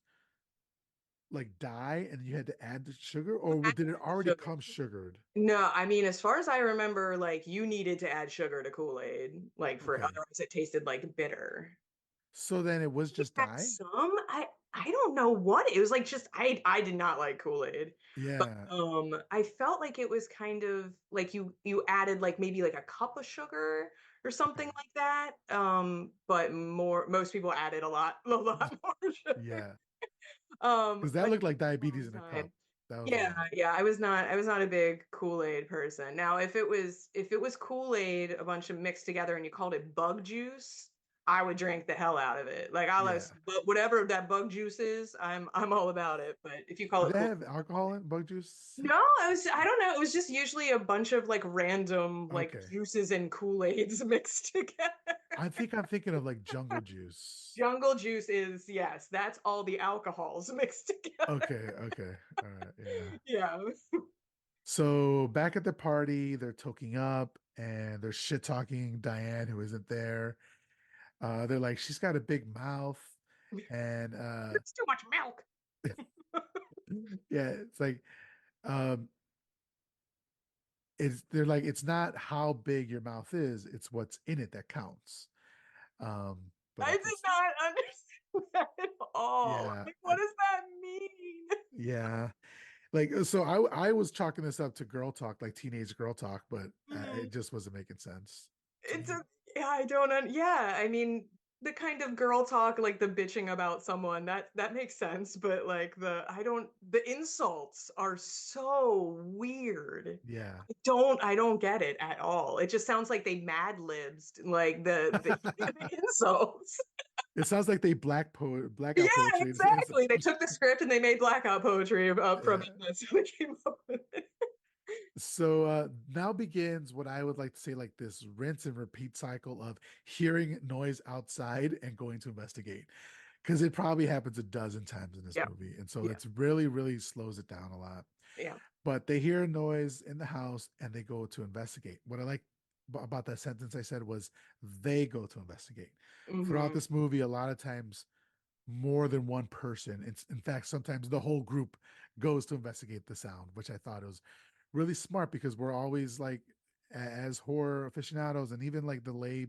like dye and you had to add the sugar You or had to did it add the already sugar. come sugared? No, I mean, as far as I remember, like you needed to add sugar to Kool-Aid, like for Okay. otherwise it tasted like bitter. So then it was We just had dye? some. I don't know what it was like. Just I did not like Kool-Aid, but Yeah. I felt like it was kind of like you added like maybe like a cup of sugar or something Okay. like that. But most people added a lot more sugar. Yeah. Because that But looked like for a long diabetes in a cup. time. That was a Yeah, lot. yeah, I was not a big Kool-Aid person. Now, if it was Kool-Aid a bunch of mixed together and you called it bug juice, I would drink the hell out of it. Like I was, Yeah. but whatever that bug juice is, I'm all about it. But if you call Did it that Kool, have alcohol in bug juice? no, I don't know. It was just usually a bunch of like random like Okay. juices and Kool-Aids mixed together. I think I'm thinking of like jungle juice. Jungle juice is, yes, that's all the alcohols mixed together. Okay, okay. All right, yeah. Yeah. So back at the party, they're toking up and they're shit talking Diane, who isn't there. They're like, she's got a big mouth. And It's too much milk. yeah, it's like um they're like, it's not how big your mouth is, it's what's in it that counts. But I at did this, not understand that at all. yeah, Like, what does that mean? yeah. Like so I was chalking this up to girl talk, like teenage girl talk, but it Mhm. just wasn't making sense to It's me. a, yeah, I don't, yeah, I mean, the kind of girl talk, like the bitching about someone, that makes sense, but like the insults are so weird. Yeah. I don't get it at all. It just sounds like they mad libs like the insults. It sounds like they Yeah, blackout poetry. exactly. They took the script and they made blackout poetry from it. Yeah. That's how they came up with it. So now begins what I would like to say, like this rinse and repeat cycle of hearing noise outside and going to investigate. Because it probably happens a dozen times in this Yeah, movie. And so yeah, it's really, really slows it down a lot. yeah. But they hear a noise in the house and they go to investigate. What I like about that sentence I said was they go to investigate. Throughout Hmm. this movie, a lot of times more than one person. It's in fact sometimes the whole group goes to investigate the sound, which I thought was really smart because we're always like as horror aficionados and even like the lay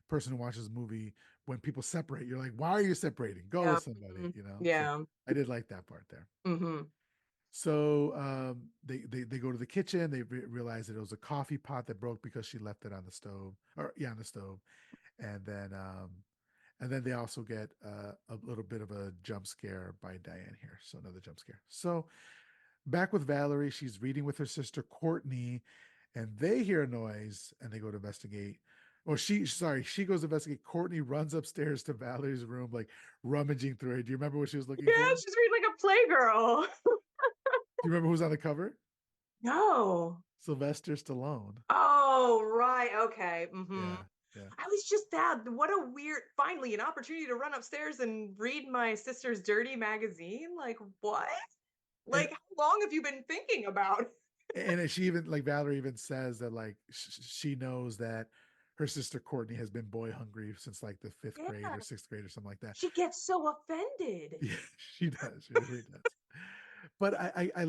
person who watches the movie, when people separate, you're like, why are you separating? Go Yeah. with somebody, Mhm. you know? So Yeah. I did like that part there. Hmm. So they go to the kitchen. They realize that it was a coffee pot that broke because she left it on the stove, or yeah, on the stove. And then they also get a little bit of a jump scare by Diane here. So another jump scare. So back with Valerie, she's reading with her sister Courtney, and they hear a noise and they go to investigate. Or she goes to investigate. Courtney runs upstairs to Valerie's room, like rummaging through it. Do you remember what she was looking Yeah, for? Do she's reading like a playgirl. you remember who's on the cover? No. Sylvester Stallone. Oh, right. Okay. Hmm. Yeah, yeah. I was just that. What a weird, finally, an opportunity to run upstairs and read my sister's dirty magazine. Like, what? And Like, how long have you been thinking about? and she even like Valerie even says that like she knows that her sister Courtney has been boy hungry since like the fifth grade Yeah. or sixth grade or something like that. She gets so offended. Yeah, she does. She really does. But I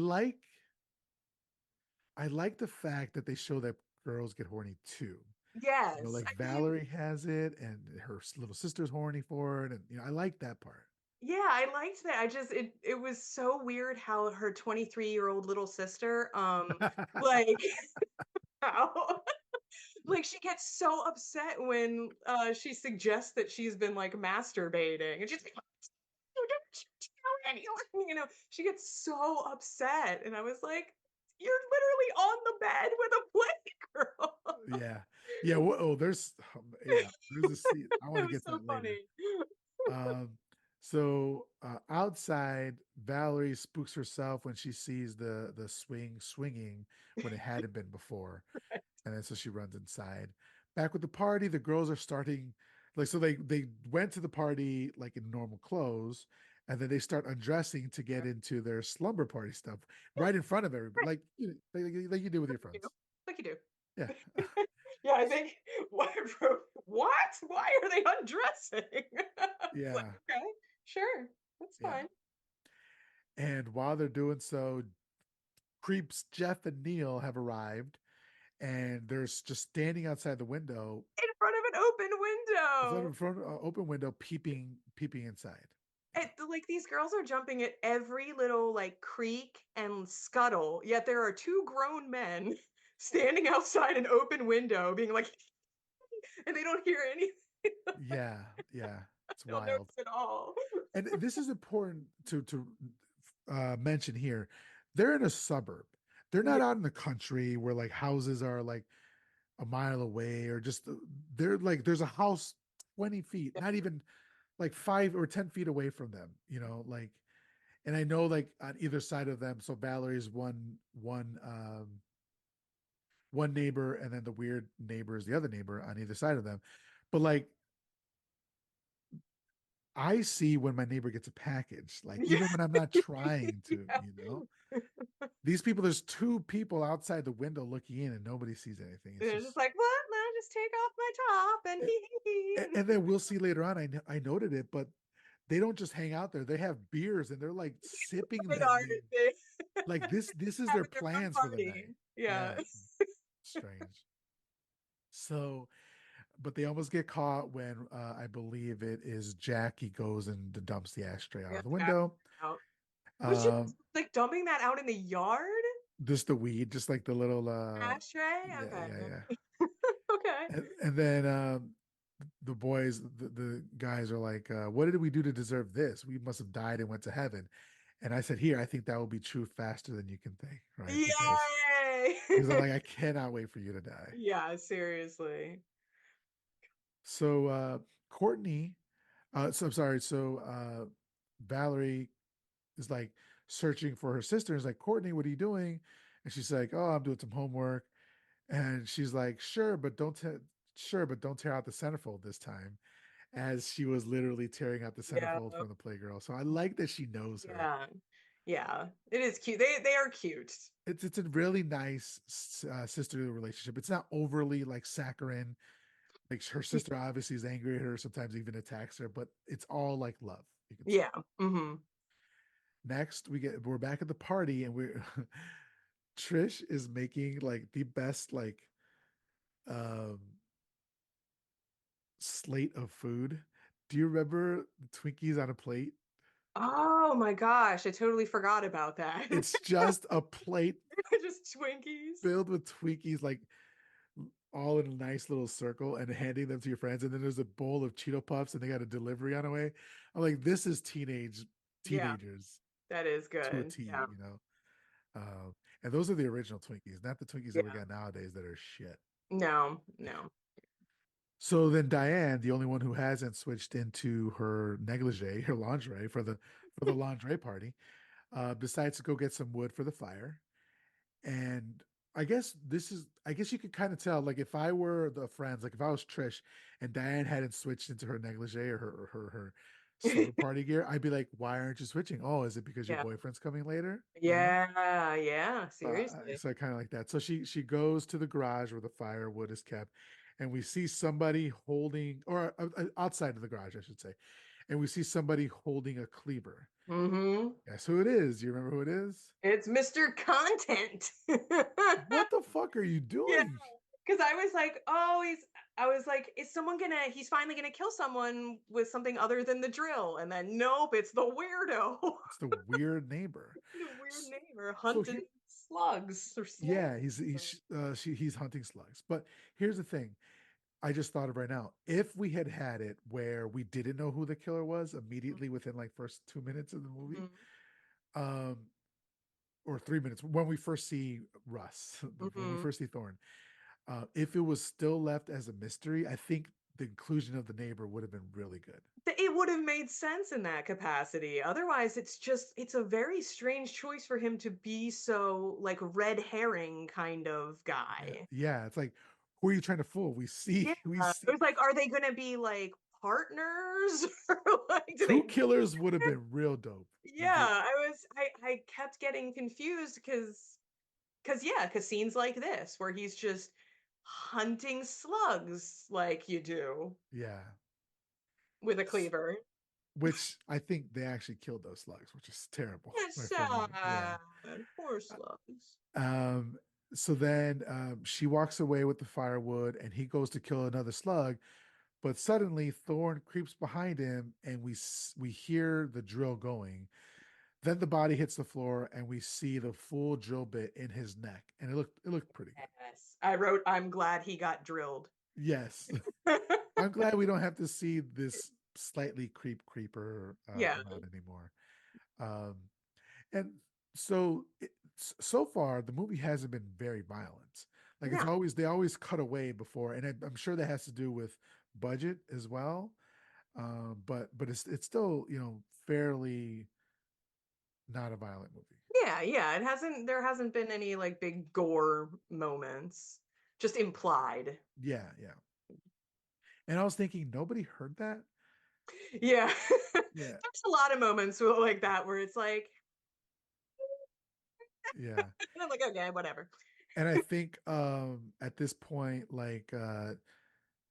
like the fact that they show that girls get horny too. Yes. Like I mean, Valerie has it, and her little sister's horny for it, and I like that part. yeah, I liked that. It was so weird how her 23-year-old little sister, like how like she gets so upset when she suggests that she's been like masturbating, and she's like, "You don't tell anyone," she gets so upset, and I was like, "You're literally on the bed with a playgirl." Yeah, yeah. There's a scene. I want It to was get to so that later. funny. Um, so outside, Valerie spooks herself when she sees the swinging when it hadn't been before, and then so she runs inside. Back with the party, the girls are starting like so they went to the party like in normal clothes, and then they start undressing to get into their slumber party stuff right in front of everybody, Right. like like you do with your You do. friends. Like you do. Yeah, Yeah, I think what? What? Why are they undressing? It's like, yeah, okay, sure, that's yeah. fine. And while they're doing so, creeps Jeff and Neil have arrived, and they're just standing outside the window, In front of an open in window. front of an open window, peeping inside. Yeah. Like these girls are jumping at every little like creak and scuttle, yet there are two grown men standing outside an open window being like, and they don't hear anything. Yeah, yeah, it's They don't wild. notice at all. And this is important to mention here. They're in a suburb. They're not Yeah, out in the country where like houses are like a mile away or just they're like there's a house 20 feet, not even like 5 or 10 feet away from them, like and I know like on either side of them. So Valerie's one neighbor, and then the weird neighbor is the other neighbor on either side of them. But like I see when my neighbor gets a package, like yeah, even when I'm not trying to, yeah. these people, there's two people outside the window looking in and nobody sees anything. It's They're just just, like, what? Let me just take off my top and and, hee hee hee. and then we'll see later on. I noted it, but they don't just hang out there. They have beers and they're like sipping They them. are. They Like this is their having their fun plans for the night. party. Yeah. Yeah, strange. So, but they almost get caught when I believe it is Jackie goes and dumps the ashtray out Yeah, of the Jack window. out. Was she Um, like dumping that out in the yard? just the weed, just like the little Ashtray? yeah, Okay. yeah, yeah. Okay. And then the boys, the guys are like, what did we do to deserve this? We must have died and went to heaven. And I said, here, I think that will be true faster than you can think, right? Yay! Because I'm like, I cannot wait for you to die. Yeah, seriously. So Courtney, so I'm sorry, so Valerie is like searching for her sister. Is like, Courtney, what are you doing? And she's like, oh, I'm doing some homework. And she's like, sure, but don't tear out the centerfold this time, as she was literally tearing out the Yeah. centerfold from the Playgirl. So I like that she knows her. Yeah. Yeah. It is cute. They are cute. It's a really nice sisterly relationship. It's not overly like saccharine. Like her sister obviously is angry at her, sometimes even attacks her, but it's all like love. You can say. Yeah. Mm-hmm. Next, we're back at the party, and we're Trish is making like the best like um slate of food. Do you remember the Twinkies on a plate? Oh my gosh, I totally forgot about that. It's just a plate Just Twinkies. filled with Twinkies, like all in a nice little circle, and handing them to your friends. And then there's a bowl of Cheeto Puffs, and they got a delivery on the way. I'm like, this is Yeah, teenagers that is to a good. T, Yeah. And those are the original Twinkies, not the Twinkies that we Yeah. got nowadays that are shit. No, no. So then Diane, the only one who hasn't switched into her negligee, her lingerie for the lingerie party, decides to go get some wood for the fire. And I guess you could kind of tell, like if I were the friends, like if I was Trish and Diane hadn't switched into her negligee or her slumber party gear, I'd be like, why aren't you switching? Oh, is it because your Yeah. boyfriend's coming later? Yeah, yeah, seriously. So I kind of like that. So she goes to the garage where the firewood is kept, and we see somebody holding, or outside of the garage, I should say, and we see somebody holding a cleaver. Mm-hmm. Guess who it is? Do you remember who it is? It's Mr. Content. What the fuck are you Yeah, doing? Because I was like, he's finally gonna kill someone with something other than the drill. And then nope, it's the weirdo. It's the weird neighbor. The weird neighbor So hunting slugs or yeah, slugs. he's hunting slugs. But here's the thing. I just thought of right now. If we had had it where we didn't know who the killer was immediately within like first 2 minutes of the movie, um, or 3 minutes when we first see Russ, when we first see Thorn, if it was still left as a mystery, I think the inclusion of the neighbor would have been really good. It would have made sense in that capacity. Otherwise, it's a very strange choice for him to be so like red herring kind of guy. Yeah, it's like, who are you trying to fool? We Yeah. see It was like, are they gonna be like partners? Or like do two they killers would have been real dope. Yeah, I kept getting confused because scenes like this where he's just hunting slugs like you do Yeah, with a cleaver. which I think they actually killed those slugs, which is terrible. It's My friend, yeah. sad. Poor slugs. Um, so then she walks away with the firewood and he goes to kill another slug, but suddenly Thorn creeps behind him and we hear the drill going. Then the body hits the floor and we see the full drill bit in his neck, and it looked pretty good. Yes. I wrote, I'm glad he got drilled. Yes. I'm glad we don't have to see this slightly creeper Yeah. around anymore. Um, and so far the movie hasn't been very violent. Like Yeah. they always cut away before, and I'm sure that has to do with budget as well. But it's still fairly not a violent movie. Yeah. There hasn't been any like big gore moments. Just implied. Yeah, yeah. And I was thinking nobody heard that. Yeah. Yeah, There's a lot of moments like that where it's like, yeah. and I'm like, okay, whatever. And I think at this point, like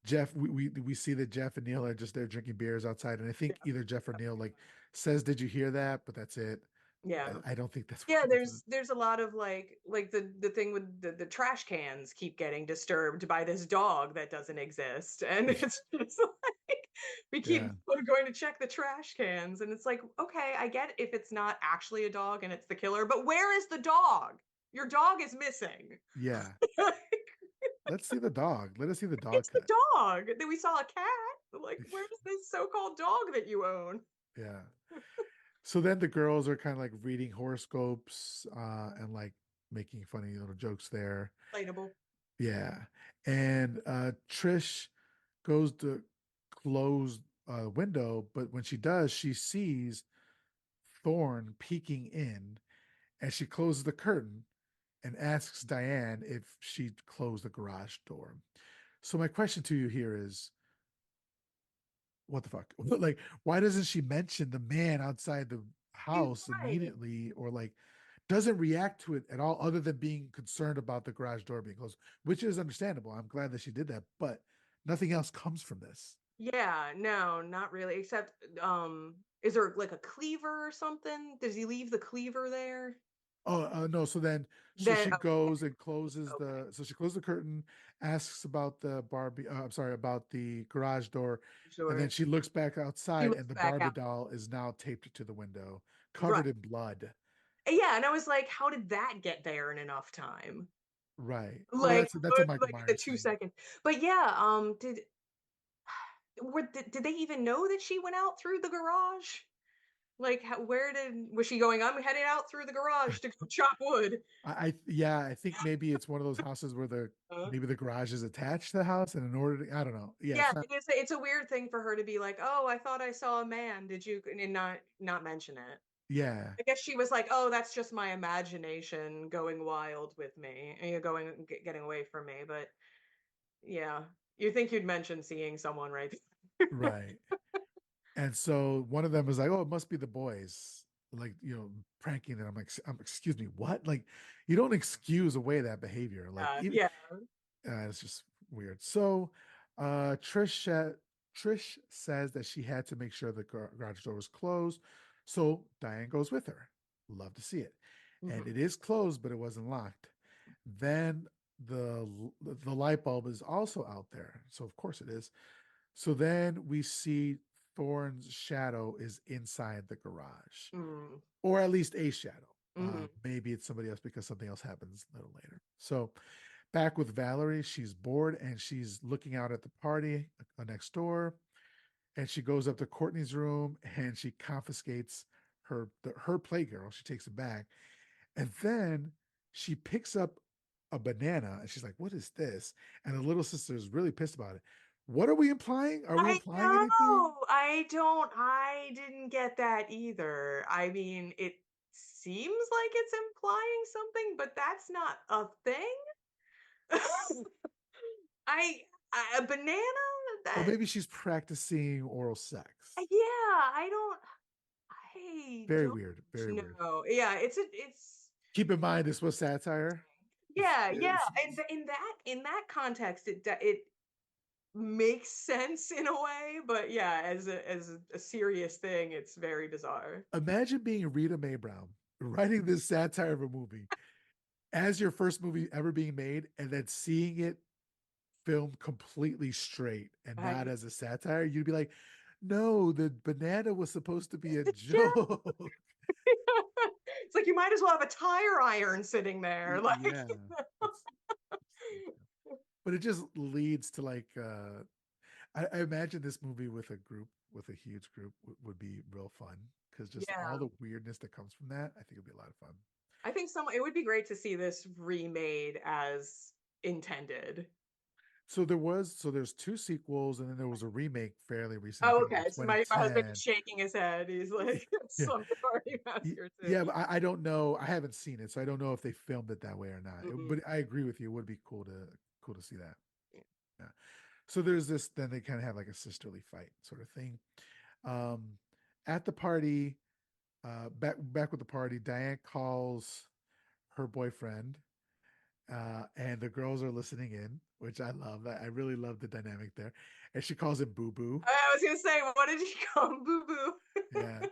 Jeff, we see that Jeff and Neil are just there drinking beers outside, and I think either Jeff or Neil like says, "Did you hear that?" But that's it. Yeah. I don't think that's Yeah, what there's a lot of like the thing with the trash cans keep getting disturbed by this dog that doesn't exist. And it's just like we keep Yeah. going to check the trash cans, and it's like, okay, I get if it's not actually a dog and it's the killer, but where is the dog? Your dog is missing. Yeah. Let's see the dog. Let us see the dog It's the cut. dog. Then we saw a cat. Like, where's this so-called dog that you own? Yeah. So then the girls are kind of like reading horoscopes and like making funny little jokes there. Relatable. Yeah. And Trish goes to close a window, but when she does, she sees Thorn peeking in, and she closes the curtain and asks Diane if she closed the garage door. So my question to you here is, what the fuck? Like, why doesn't she mention the man outside the house Right. immediately, or like doesn't react to it at all other than being concerned about the garage door being closed, which is understandable. I'm glad that she did that, but nothing else comes from this. Yeah, no, not really. Except, is there like a cleaver or something? Does he leave the cleaver there? Oh, no. So Then she goes and closes okay, so she closes the curtain, asks about the Barbie, I'm sorry, about the garage door. And then sure. she looks back He outside looks and the back Barbie out. doll is now taped to the window, Right. covered in blood. Yeah, and I was like, how did that get there in enough time? Right. Well, Like, that's a Michael like in the Myers two thing. second. But yeah, did they even know that she went out through the garage? Like, was she going? I'm heading out through the garage to go chop wood. Yeah, I think maybe it's one of those houses where Huh? maybe the garage is attached to the house, and in order to, I don't know. Yeah, Yeah, it's not. it's a weird thing for her to be like, "Oh, I thought I saw a man. Did you?" And not mention it. Yeah, I guess she was like, "Oh, that's just my imagination going wild with me, and you're getting away from me." But yeah, you think you'd mention seeing someone right? right. And so one of them was like, "Oh, it must be the boys, like pranking." And I'm like, Excuse me, what? Like, you don't excuse away that behavior. Like, even Yeah. it's just weird." So, Trish says that she had to make sure the garage door was closed. So Diane goes with her. Love to see it. And Mhm. it is closed, but it wasn't locked. Then the light bulb is also out there. So of course it is. So then we see Thorne's shadow is inside the garage, Mm. or at least a shadow. Mhm. Maybe it's somebody else because something else happens a little later. So back with Valerie, she's bored and she's looking out at the party next door, and she goes up to Courtney's room and she confiscates her playgirl. She takes it back, and then she picks up a banana and she's like, "What is this?" And the little sister is really pissed about it. What are we implying? Are we I implying anything? know. I didn't get that either. I mean, it seems like it's implying something, but that's not a thing. I, a banana? Or That maybe she's practicing oral sex. yeah, I Very don't weird. Very weird. know. Yeah, it's Keep in mind, this was satire. yeah, yeah. It's- And in that context, it makes sense in a way, but yeah, as a serious thing, it's very bizarre. Imagine being Rita Mae Brown writing this satire of a movie as your first movie ever being made, and then seeing it filmed completely straight and I not as a satire. You'd be like, no, the banana was supposed to be a yeah. joke. It's like you might as well have a tire iron sitting there. Like Yeah. It's, but it just leads to like I imagine this movie with a group, with a huge group, would be real fun, because just all yeah. the weirdness that comes from that, I think it'd be a lot of fun. I think it would be great to see this remade as intended. There's two sequels, and then there was a remake fairly recent, I Oh, think like okay. So my husband is 2010. shaking his head. He's like, Yeah. some party massacre too. Yeah, but I don't know. I haven't seen it, so I don't know if they filmed it that way or not. Mhm. But I agree with you. It would be cool to see that. Yeah. Yeah. So there's this. Then they kind of have like a sisterly fight sort of thing. Um, at the party, back with the party, Diane calls her boyfriend, and the girls are listening in, which I love. I really love the dynamic there. And she calls him Boo Boo. I was gonna say, what did you call him? Boo boo. Yeah.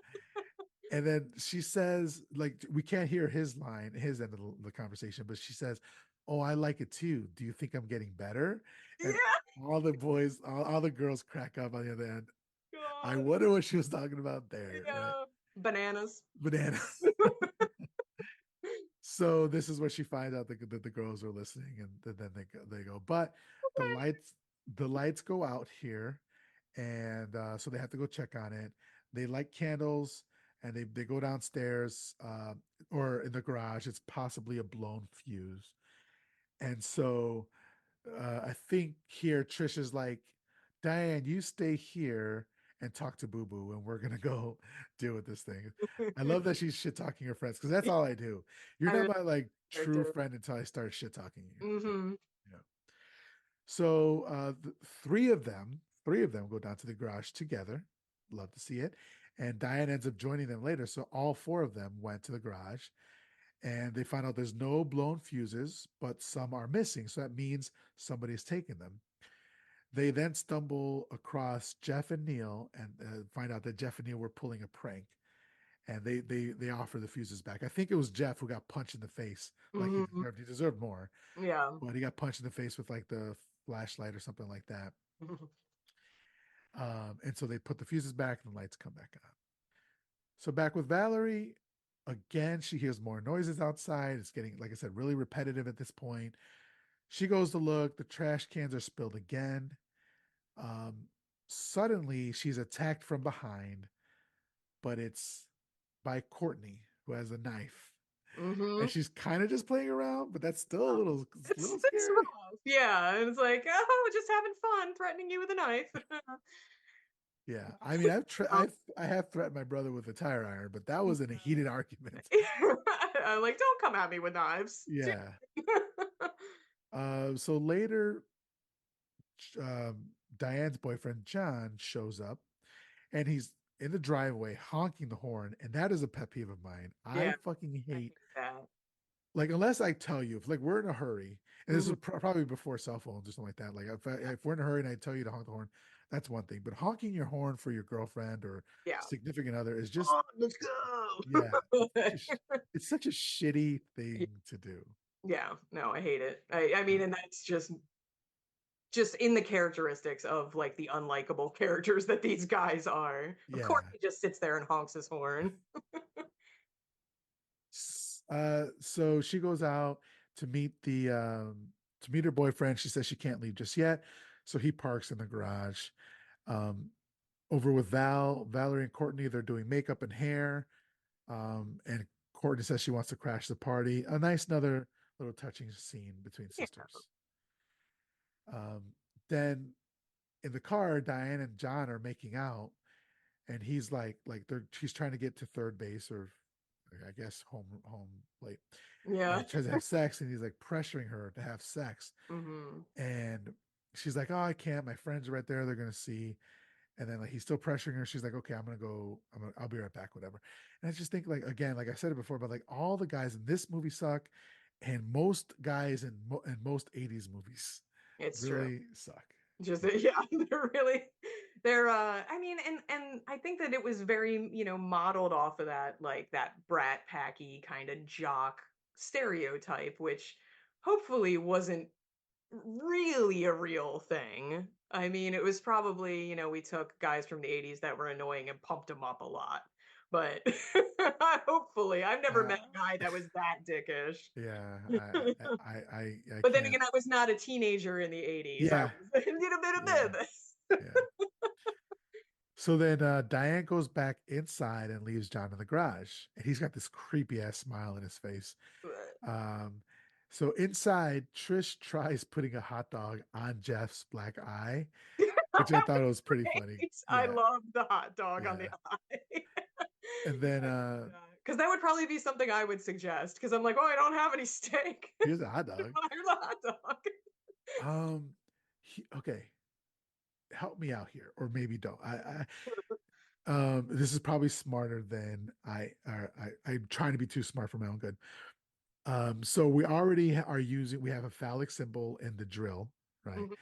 And then she says, like, we can't hear his line, his end of the conversation, but she says, "Oh, I like it too. Do you think I'm getting better?" And Yeah. all the boys, all the girls crack up on the other end. I God. wonder what she was talking about there, right? Yeah. Bananas. Banana. So this is where she finds out that the girls are listening, and then they go. But the lights go out here, and so they have to go check on it. They light candles, and they go downstairs, or in the garage. It's possibly a blown fuse, and so I think here Trish is like, Diane, you stay here and talk to Boo Boo, and we're gonna go deal with this thing. I love that she's shit talking her friends, because that's all I do. You're I not really my like true character. friend until I start shit talking you. Mm-hmm. Yeah. So three of them go down to the garage together. Love to see it. And Diane ends up joining them later. So all four of them went to the garage, and they find out there's no blown fuses, but some are missing. So that means somebody's taken them. They then stumble across Jeff and Neil, and find out that Jeff and Neil were pulling a prank, and they offer the fuses back. I think it was Jeff who got punched in the face like he Mm-hmm. deserved. He deserved more, Yeah. but he got punched in the face with like the flashlight or something like that. And so they put the fuses back, and the lights come back on. So back with Valerie, again, she hears more noises outside. It's getting, like I said, really repetitive at this point. She goes to look. The trash cans are spilled again. Um, Suddenly, she's attacked from behind, but it's by Courtney, who has a knife. Mm-hmm. And she's kind of just playing around, but that's still a little It's scary. rough. Yeah. And it's like, oh, just having fun, threatening you with a knife. Yeah, I mean, I have threatened my brother with a tire iron, but that was in a heated argument. I'm like, don't come at me with knives. Yeah. So later, Diane's boyfriend John shows up, and he's in the driveway honking the horn, and that is a pet peeve of mine. I Yeah. fucking I hate, hate that. like, unless I tell you, if like we're in a hurry, and this is Mhm. probably before cell phones or something like that. Like if we're in a hurry and I tell you to honk the horn, that's one thing. But honking your horn for your girlfriend or Yeah. significant other is just, Oh, let's go. yeah, it's such a shitty thing to do. Yeah, no, I hate it. I mean, and that's just in the characteristics of like the unlikable characters that these guys are. Of course, Yeah. he just sits there and honks his horn. So she goes out to meet her boyfriend. She says she can't leave just yet, so he parks in the garage. Um, over with Valerie and Courtney, they're doing makeup and hair. And Courtney says she wants to crash the party. A nice another little touching scene between Yeah. sisters. Um, then in the car, Diane and John are making out, and he's she's trying to get to third base, or I guess home plate, Yeah. and tries to have sex, and he's like pressuring her to have sex, Hmm. and she's like, "Oh, I can't. My friends are right there. They're gonna see." And then like he's still pressuring her. She's like, "Okay, I'm gonna go. I'll be right back. Whatever." And I just think like again, like I said it before, but like all the guys in this movie suck, and most guys in most '80s movies It's true. really suck. Just yeah, they're really they're I mean, and I think that it was very, modeled off of that like that brat packy kind of jock stereotype, which hopefully wasn't really a real thing. I mean, it was probably, we took guys from the 80s that were annoying and pumped them up a lot. But hopefully, I've never met Uh, a guy that was that dickish. yeah, I But then can't. again, I was not a teenager in the 80s. I Yeah, was a bit of yeah, bit. yeah. So then Diane goes back inside and leaves John in the garage, and he's got this creepy ass smile on his face. Um, so inside, Trish tries putting a hot dog on Jeff's black eye, which I thought was pretty funny. I Yeah, love the hot dog on the yeah. eye. And then Because that would probably be something I would suggest. Because I'm like, oh, I don't have any steak. here's a hot dog. Here's a hot dog. Um, okay, help me out here, or maybe don't. This is probably smarter than I'm trying to be too smart for my own good. So we already we have a phallic symbol in the drill, right? Mhm,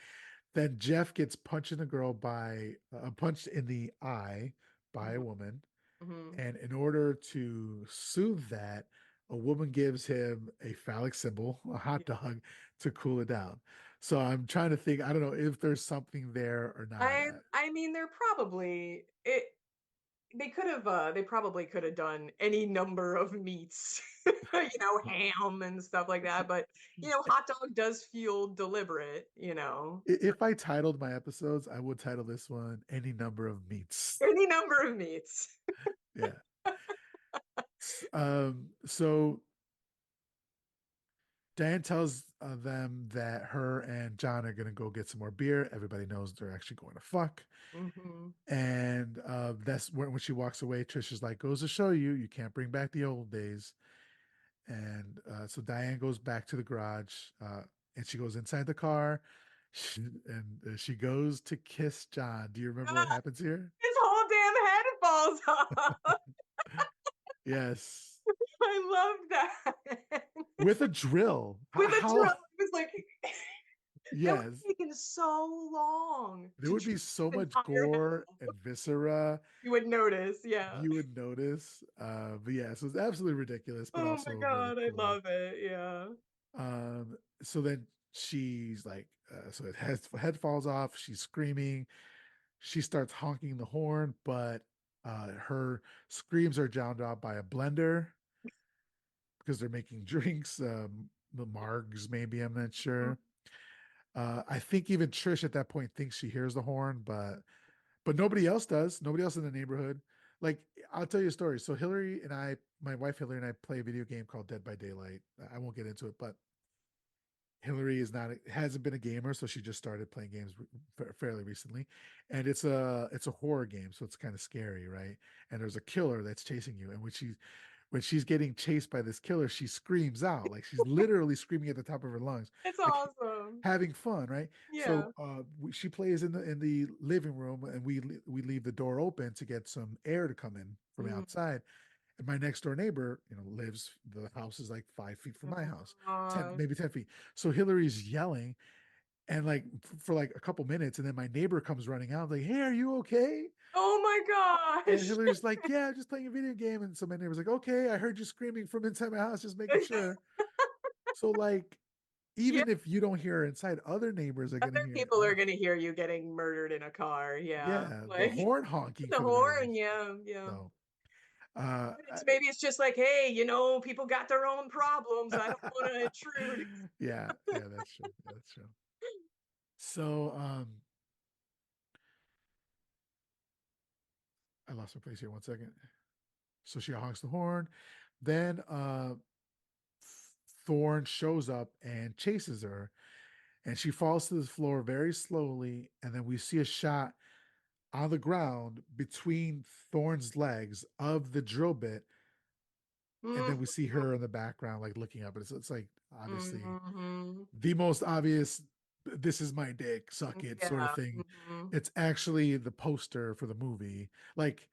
Then Jeff gets punched in the girl by punched in the eye by a mhm, woman. mhm. And in order to soothe that, a woman gives him a phallic symbol, a hot dog, to cool it down. So I'm trying to think, I don't know if there's something there or not. I mean, they're probably they probably could have done any number of meats, ham and stuff like that. But hot dog does feel deliberate. If I titled my episodes, I would title this one Any Number of Meats. Any number of meats. Yeah. So Diane tells them that her and John are going to go get some more beer. Everybody knows they're actually going to fuck. Hmm. And that's when she walks away, Trish is like, goes to show you, you can't bring back the old days. And so Diane goes back to the garage and she goes inside the car and she goes to kiss John. Do you remember what happens here? His whole damn head falls off. Yes. I love that. With a drill. With a How? drill. It was like that would have Yes. taken so long There to would be drill so his much entire head gore off. and viscera. You would notice, yeah. You would notice. But yeah, so it's absolutely ridiculous, but Oh my also really god, I cool. love it. Yeah. So then she's like, so head falls off. She's screaming. She starts honking the horn, but her screams are drowned out by a blender because they're making drinks. The margs, maybe, I'm not Mhm. sure. I think even Trish at that point thinks she hears the horn, but nobody else does. Nobody else in the neighborhood. Like, I'll tell you a story. So Hillary and I, my wife Hillary and I play a video game called Dead by Daylight. I won't get into it, but Hillary hasn't been a gamer, so she just started playing games fairly recently, and it's a horror game, so it's kind of scary, right? And there's a killer that's chasing you, and when she's getting chased by this killer, she screams out like she's literally screaming at the top of her lungs, It's like awesome. having fun, right? Yeah. So she plays in the living room, and we leave the door open to get some air to come in from Mhm. outside. And my next door neighbor, the house is like 5 feet from Oh my my house, 10, gosh. maybe 10 feet. So Hillary's yelling and like for like a couple minutes. And then my neighbor comes running out like, "Hey, are you okay?" Oh my And gosh. Hillary's like, "Yeah, just playing a video game." And so my neighbor's like, "Okay, I heard you screaming from inside my house, just making sure." So like, Yeah, even if you don't hear her inside, other neighbors are gonna other hear it. people are gonna hear you getting murdered in a car. Yeah, Yeah, the like horn honking the for the very horn. least. Yeah, yeah. So, Maybe it's just like, hey, people got their own problems. I don't want to intrude. yeah, yeah, that's true. Yeah, that's true. So, I lost my place here. 1 second. So she honks the horn. Then, Thorn shows up and chases her, and she falls to the floor very slowly. And then we see a shot on the ground between Thorn's legs of the drill bit, and then we see Mhm, her in the background, like looking up. It's like obviously mhm. the most obvious "this is my dick, suck it" sort of Yeah. thing. Mhm, It's actually the poster for the movie, like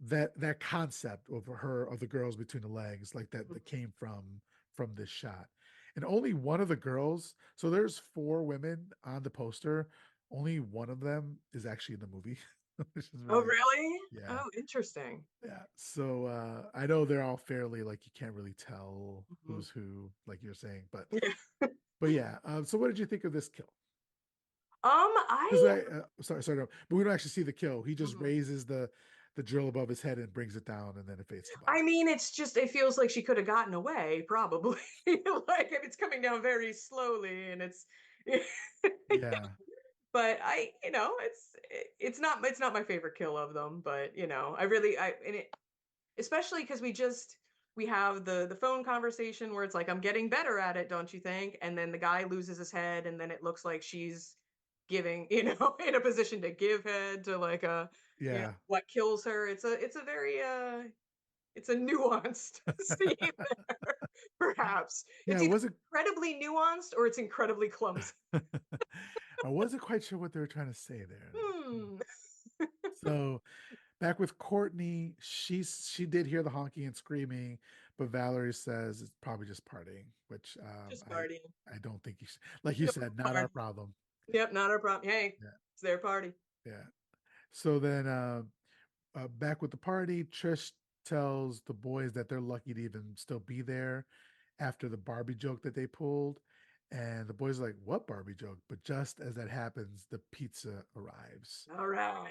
that concept of her, of the girls between the legs, like that came from this shot. And only one of the girls, so there's 4 women on the poster, only one of them is actually in the movie, which is Oh, really, really? yeah. Oh, interesting. Yeah. So I know they're all fairly, like, you can't really tell Mhm. who's who, like you're saying, Yeah. but yeah. So what did you think of this kill? Because I I sorry, no, but we don't actually see the kill. He just mhm. raises the drill above his head and brings it down, and then it fades to I black. mean, it feels like she could have gotten away, probably. Like, if it's coming down very slowly and it's Yeah. but it's not my favorite kill of them, but I really I and it especially because we have the phone conversation where it's like, I'm getting better at it, don't you think? And then the guy loses his head, and then it looks like she's giving, in a position to give head to like Yeah. what kills her. It's a nuanced scene there, perhaps. Yeah. It's I either wasn't incredibly nuanced or it's incredibly clumsy. I wasn't quite sure what they were trying to say there. Hmm. So back with Courtney, she did hear the honking and screaming, but Valerie says it's probably just partying, which Just partying. I don't think you should, like you Yep, said, not our party. problem. Yep, not our problem. Hey, Yeah, it's their party. yeah. So then back with the party, Trish tells the boys that they're lucky to even still be there after the Barbie joke that they pulled. And the boys are like, "What Barbie joke?" But just as that happens, the pizza arrives. All right.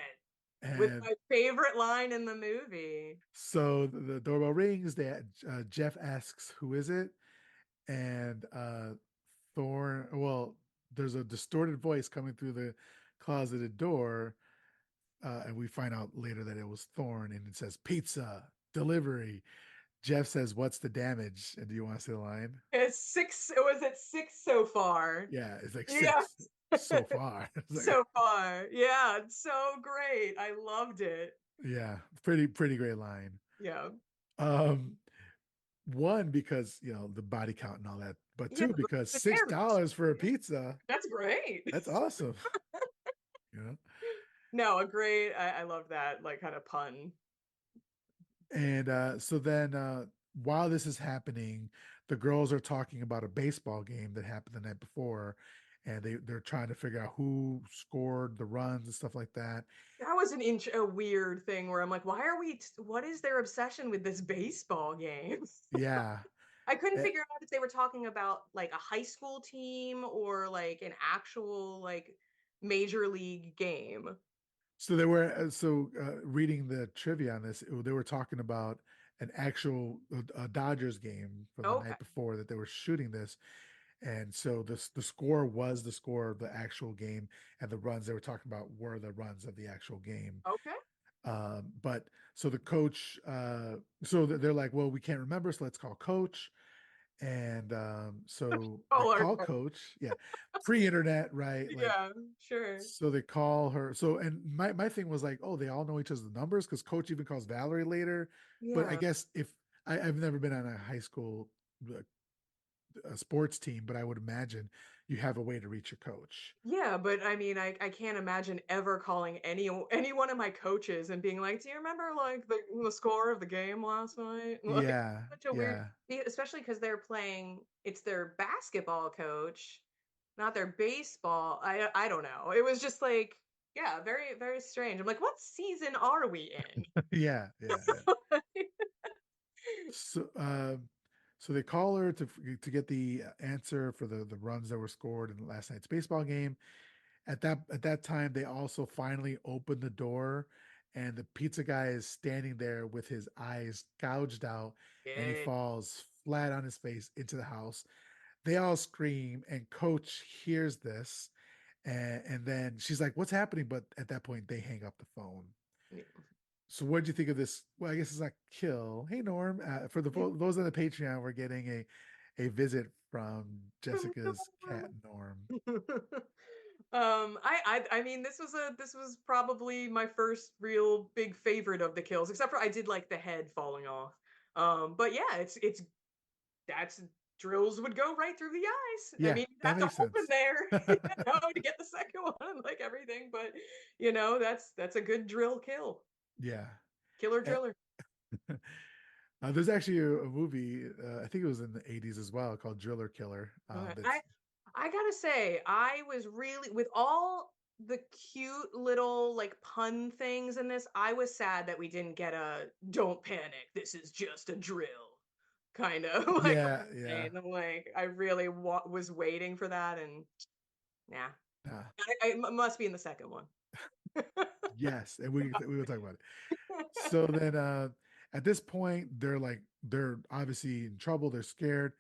With And my favorite line in the movie. so the doorbell rings. That Jeff asks, "Who is it?" And Thorn, well, there's a distorted voice coming through the closeted door, and we find out later that it was Thorn, and it says pizza delivery. Jeff says, "What's the damage?" And do you want to say the line? It's six. Was it six so far? Yeah, it's like Yeah. 6 so far. It's like, So far. Yeah. It's so great. I loved it. yeah, pretty great line. Yeah. Um, one, because the body count and all that, but Yeah. two, because The six damage. dollars for a pizza, That's great. that's awesome. You know? No, a great. I love that, like, kind of pun. And so then while this is happening, the girls are talking about a baseball game that happened the night before, and they're trying to figure out who scored the runs and stuff like that. That was a weird thing where I'm like, why are what is their obsession with this baseball game? Yeah. I couldn't Eh, figure out if they were talking about like a high school team or like an actual like major league game. So they were reading the trivia on this, they were talking about an actual Dodgers game from the Okay. night before that they were shooting this. And so the score was the score of the actual game, and the runs they were talking about were the runs of the actual game. Okay. But so the coach, so they're like, well, we can't remember, so let's call coach. And so they Color. call coach, yeah, pre-internet, right? Like, Yeah, sure. so they call her. So, and my thing was like, oh, they all know each other's numbers because coach even calls Valerie later. But I Yeah. guess if I've never been on a high school a sports team, but I would imagine you have a way to reach your coach. Yeah, but I mean, I can't imagine ever calling any one of my coaches and being like, "Do you remember like the score of the game last night?" Like, Yeah, such a weird, yeah. especially because they're playing. It's their basketball coach, not their baseball. I don't know. It was just like, yeah, very very strange. I'm like, what season are we in? Yeah, yeah, yeah. So, So they call her to get the answer for the runs that were scored in last night's baseball game. At that time, they also finally open the door, and the pizza guy is standing there with his eyes gouged out, and he Yeah. falls flat on his face into the house. They all scream, and Coach hears this, and then she's like, "What's happening?" But at that point, they hang up the phone. So, what did you think of this? Well, I guess it's not kill. Hey, Norm, for those on the Patreon, we're getting a visit from Jessica's cat, Norm. I mean, this was probably my first real big favorite of the kills, except for I did like the head falling off. But yeah, it's that's drills would go right through the eyes. I Yeah, mean, you that have to makes open sense. there, to get the second one, like everything. But that's a good drill kill, Yeah. killer Eh, driller. there's actually a movie, I think it was in the 80s as well, called Driller Killer. Okay. That's I gotta say, I was really with all the cute little like pun things in this. I was sad that we didn't get a "Don't panic, this is just a drill" kind of like yeah, yeah. line. I'm like, I really was waiting for that, and yeah, Ah, it must be in the second one. yes, and we will talk about it. So then at this point, they're obviously in trouble, they're scared,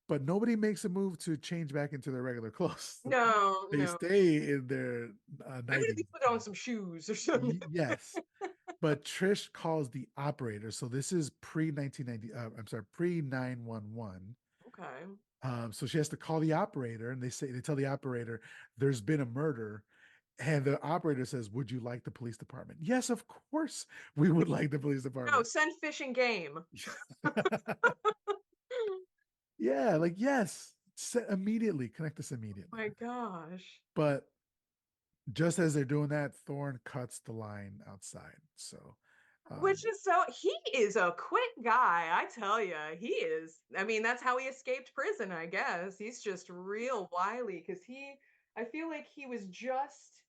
but nobody makes a move to change back into their regular clothes. No, They no, stay in their I would night at least put on some shoes or something. Yes. But Trish calls the operator. So this is pre 1990. I'm sorry, pre 911. Okay. So she has to call the operator, and they tell the operator there's been a murder, and the operator says, "Would you like the police department?" Yes, of course we would like the police No, department. send fish and game. Yeah, like yes, immediately connect us My immediately. gosh. But just as they're doing that, Thorne cuts the line outside. So, Which is he is a quick guy, I tell you. He is. I mean, that's how he escaped prison, I guess. He's just real wily because I feel like he was just,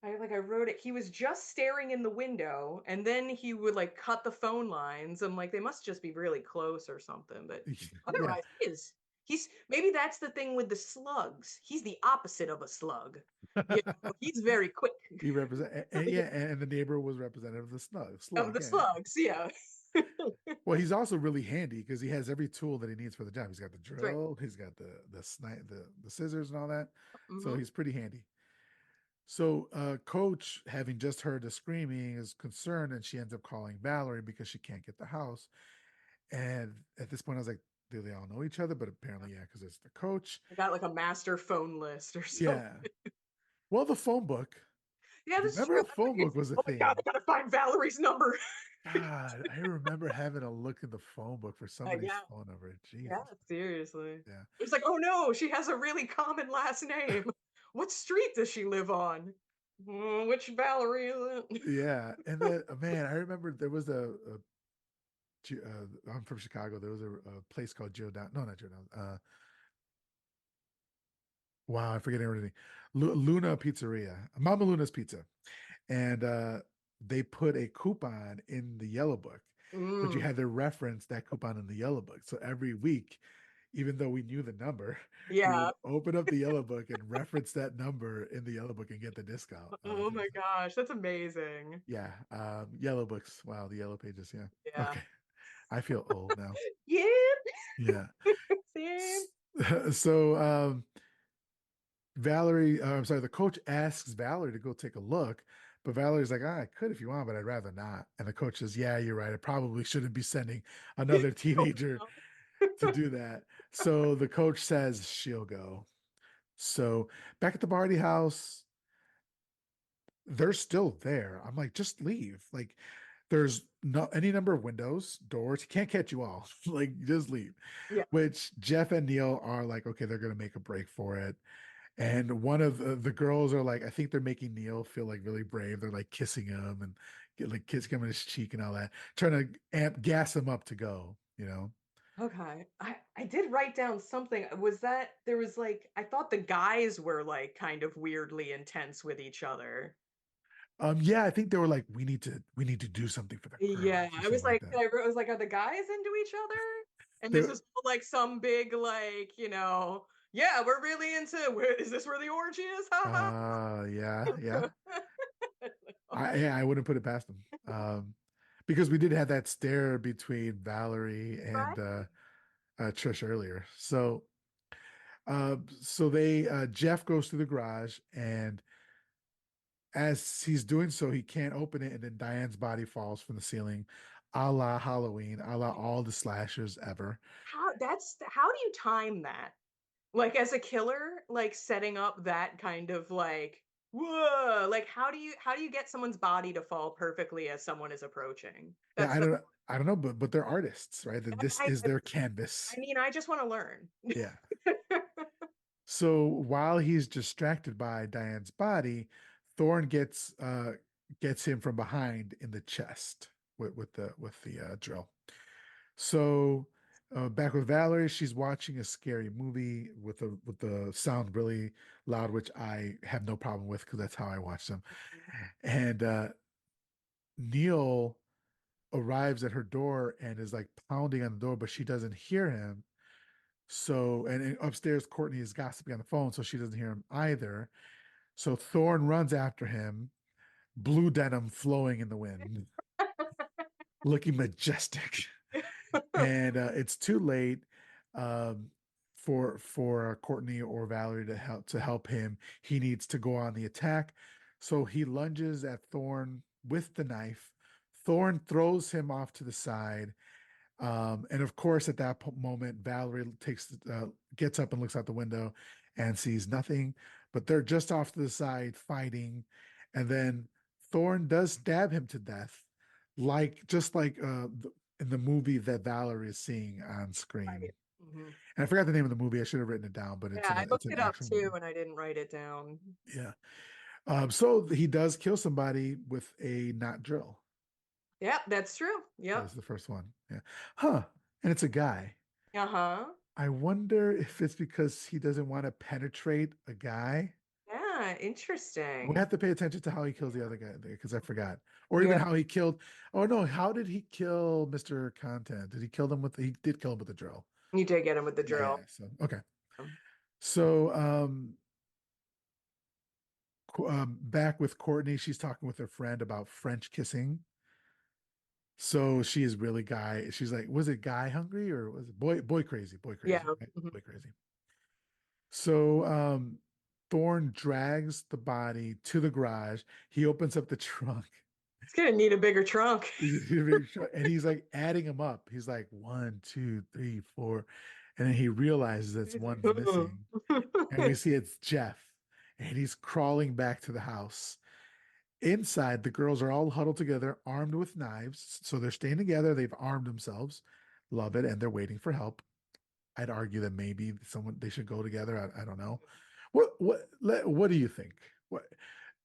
I wrote it, he was just staring in the window and then he would like cut the phone lines. I'm like, they must just be really close or something. But yeah, otherwise, maybe that's the thing with the slugs. He's the opposite of a slug. He's very quick. he represent and yeah, and the neighbor was representative of the Of slug. the Yeah, yeah. slugs, yeah. Well, he's also really handy because he has every tool that he needs for the job. He's got the That's right. drill, he's got the snipe, the scissors and all that. So Hmm. he's pretty handy. So Coach, having just heard the screaming, is concerned, and she ends up calling Valerie because she can't get the house. And at this point, I was like, do they all know each other? But apparently, yeah, because it's the coach. I got like a master phone list or something. Yeah. Well, the phone book. Yeah, You this is remember true. the phone book was a Oh my god, I thing. gotta find Valerie's number. God, I remember having a look in the phone book for somebody's Yeah, phone number. yeah, Jesus. seriously. Yeah. It's like, oh no, she has a really common last name. What street does she live on? Which Valerie is it? Yeah. And then, man, I remember there was I'm from Chicago. There was a place called Giordano. No, not Giordano. Wow, I'm forgetting everything. Luna Pizzeria, Mama Luna's Pizza. And they put a coupon in the yellow book, but you Mm, had to reference that coupon in the yellow book. So every week, even though we knew the number, we yeah. would open up the yellow book and reference that number in the yellow book and get the discount. Oh my gosh, that's amazing. Yeah, yellow books. Wow, the yellow pages. Yeah. Yeah. Okay, I feel old now. Yeah. Yeah. Same. So Valerie, I'm sorry, the coach asks Valerie to go take a look, but Valerie's like, I could if you want, but I'd rather not. And the coach says, yeah, you're right. I probably shouldn't be sending another Oh, teenager to do that. So the coach says she'll go. So back at the party house, they're still there. I'm like, just leave. Like, there's no any number of windows, doors. He can't catch you all. Like, just leave. yeah. Which Jeff and Neil are like, okay, they're gonna make a break for it. And one of the girls are like, I think they're making Neil feel like really brave. They're like kissing him and get like kissing him on his cheek and all that, trying to gas him up to go, you know? Okay. I did write down something. Was that there was like I thought the guys were like kind of weirdly intense with each other. Yeah, I think they were like, we need to do something for the Yeah, girls or I was something like like, that. I was like, are the guys into each other? And this is like some big, like, yeah, we're really into, is this where the orgy is? Yeah. I wouldn't put it past them. Because we did have that stare between Valerie and Right? Trish earlier. So they Jeff goes to the garage, and as he's doing so, he can't open it, and then Diane's body falls from the ceiling, a la Halloween, a la all the slashers ever. How do you time that? Like as a killer, like setting up that kind of like, whoa, like how do you get someone's body to fall perfectly as someone is approaching? Yeah, That's the I don't know, but they're artists, right? That this I, is their canvas. I mean, I just want to learn. Yeah. So while he's distracted by Diane's body, Thorne gets him from behind in the chest with the drill. So back with Valerie, she's watching a scary movie with the sound really loud, which I have no problem with because that's how I watch them. And Neil arrives at her door and is like pounding on the door, but she doesn't hear him. So, and upstairs, Courtney is gossiping on the phone, so she doesn't hear him either. So Thorne runs after him, blue denim flowing in the wind, looking majestic. And it's too late um, for Courtney or Valerie to help him. He needs to go on the attack, so he lunges at Thorne with the knife. Thorne throws him off to the side, and of course, at that moment, Valerie gets up and looks out the window and sees nothing. But they're just off to the side fighting, and then Thorne does stab him to death, just like in the movie that Valerie is seeing on screen. Right. Hmm. And I forgot the name of the movie. I should have written it down, but Yeah, I it's looked an it up actual too, movie. and I didn't write it down. Yeah. So he does kill somebody with a knot drill. Yeah, that's true. That Yep. was the first one. Yeah. Huh. And it's a guy. Uh-huh. I wonder if it's because he doesn't want to penetrate a guy. Yeah, We interesting. have to pay attention to how he kills the other guy because I forgot. Or even Yeah. how he killed. Oh no, how did he kill Mr. Content? Did he kill them with he did kill him with the drill. You did get him with the Yeah. drill. So okay. So back with Courtney, she's talking with her friend about French kissing. So she is really guy. She's like, was it guy hungry or was it boy crazy? Boy Yeah. crazy, right? Mhm. Boy crazy. So Thorne drags the body to the garage. He opens up the trunk. It's gonna need a bigger trunk. And he's like adding them up. He's like 1, 2, 3, 4. And then he realizes that one's missing. And we see it's Jeff. And he's crawling back to the house. Inside, the girls are all huddled together, armed with knives. So they're staying together. They've armed themselves. Love it. And they're waiting for help. I'd argue that maybe they should go together. I don't know. What do you think? What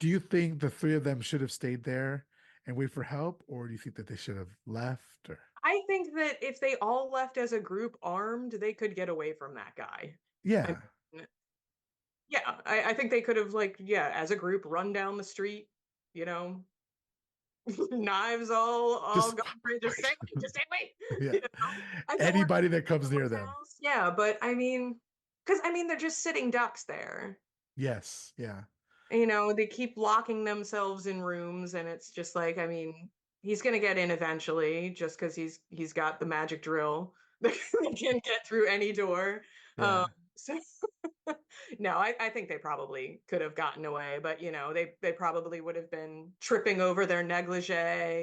do you think the three of them should have stayed there and wait for help, or do you think that they should have left? Or I think that if they all left as a group armed, they could get away from that guy. I yeah, mean, yeah, I think they could have like, yeah, as a group run down the street, you know, knives all just going free. Just say wait. yeah. You know? Or Anybody that comes near someone's them. house. Yeah, but I mean, because I mean they're just sitting ducks there. Yes, yeah, They keep locking themselves in rooms, and it's just like, I mean, he's gonna get in eventually, just because he's got the magic drill that can get through any door. Um, yeah. so no, I think they probably could have gotten away, but they probably would have been tripping over their negligee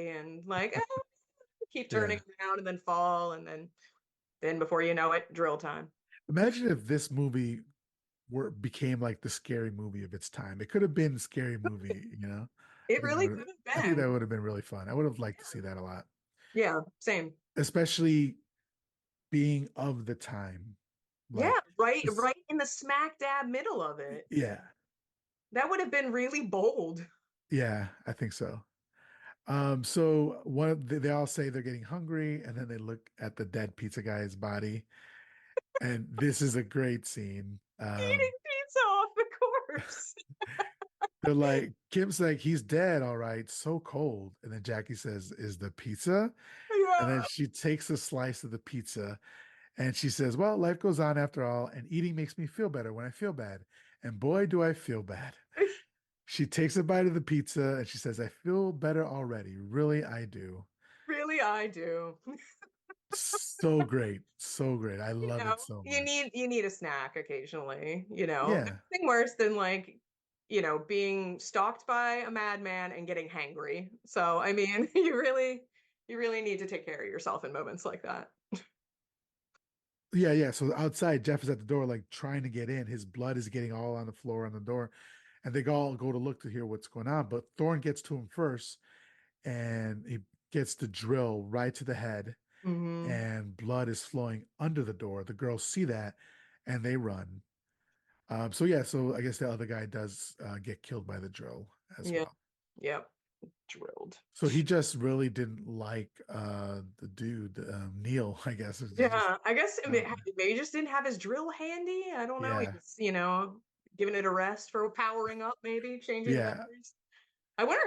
and like keep Yeah. turning around and then fall, and then before you know it, drill time. Imagine if this movie became like the scary movie of its time. It could have been a scary movie. It really could I have think that been. would have been really fun. I would have liked to see that a lot, Yeah, same. especially being of the time. Yeah, Like, right in the smack dab middle of it. yeah, That would have been really bold. yeah, I think so. So they all say they're getting hungry, and then they look at the dead pizza guy's body, and this is a great scene. Eating pizza off the corpse. They're like, Kim's like, he's dead, all right, so cold. And then Jackie says, is the pizza? And then Yeah. she takes a slice of the pizza And she says, well, life goes on after all, and eating makes me feel better when I feel bad. And boy, do I feel bad. She takes a bite of the pizza and she says, I feel better already. Really, I do. Really, I do. So great. So great. I You love know, it so much. you need a snack occasionally, you know. Yeah. Nothing worse than like, you know, being stalked by a madman and getting hangry. So, I mean, you really need to take care of yourself in moments like that. Yeah, yeah. So outside, Jeff is at the door, like trying to get in. His blood is getting all on the floor on the door, and they all go to look to hear what's going on. But Thorn gets to him first, and he gets the drill right to the head, Hmm. and blood is flowing under the door. The girls see that, and they run. So yeah, so I guess the other guy does get killed by the drill as Yeah. well. Yep. Drilled. So he just really didn't like the dude, Neil, I guess. It's just, Yeah, I guess uh, maybe he just didn't have his drill handy. I don't know. He yeah, was, you know, giving it a rest for powering up, maybe changing the yeah. batteries. I wonder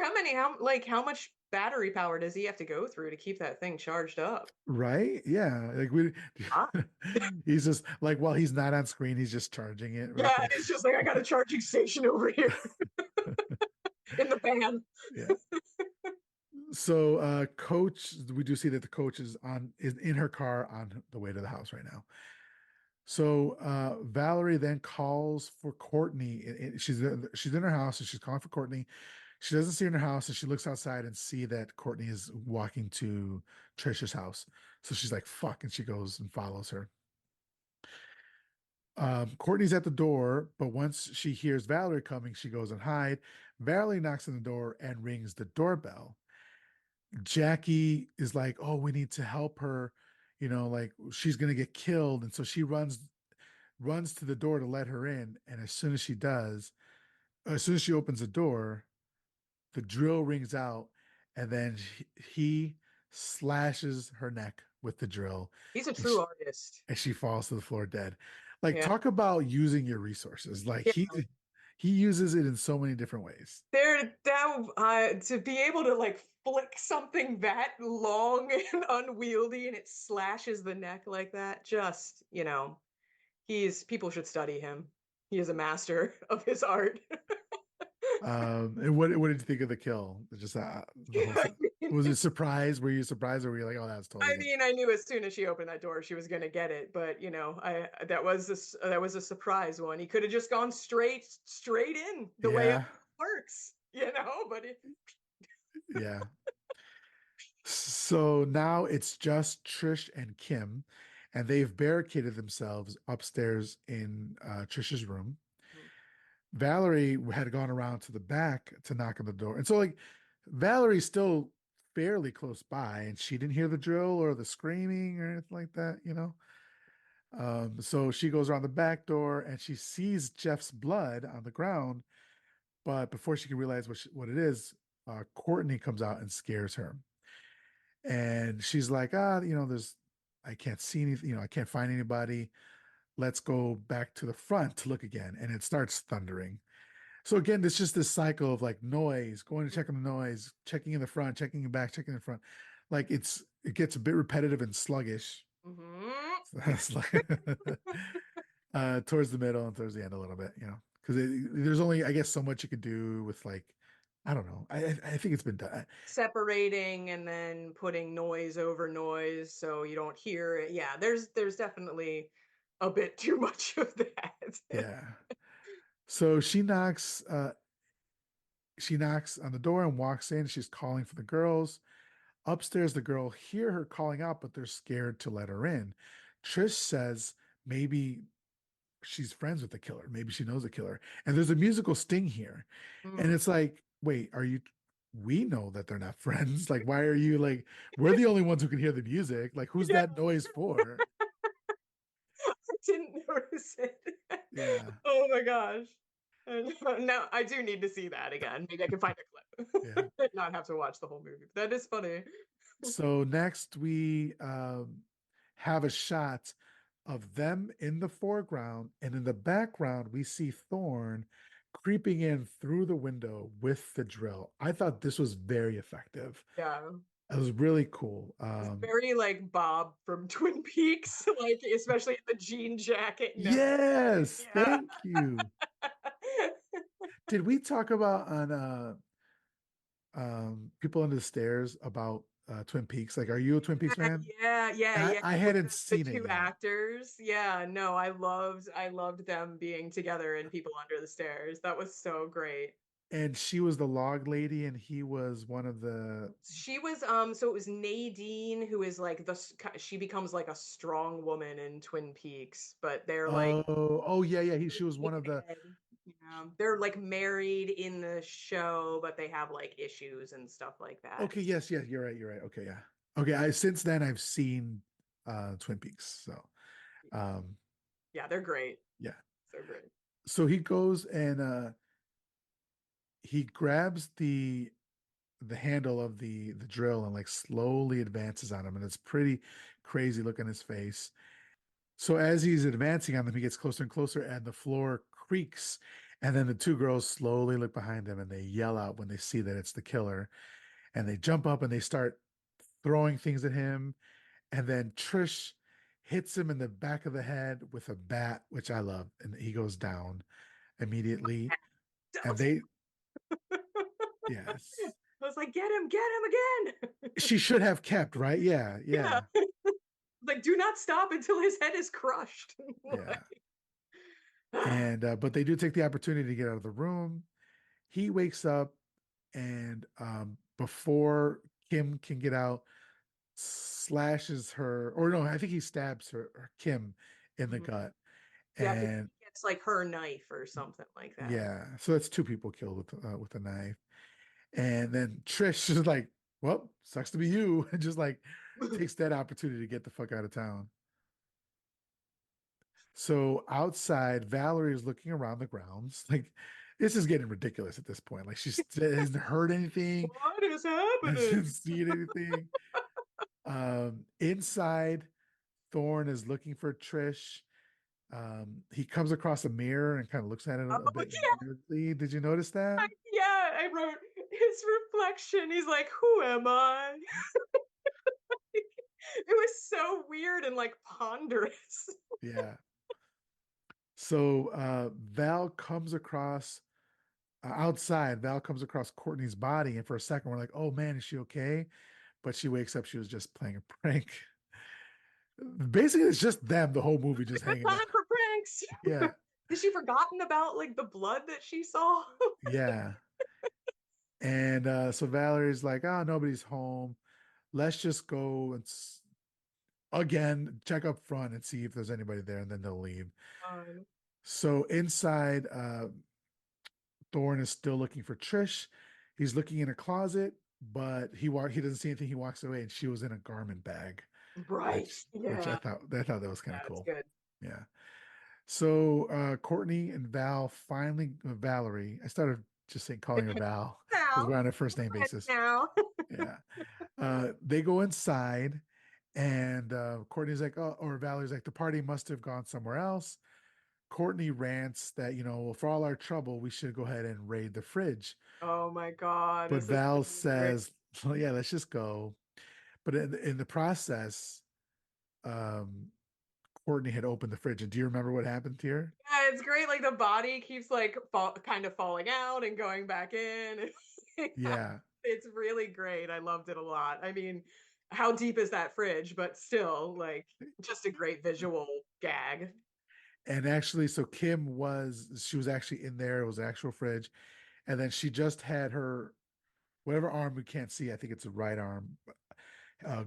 how much battery power does he have to go through to keep that thing charged up? Right? Yeah. Like we Ah, he's just like while he's not on screen, he's just charging it real yeah, quick. it's just like I got a charging station over here in the van. Yeah. So coach, we do see that the coach is in her car on the way to the house right now. So Valerie then calls for Courtney. She's in her house and she's calling for Courtney. She doesn't see her in her house, and she looks outside and see that Courtney is walking to Trisha's house. So she's like, "Fuck!" and she goes and follows her. Courtney's at the door, but once she hears Valerie coming, she goes and hide. Valerie knocks on the door and rings the doorbell. Jackie is like, "Oh, we need to help her. You know, like she's gonna get killed." And so she runs to the door to let her in. And as soon as she opens the door, the drill rings out, and then he slashes her neck with the drill, He's a and true artist. she falls to the floor dead. Like, Yeah. talk about using your resources. Like Yeah. he uses it in so many different ways. There that to be able to like flick something that long and unwieldy and it slashes the neck like that, just, you know, people should study him. He is a master of his art. And what did you think of the kill? Just the whole thing. Was it surprise? Were you surprised, or were you like, "Oh, that's totally I good"? mean, I knew as soon as she opened that door she was going to get it, but you know, I that was a surprise one. He could have just gone straight in the way it Yeah, works, you know, but yeah. So now it's just Trish and Kim, and they've barricaded themselves upstairs in Trish's room. Valerie had gone around to the back to knock on the door. And so, like, Valerie's still fairly close by, and she didn't hear the drill or the screaming or anything like that, you know? So she goes around the back door and she sees Jeff's blood on the ground. But before she can realize what it is, Courtney comes out and scares her. And she's like, I can't see anything, I can't find anybody. Let's go back to the front to look again. And it starts thundering. So again, it's just this cycle of like noise, going to check on the noise, checking in the front, checking in back, checking in the front. Like it gets a bit repetitive and sluggish. Mhm. So that's like towards the middle and towards the end a little bit, because there's only, I guess, so much you could do with like, I don't know. I think it's been done. Separating and then putting noise over noise so you don't hear it. Yeah, there's definitely a bit too much of that. Yeah. So she knocks on the door and walks in. She's calling for the girls. Upstairs, the girl hear her calling out, but they're scared to let her in. Trish says maybe she's friends with the killer. Maybe she knows the killer. And there's a musical sting here. And Mm. it's like, wait, we know that they're not friends. Like, why are you like, we're the only ones who can hear the music. Like, who's Yeah, that noise for? I didn't notice it. Yeah. Oh my gosh. And now I do need to see that again. Maybe I can find a Yeah. clip. Not have to watch the whole movie. That is funny. So next we have a shot of them in the foreground, and in the background we see Thorn creeping in through the window with the drill. I thought this was very effective. Yeah. It was really cool. It's very like Bob from Twin Peaks, like especially the jean jacket and everything. Yes, Yeah. thank you. Did we talk about on People Under the Stairs about Twin Peaks? Like, are you a Twin Peaks fan? Yeah. I With hadn't the seen it two yet. actors. Yeah, no, I loved them being together in People Under the Stairs. That was so great. And she was the log lady, and he was one of the. She was so it was Nadine who is like she becomes like a strong woman in Twin Peaks, but they're like Oh, yeah, yeah. She was one of the. yeah, they're like married in the show, but they have like issues and stuff like that. Okay, yes, yes, you're right, you're right. Okay, yeah. Okay, I since then I've seen Twin Peaks. So, um, Yeah, they're great. yeah. So great. So he goes and he grabs the handle of the drill and like slowly advances on him, and it's pretty crazy look on his face. So as he's advancing on them, he gets closer and closer, and the floor creaks. And then the two girls slowly look behind them and they yell out when they see that it's the killer. And they jump up and they start throwing things at him. And then Trish hits him in the back of the head with a bat, which I love. And he goes down immediately. And they, yes, I was like, get him again. she should have kept, right? Yeah, Yeah. yeah, Like, do not stop until his head is crushed. yeah. Like, And, but they do take the opportunity to get out of the room. He wakes up and before Kim can get out, slashes her, or no, I think he stabs her Kim in the mhm. gut. Yeah, because And he gets like her knife or something like that. yeah, so that's two people killed with a knife. And then Trish is like, "Well, sucks to be you," and just like takes that opportunity to get the fuck out of town. So outside, Valerie is looking around the grounds. Like, this is getting ridiculous at this point. Like, she hasn't heard anything, What is happening? hasn't seen anything. Inside, Thorne is looking for Trish. He comes across a mirror and kind of looks at it Oh, a bit yeah, weirdly. Did you notice that? yeah. I wrote his reflection. He's like, "Who am I?" It was so weird and like ponderous. Yeah. So Val comes across outside. Val comes across Courtney's body, and for a second, we're like, "Oh man, is she okay?" But she wakes up. She was just playing a prank. Basically, it's just them the whole movie, just Good hanging out. time for pranks. Yeah, Has she forgotten about like the blood that she saw? yeah. And so Valerie's like, "Oh, nobody's home. Let's just go and again check up front and see if there's anybody there, and then they'll leave." Um, So inside, Thorne is still looking for Trish. He's looking in a closet, but he doesn't see anything. He walks away, and she was in a garment bag, right. which Yeah. I thought that was kind Yeah, of it's cool. good. Yeah. So Courtney and Val finally Valerie. I started just saying calling her Val because Now, we're on a first name basis. now. Yeah. They go inside, and Courtney's like, "Oh," or Valerie's like, "The party must have gone somewhere else." Courtney rants that, well, for all our trouble, we should go ahead and raid the fridge. Oh my God, But this is Val great. says, well, yeah, let's just go. But in the process, um, Courtney had opened the fridge. And do you remember what happened here? Yeah, it's great. Like the body keeps like kind of falling out and going back in. Yeah. It's really great. I loved it a lot. I mean, how deep is that fridge? But still, like, just a great visual gag. And actually, so she was actually in there. It was an actual fridge. And then she just had her, whatever arm we can't see, I think it's the right arm,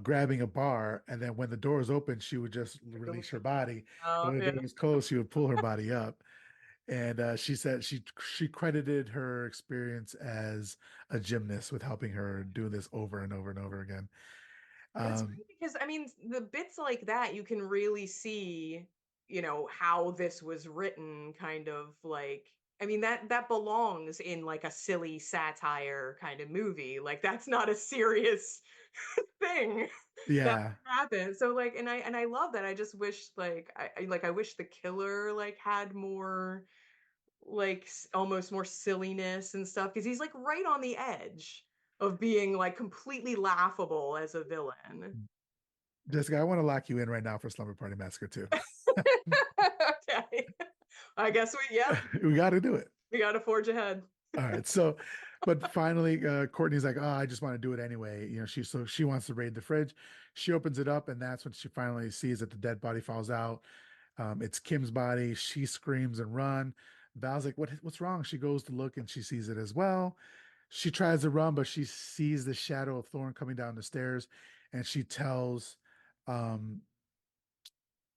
grabbing a bar. And then when the door was open, she would just release her body. And Oh, when the yeah. door was closed, she would pull her body up. And she said she credited her experience as a gymnast with helping her do this over and over and over again. It's Um, great because I mean the bits like that you can really see, how this was written kind of like I mean that belongs in like a silly satire kind of movie. Like that's not a serious thing that yeah, would happen. So like and I love that. I just wish like I wish the killer like had more like almost more silliness and stuff because he's like right on the edge of being like completely laughable as a villain. Jessica, I want to lock you in right now for Slumber Party Massacre 2. Okay. I guess yeah, We got to do it. we got to forge ahead. All right. So, but finally, Courtney's like, "Oh, I just want to do it anyway." She wants to raid the fridge. She opens it up, and that's when she finally sees that the dead body falls out. It's Kim's body. She screams and run. Val's like, What's wrong?" She goes to look, and she sees it as well. She tries to run, but she sees the shadow of Thorn coming down the stairs, and she um,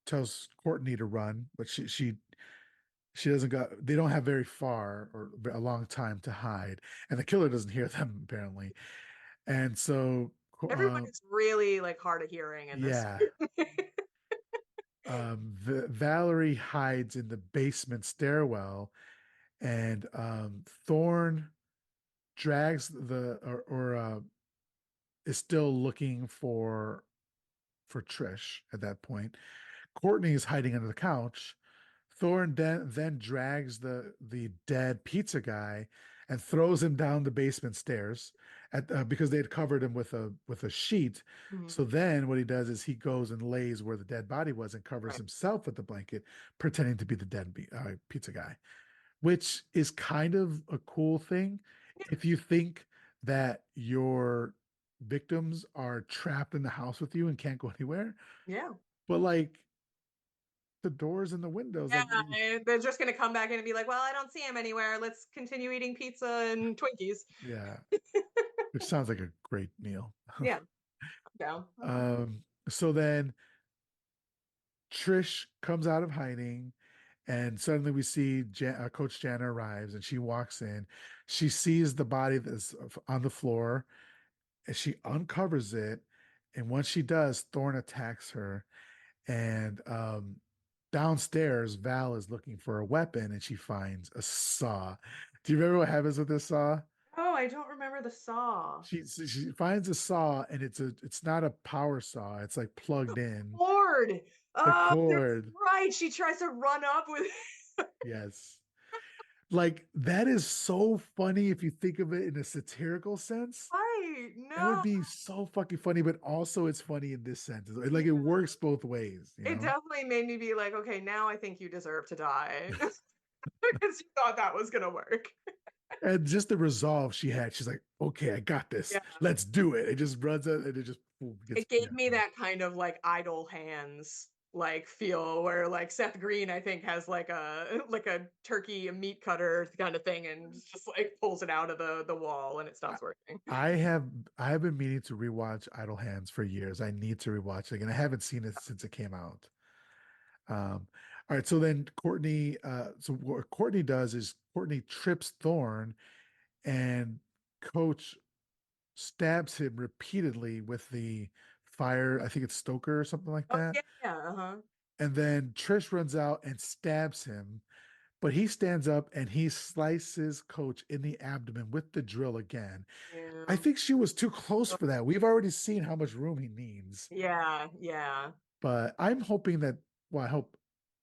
tells Courtney to run, but she doesn't go. They don't have very far or a long time to hide, and the killer doesn't hear them apparently. And so, Everyone is really like hard of hearing in this. yeah, Valerie hides in the basement stairwell, and Thorn drags is still looking for Trish at that point. Courtney is hiding under the couch. Thorn then drags the dead pizza guy and throws him down the basement stairs because they had covered him with a sheet. Mhm. So then what he does is he goes and lays where the dead body was and covers Right. himself with the blanket, pretending to be the dead pizza guy, which is kind of a cool thing if you think that your victims are trapped in the house with you and can't go anywhere. Yeah. But like the doors and the windows, Yeah, like and they're just gonna come back in and be like, "Well, I don't see him anywhere. Let's continue eating pizza and Twinkies." yeah, which sounds like a great meal. Yeah, I'm down. So then Trish comes out of hiding, and suddenly we see Coach Jana arrives, and she walks in. She sees the body that's on the floor, and she uncovers it. And once she does, Thorn attacks her. And downstairs, Val is looking for a weapon, and she finds a saw. Do you remember what happens with this saw? Oh, I don't remember the saw. She finds a saw, and it's not a power saw. It's like plugged in. Cord. The Oh, that's cord. right. She tries to run up with. Yes. Like that is so funny if you think of it in a satirical sense. Right. It would No. be so fucking funny, but also it's funny in this sense. Like it Yeah. works both ways, It definitely made me be like, okay, now I think you deserve to die because you thought that was gonna work. And just the resolve she had, she's like, okay, I got this. Yeah. Let's do it. It just runs it and it just gets. It gave me that kind of like idle hands like feel where like Seth Green I think has like a turkey a meat cutter kind of thing and just like pulls it out of the wall and it stops working. I have been meaning to rewatch Idle Hands for years. I need to rewatch it again. I haven't seen it since it came out. All right, so then so what Courtney does is Courtney trips Thorn, and Coach stabs him repeatedly with the fire. I think it's Stoker or something like Oh that. yeah, uh-huh. And then Trish runs out and stabs him, but he stands up and he slices Coach in the abdomen with the drill again. Yeah. I think she was too close for that. We've already seen how much room he needs. Yeah, yeah. But I'm hoping that, well, I hope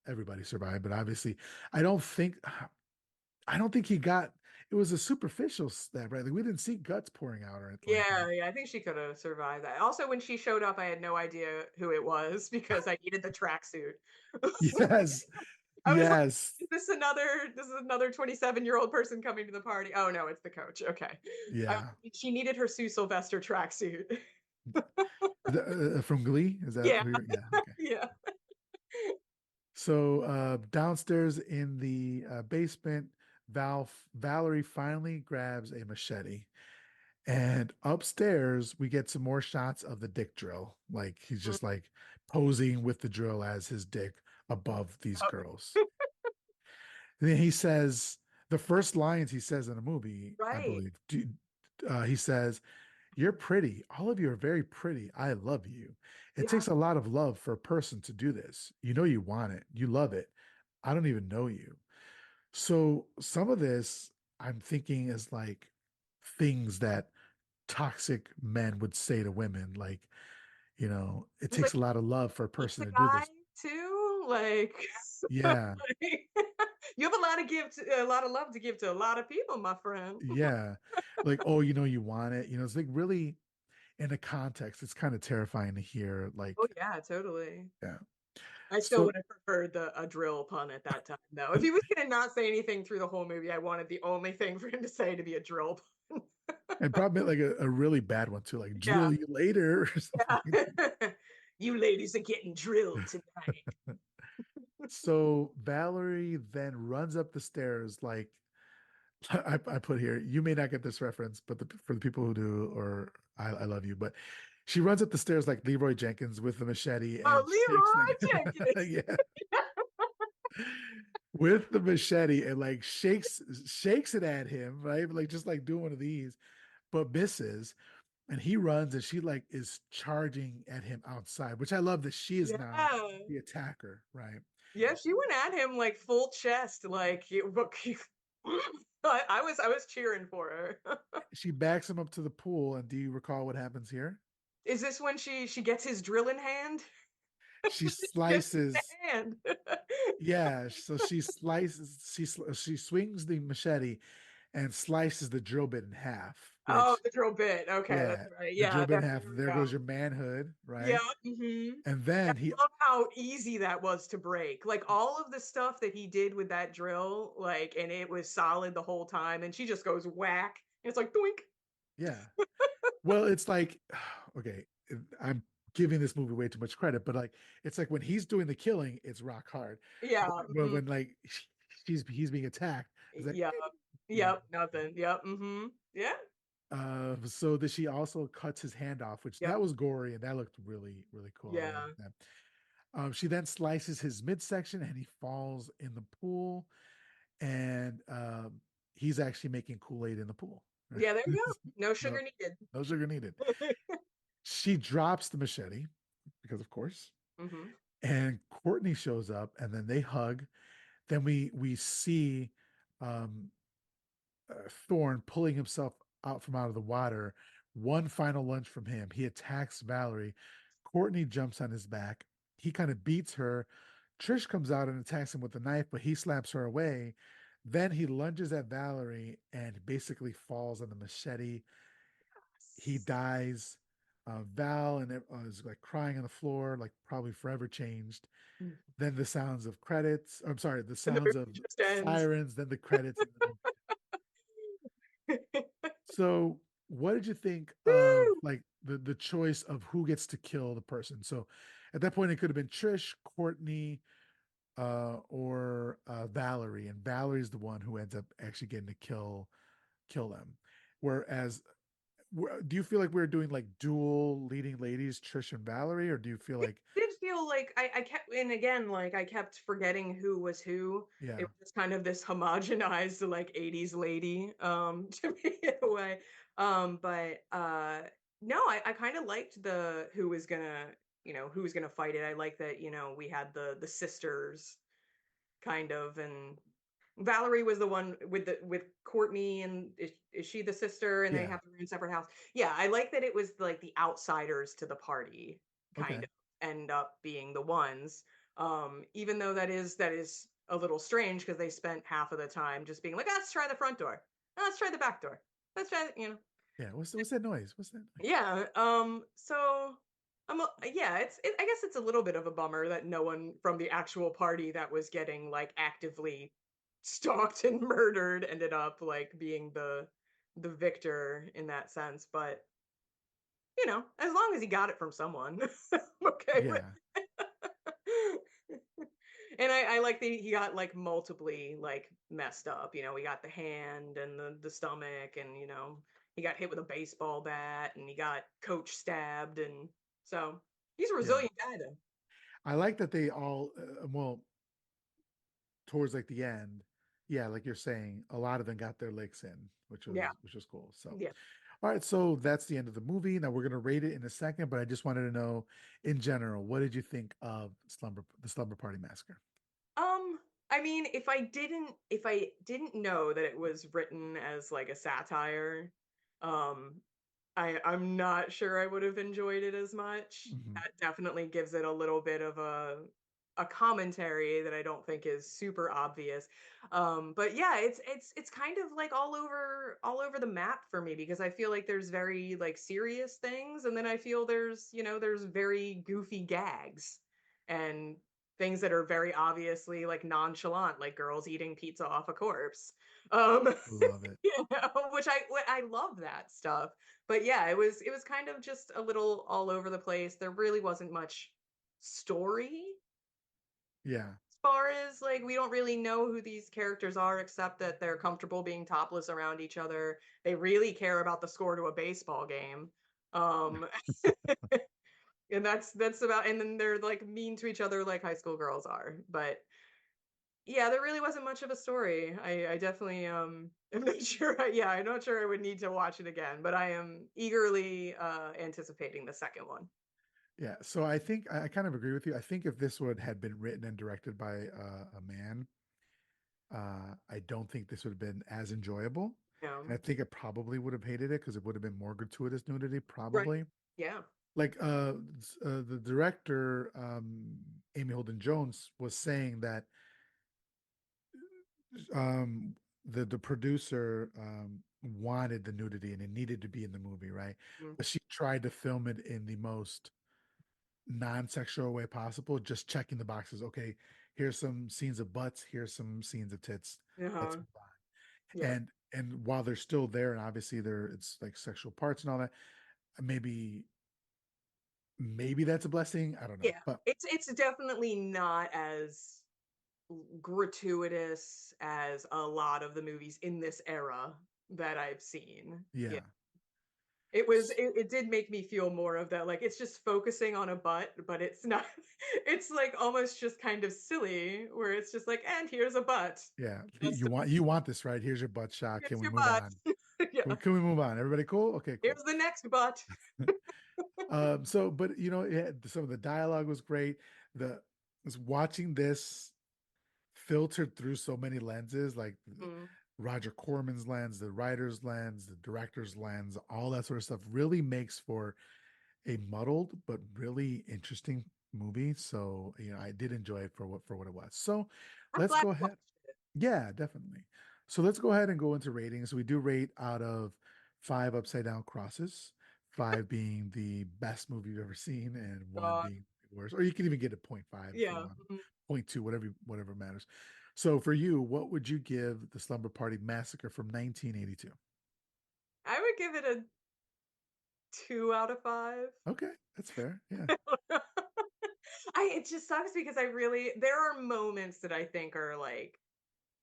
everybody survived, but obviously I don't think he got, it was a superficial stab, right? Like we didn't see guts pouring out or anything like Yeah, that. yeah, I think she could have survived that. Also, when she showed up, I had no idea who it was because I needed the tracksuit. Yes. I was like, Yes. this is another 27-year-old person coming to the party. Oh no, it's the coach. Okay. Yeah. She needed her Sue Sylvester tracksuit. From Glee? Is that Yeah. yeah, okay. Yeah. So downstairs in the basement, Valerie finally grabs a machete. And upstairs, we get some more shots of the dick drill. Like he's just like posing with the drill as his dick above these girls. And then he says the first lines he says in the movie, I Right. believe. He says, "You're pretty. All of you are very pretty. I love you. It Yeah. takes a lot of love for a person to do this. You know you want it. You love it. I don't even know you." So some of this I'm thinking is like things that toxic men would say to women, like, it takes Like a lot of love for a person pizza to do guy this. too. Like Yeah. You have a lot of a lot of love to give to a lot of people, my friend. Yeah. Like, oh, you want it. It's like really in a context, it's kind of terrifying to hear. Oh Like, yeah, totally. yeah. I still So would have preferred a drill pun at that time, though. If he was gonna not say anything through the whole movie, I wanted the only thing for him to say to be a drill pun. and probably like a really bad one too, like Yeah, drill you later or something. yeah. You ladies are getting drilled tonight. So Valerie then runs up the stairs like I put here, you may not get this reference, but for the people who do, or I love you, but she runs up the stairs like Leroy Jenkins with the machete Oh, and shakes Leroy Jenkins. yeah, with the machete and like shakes it at him, right? Like just like doing one of these, but misses. And he runs and she like is charging at him outside, which I love that she is now Yeah. the attacker, right? Yeah, she went at him like full chest, like I was cheering for her. She backs him up to the pool. And do you recall what happens here? Is this when she gets his drill in hand? She She gets it in slices. hand. Yeah, so she slices, she swings the machete and slices the drill bit in half, Oh, which, the drill bit. Okay, that's yeah, right. the drill Yeah, bit in that, half, there we there go. goes your manhood, Yeah. right? Mm-hmm. And then he, I love how easy that was to break. Like all of the stuff that he did with that drill, like, and it was solid the whole time. And she just goes whack. And it's like doink. yeah. Well, it's like, okay, I'm giving this movie way too much credit, but like, it's like when he's doing the killing, it's rock hard. Yeah. But Mm-hmm. when like he's being attacked, it's like, Yep. yeah. Yep. Nothing. Yep. Mm-hmm. Yeah. So that she also cuts his hand off, which Yep. that was gory and that looked really, really cool. I like Yeah. that. She then slices his midsection and he falls in the pool. And he's actually making Kool-Aid in the pool. Yeah. There you go. No No, sugar needed. no sugar needed. She drops the machete because, of course, Mm-hmm. and Courtney shows up, and then they hug. Then we see um, Thorne pulling himself out of the water. One final lunge from him. He attacks Valerie. Courtney jumps on his back. He kind of beats her. Trish comes out and attacks him with a knife, but he slaps her away. Then he lunges at Valerie and basically falls on the machete. He dies. Val and is like crying on the floor, like probably forever changed. Then the sounds of credits. I'm sorry, the And the sounds movie of just ends. sirens. Then the credits. So, what did you think of Woo! like the choice of who gets to kill the person? So, at that point, it could have been Trish, Courtney, or Valerie, and Valerie's the one who ends up actually getting to kill them. Whereas, do you feel like we're doing like dual leading ladies, Trish and Valerie, or do you feel like, Did feel like I kept, and again, like I kept forgetting who was who. It yeah, was just kind of this homogenized like 80s lady to me in a way. But no, I kind of liked the who was gonna, who was gonna fight it. I like that, we had the sisters kind of, and Valerie was the one with Courtney, and is she the sister, and they yeah, have their own separate house. Yeah, I like that it was like the outsiders to the party kind okay, of end up being the ones. Even though that is a little strange because they spent half of the time just being like, let's try the front door. Let's try the back door. Let's try, yeah. What's that noise? What's that noise? yeah. So yeah, I guess it's a little bit of a bummer that no one from the actual party that was getting like actively stalked and murdered ended up like being the victor in that sense. But as long as he got it from someone, I'm okay with Yeah, it. And I like that he got like multiply like messed up. We got the hand and the stomach, and he got hit with a baseball bat, and he got coach stabbed, and so he's a yeah. resilient guy though. I like that they all well towards like the end, yeah, like you're saying, a lot of them got their licks in, Yeah, which was cool. So, yeah. all right, so that's the end of the movie. Now we're gonna rate it in a second, but I just wanted to know, in general, what did you think of the Slumber Party Massacre? Um, I mean, if I didn't know that it was written as like a satire, um, I'm not sure I would have enjoyed it as much. Mhm. That definitely gives it a little bit of a a commentary that I don't think is super obvious. But yeah, it's kind of like all over the map for me because I feel like there's very like serious things, and then I feel there's, you know, there's very goofy gags and things that are very obviously like nonchalant, like girls eating pizza off a corpse. Um Love it. you know, which I love that stuff. But yeah, it was kind of just a little all over the place. There really wasn't much story Yeah. as far as like we don't really know who these characters are except that they're comfortable being topless around each other. They really care about the score to a baseball game. Um and that's about, and then they're like mean to each other like high school girls are. But yeah, there really wasn't much of a story. I definitely am not sure. Yeah, I'm not sure I would need to watch it again, but I am eagerly anticipating the second one. Yeah. So I think I kind of agree with you. I think if this one had been written and directed by a man, I don't think this would have been as enjoyable. And Yeah. I think I probably would have hated it because it would have been more gratuitous nudity, Right. probably. Yeah. Like the director, Amy Holden Jones, was saying that um the producer wanted the nudity and it needed to be in the movie, right? Mm. But she tried to film it in the most non-sexual way possible, just checking the boxes. Okay, here's some scenes of butts, here's some scenes of tits. Let's Uh-huh. move on. Yeah. And while they're still there, and obviously there it's like sexual parts and all that, maybe that's a blessing. I don't know. Yeah. But It's definitely not as gratuitous as a lot of the movies in this era that I've seen. Yeah. yeah. It did make me feel more of that, like it's just focusing on a butt, but it's not it's like almost just kind of silly where it's just like, and here's a butt. Yeah. Just You want this, right? Here's your butt shot. Can here's we your move butt. on? Yeah. Can we move on? Everybody cool? Okay, cool. Here's the next butt. So, but you know, some of the dialogue was great. The was watching this filtered through so many lenses, like Mm. Roger Corman's lens, the writer's lens, the director's lens, all that sort of stuff really makes for a muddled but really interesting movie. So, you know, I did enjoy it for what it was. So, I'm let's glad go you ahead. watched it. Yeah, definitely. So let's go ahead and go into ratings. We do rate out of 5 upside down crosses, 5 being the best movie you've ever seen, and 1 God. being the worst. Or you can even get a 0.5 if you Yeah. want, Mhm. 0.2, whatever matters. So for you, what would you give the Slumber Party Massacre from 1982? I would give it a 2 out of 5. Okay, that's fair. Yeah. It just sucks because I really there are moments that I think are like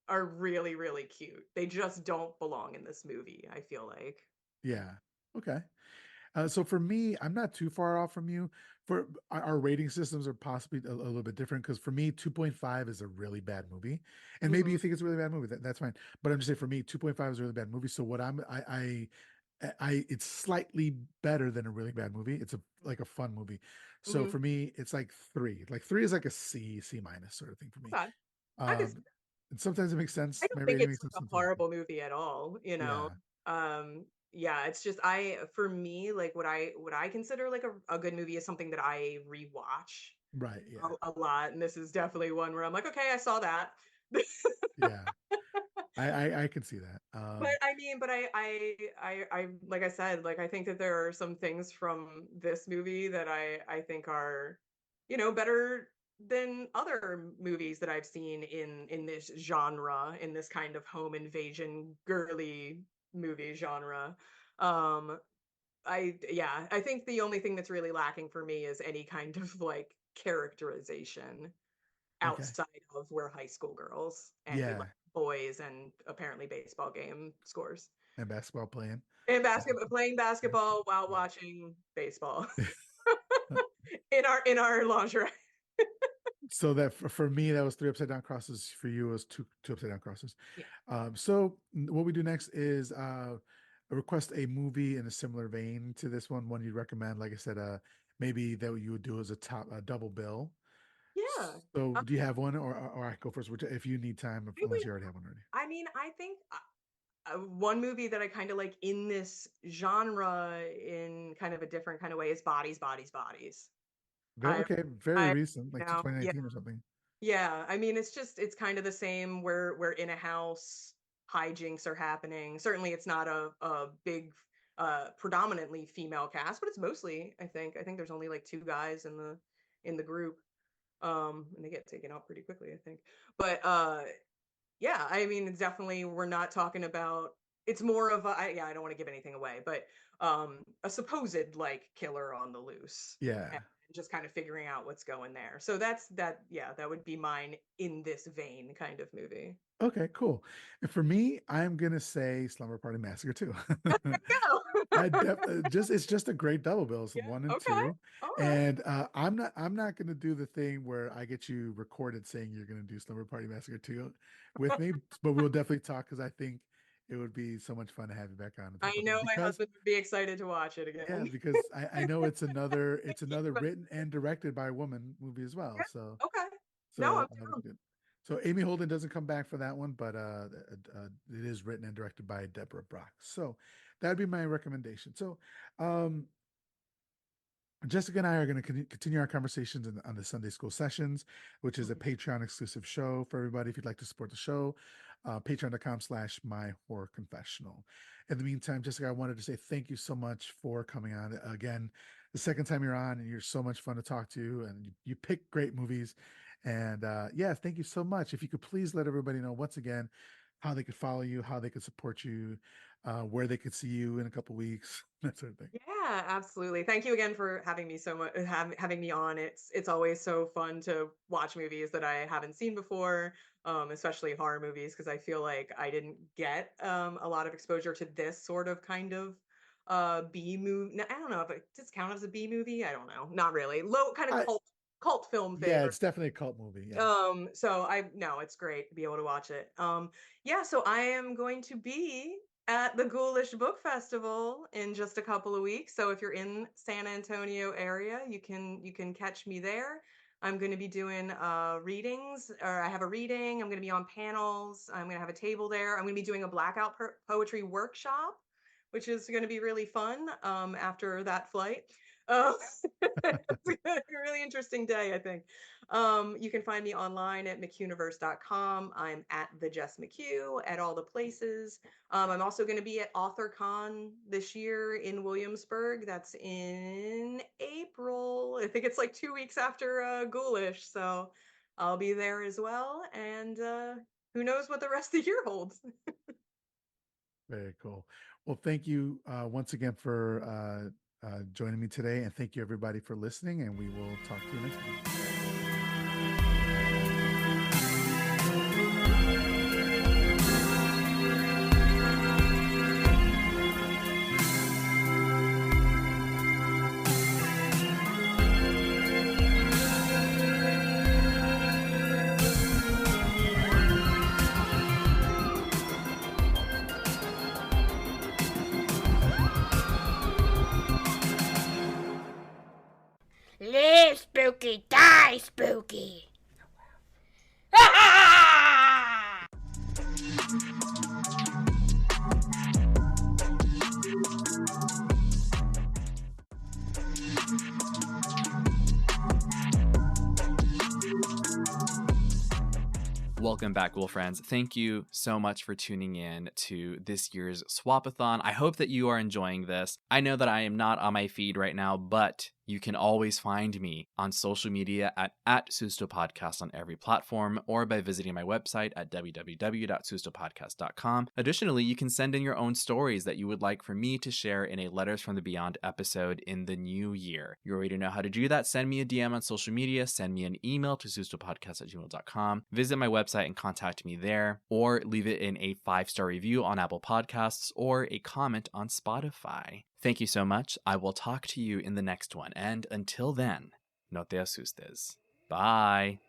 are really, really cute. They just don't belong in this movie, I feel like. Yeah. Okay. So for me, I'm not too far off from you. For our rating systems are possibly a little bit different because for me, 2.5 is a really bad movie, and maybe Mhm. you think it's a really bad movie. That's fine. But I'm just saying for me, 2.5 is a really bad movie. So what it's slightly better than a really bad movie. It's a like a fun movie. So Mhm. for me, it's like 3. Like 3 is like a C minus sort of thing for me. Okay. I could Um, and sometimes it makes I sense. don't My think rating it's makes sense. like a Sometimes it doesn't. horrible movie at all, you know? Yeah. Yeah, it's just I for me, like what I consider like a good movie is something that I rewatch Right. Yeah. a lot. And this is definitely one where I'm like, okay, I saw that. Yeah. I can see that. But I mean, but I like I said, like I think that there are some things from this movie that I think are, you know, better than other movies that I've seen in this genre, in this kind of home invasion girly movie genre. Um, yeah, I think the only thing that's really lacking for me is any kind of like characterization Okay. outside of we're high school girls and we like Yeah. boys and apparently baseball game scores And basketball playing. and basketball playing Yeah. basketball while Yeah. watching baseball in our lingerie. So that for me, that was 3 upside down crosses. For you, it was two upside down crosses. Yeah. So what we do next is request a movie in a similar vein to this one you'd recommend. Like I said, maybe that what you would do as a double bill. Yeah. So Um, do you have one, or I go first? If you need time, I unless would you already have one already. I mean I think one movie that I kind of like in this genre in kind of a different kind of way is Bodies, Bodies, Bodies. I Okay, very I recent, like to know. Yeah. 2019 or something. Yeah. I mean, it's kind of the same where we're in a house, hijinks are happening. Certainly it's not a big predominantly female cast, but it's mostly, I think there's only like two guys in the group. And they get taken out pretty quickly, I think. But yeah, I mean, it's definitely, we're not talking about, it's more of yeah, I don't want to give anything away, but a supposed like killer on the loose, Yeah. and just kind of figuring out what's going there. So that's that. Yeah, that would be mine in this vein kind of movie. Okay, cool. And for me, I'm gonna say Slumber Party Massacre too. Go. Just it's just a great double bill. It's Yeah. one and Okay. two. All right. And I'm not gonna do the thing where I get you recorded saying you're gonna do Slumber Party Massacre 2 with me, but we'll definitely talk because I think it would be so much fun to have you back on and talk I about know that my because husband would be excited to watch it yeah, again. because I know it's another But- written and directed by a woman movie as well. yeah, So okay. No, so I'm down. so Amy Holden doesn't come back for that one, but it is written and directed by Deborah Brock. So that'd be my recommendation. So um, Jessica and I are going to continue our conversations on the Sunday School Sessions, which is a Patreon exclusive show for everybody. If you'd like to support the show, patreon.com/My Horror Confessional. In the meantime, Jessica, I wanted to say thank you so much for coming on again. The second time you're on, and you're so much fun to talk to, and you pick great movies. And yeah, thank you so much. If you could please let everybody know once again how they could follow you, how they could support you, where they could see you in a couple weeks, that sort of thing. Yeah, absolutely. Thank you again for having me so much, having me on. It's always so fun to watch movies that I haven't seen before, especially horror movies, because I feel like I didn't get a lot of exposure to this sort of kind of B movie. I don't know if it does count as a B movie. I don't know. Not really. Low kind of I, cult film thing. yeah, it's definitely a cult movie. Yeah. So I no, it's great to be able to watch it. Yeah, so I am going to be at the Ghoulish Book Festival in just a couple of weeks. So if you're in San Antonio area, you can catch me there. I'm going to be doing readings, or I have a reading. I'm going to be on panels. I'm going to have a table there. I'm going to be doing a blackout poetry workshop, which is going to be really fun after that flight. It's going to be a really interesting day, I think. You can find me online at McCuniverse.com. I'm at the Jess McHugh at all the places. I'm also going to be at AuthorCon this year in Williamsburg. That's in April. I think it's like 2 weeks after Ghoulish. So I'll be there as well. And who knows what the rest of the year holds. Very cool. Well, thank you once again for joining me today. And thank you, everybody, for listening. And we will talk to you next time. Live spooky, die spooky. Welcome back, Ghoul friends. Thank you so much for tuning in to this year's Swap-A-Thon. I hope that you are enjoying this. I know that I am not on my feed right now, but you can always find me on social media at Susto Podcast on every platform, or by visiting my website at www.sustopodcast.com. Additionally, you can send in your own stories that you would like for me to share in a Letters from the Beyond episode in the new year. You already know how to do that. Send me a DM on social media, send me an email to sustopodcast@gmail.com, visit my website and contact me there, or leave it in a 5-star review on Apple Podcasts or a comment on Spotify. Thank you so much. I will talk to you in the next one. And until then, no te asustes. Bye.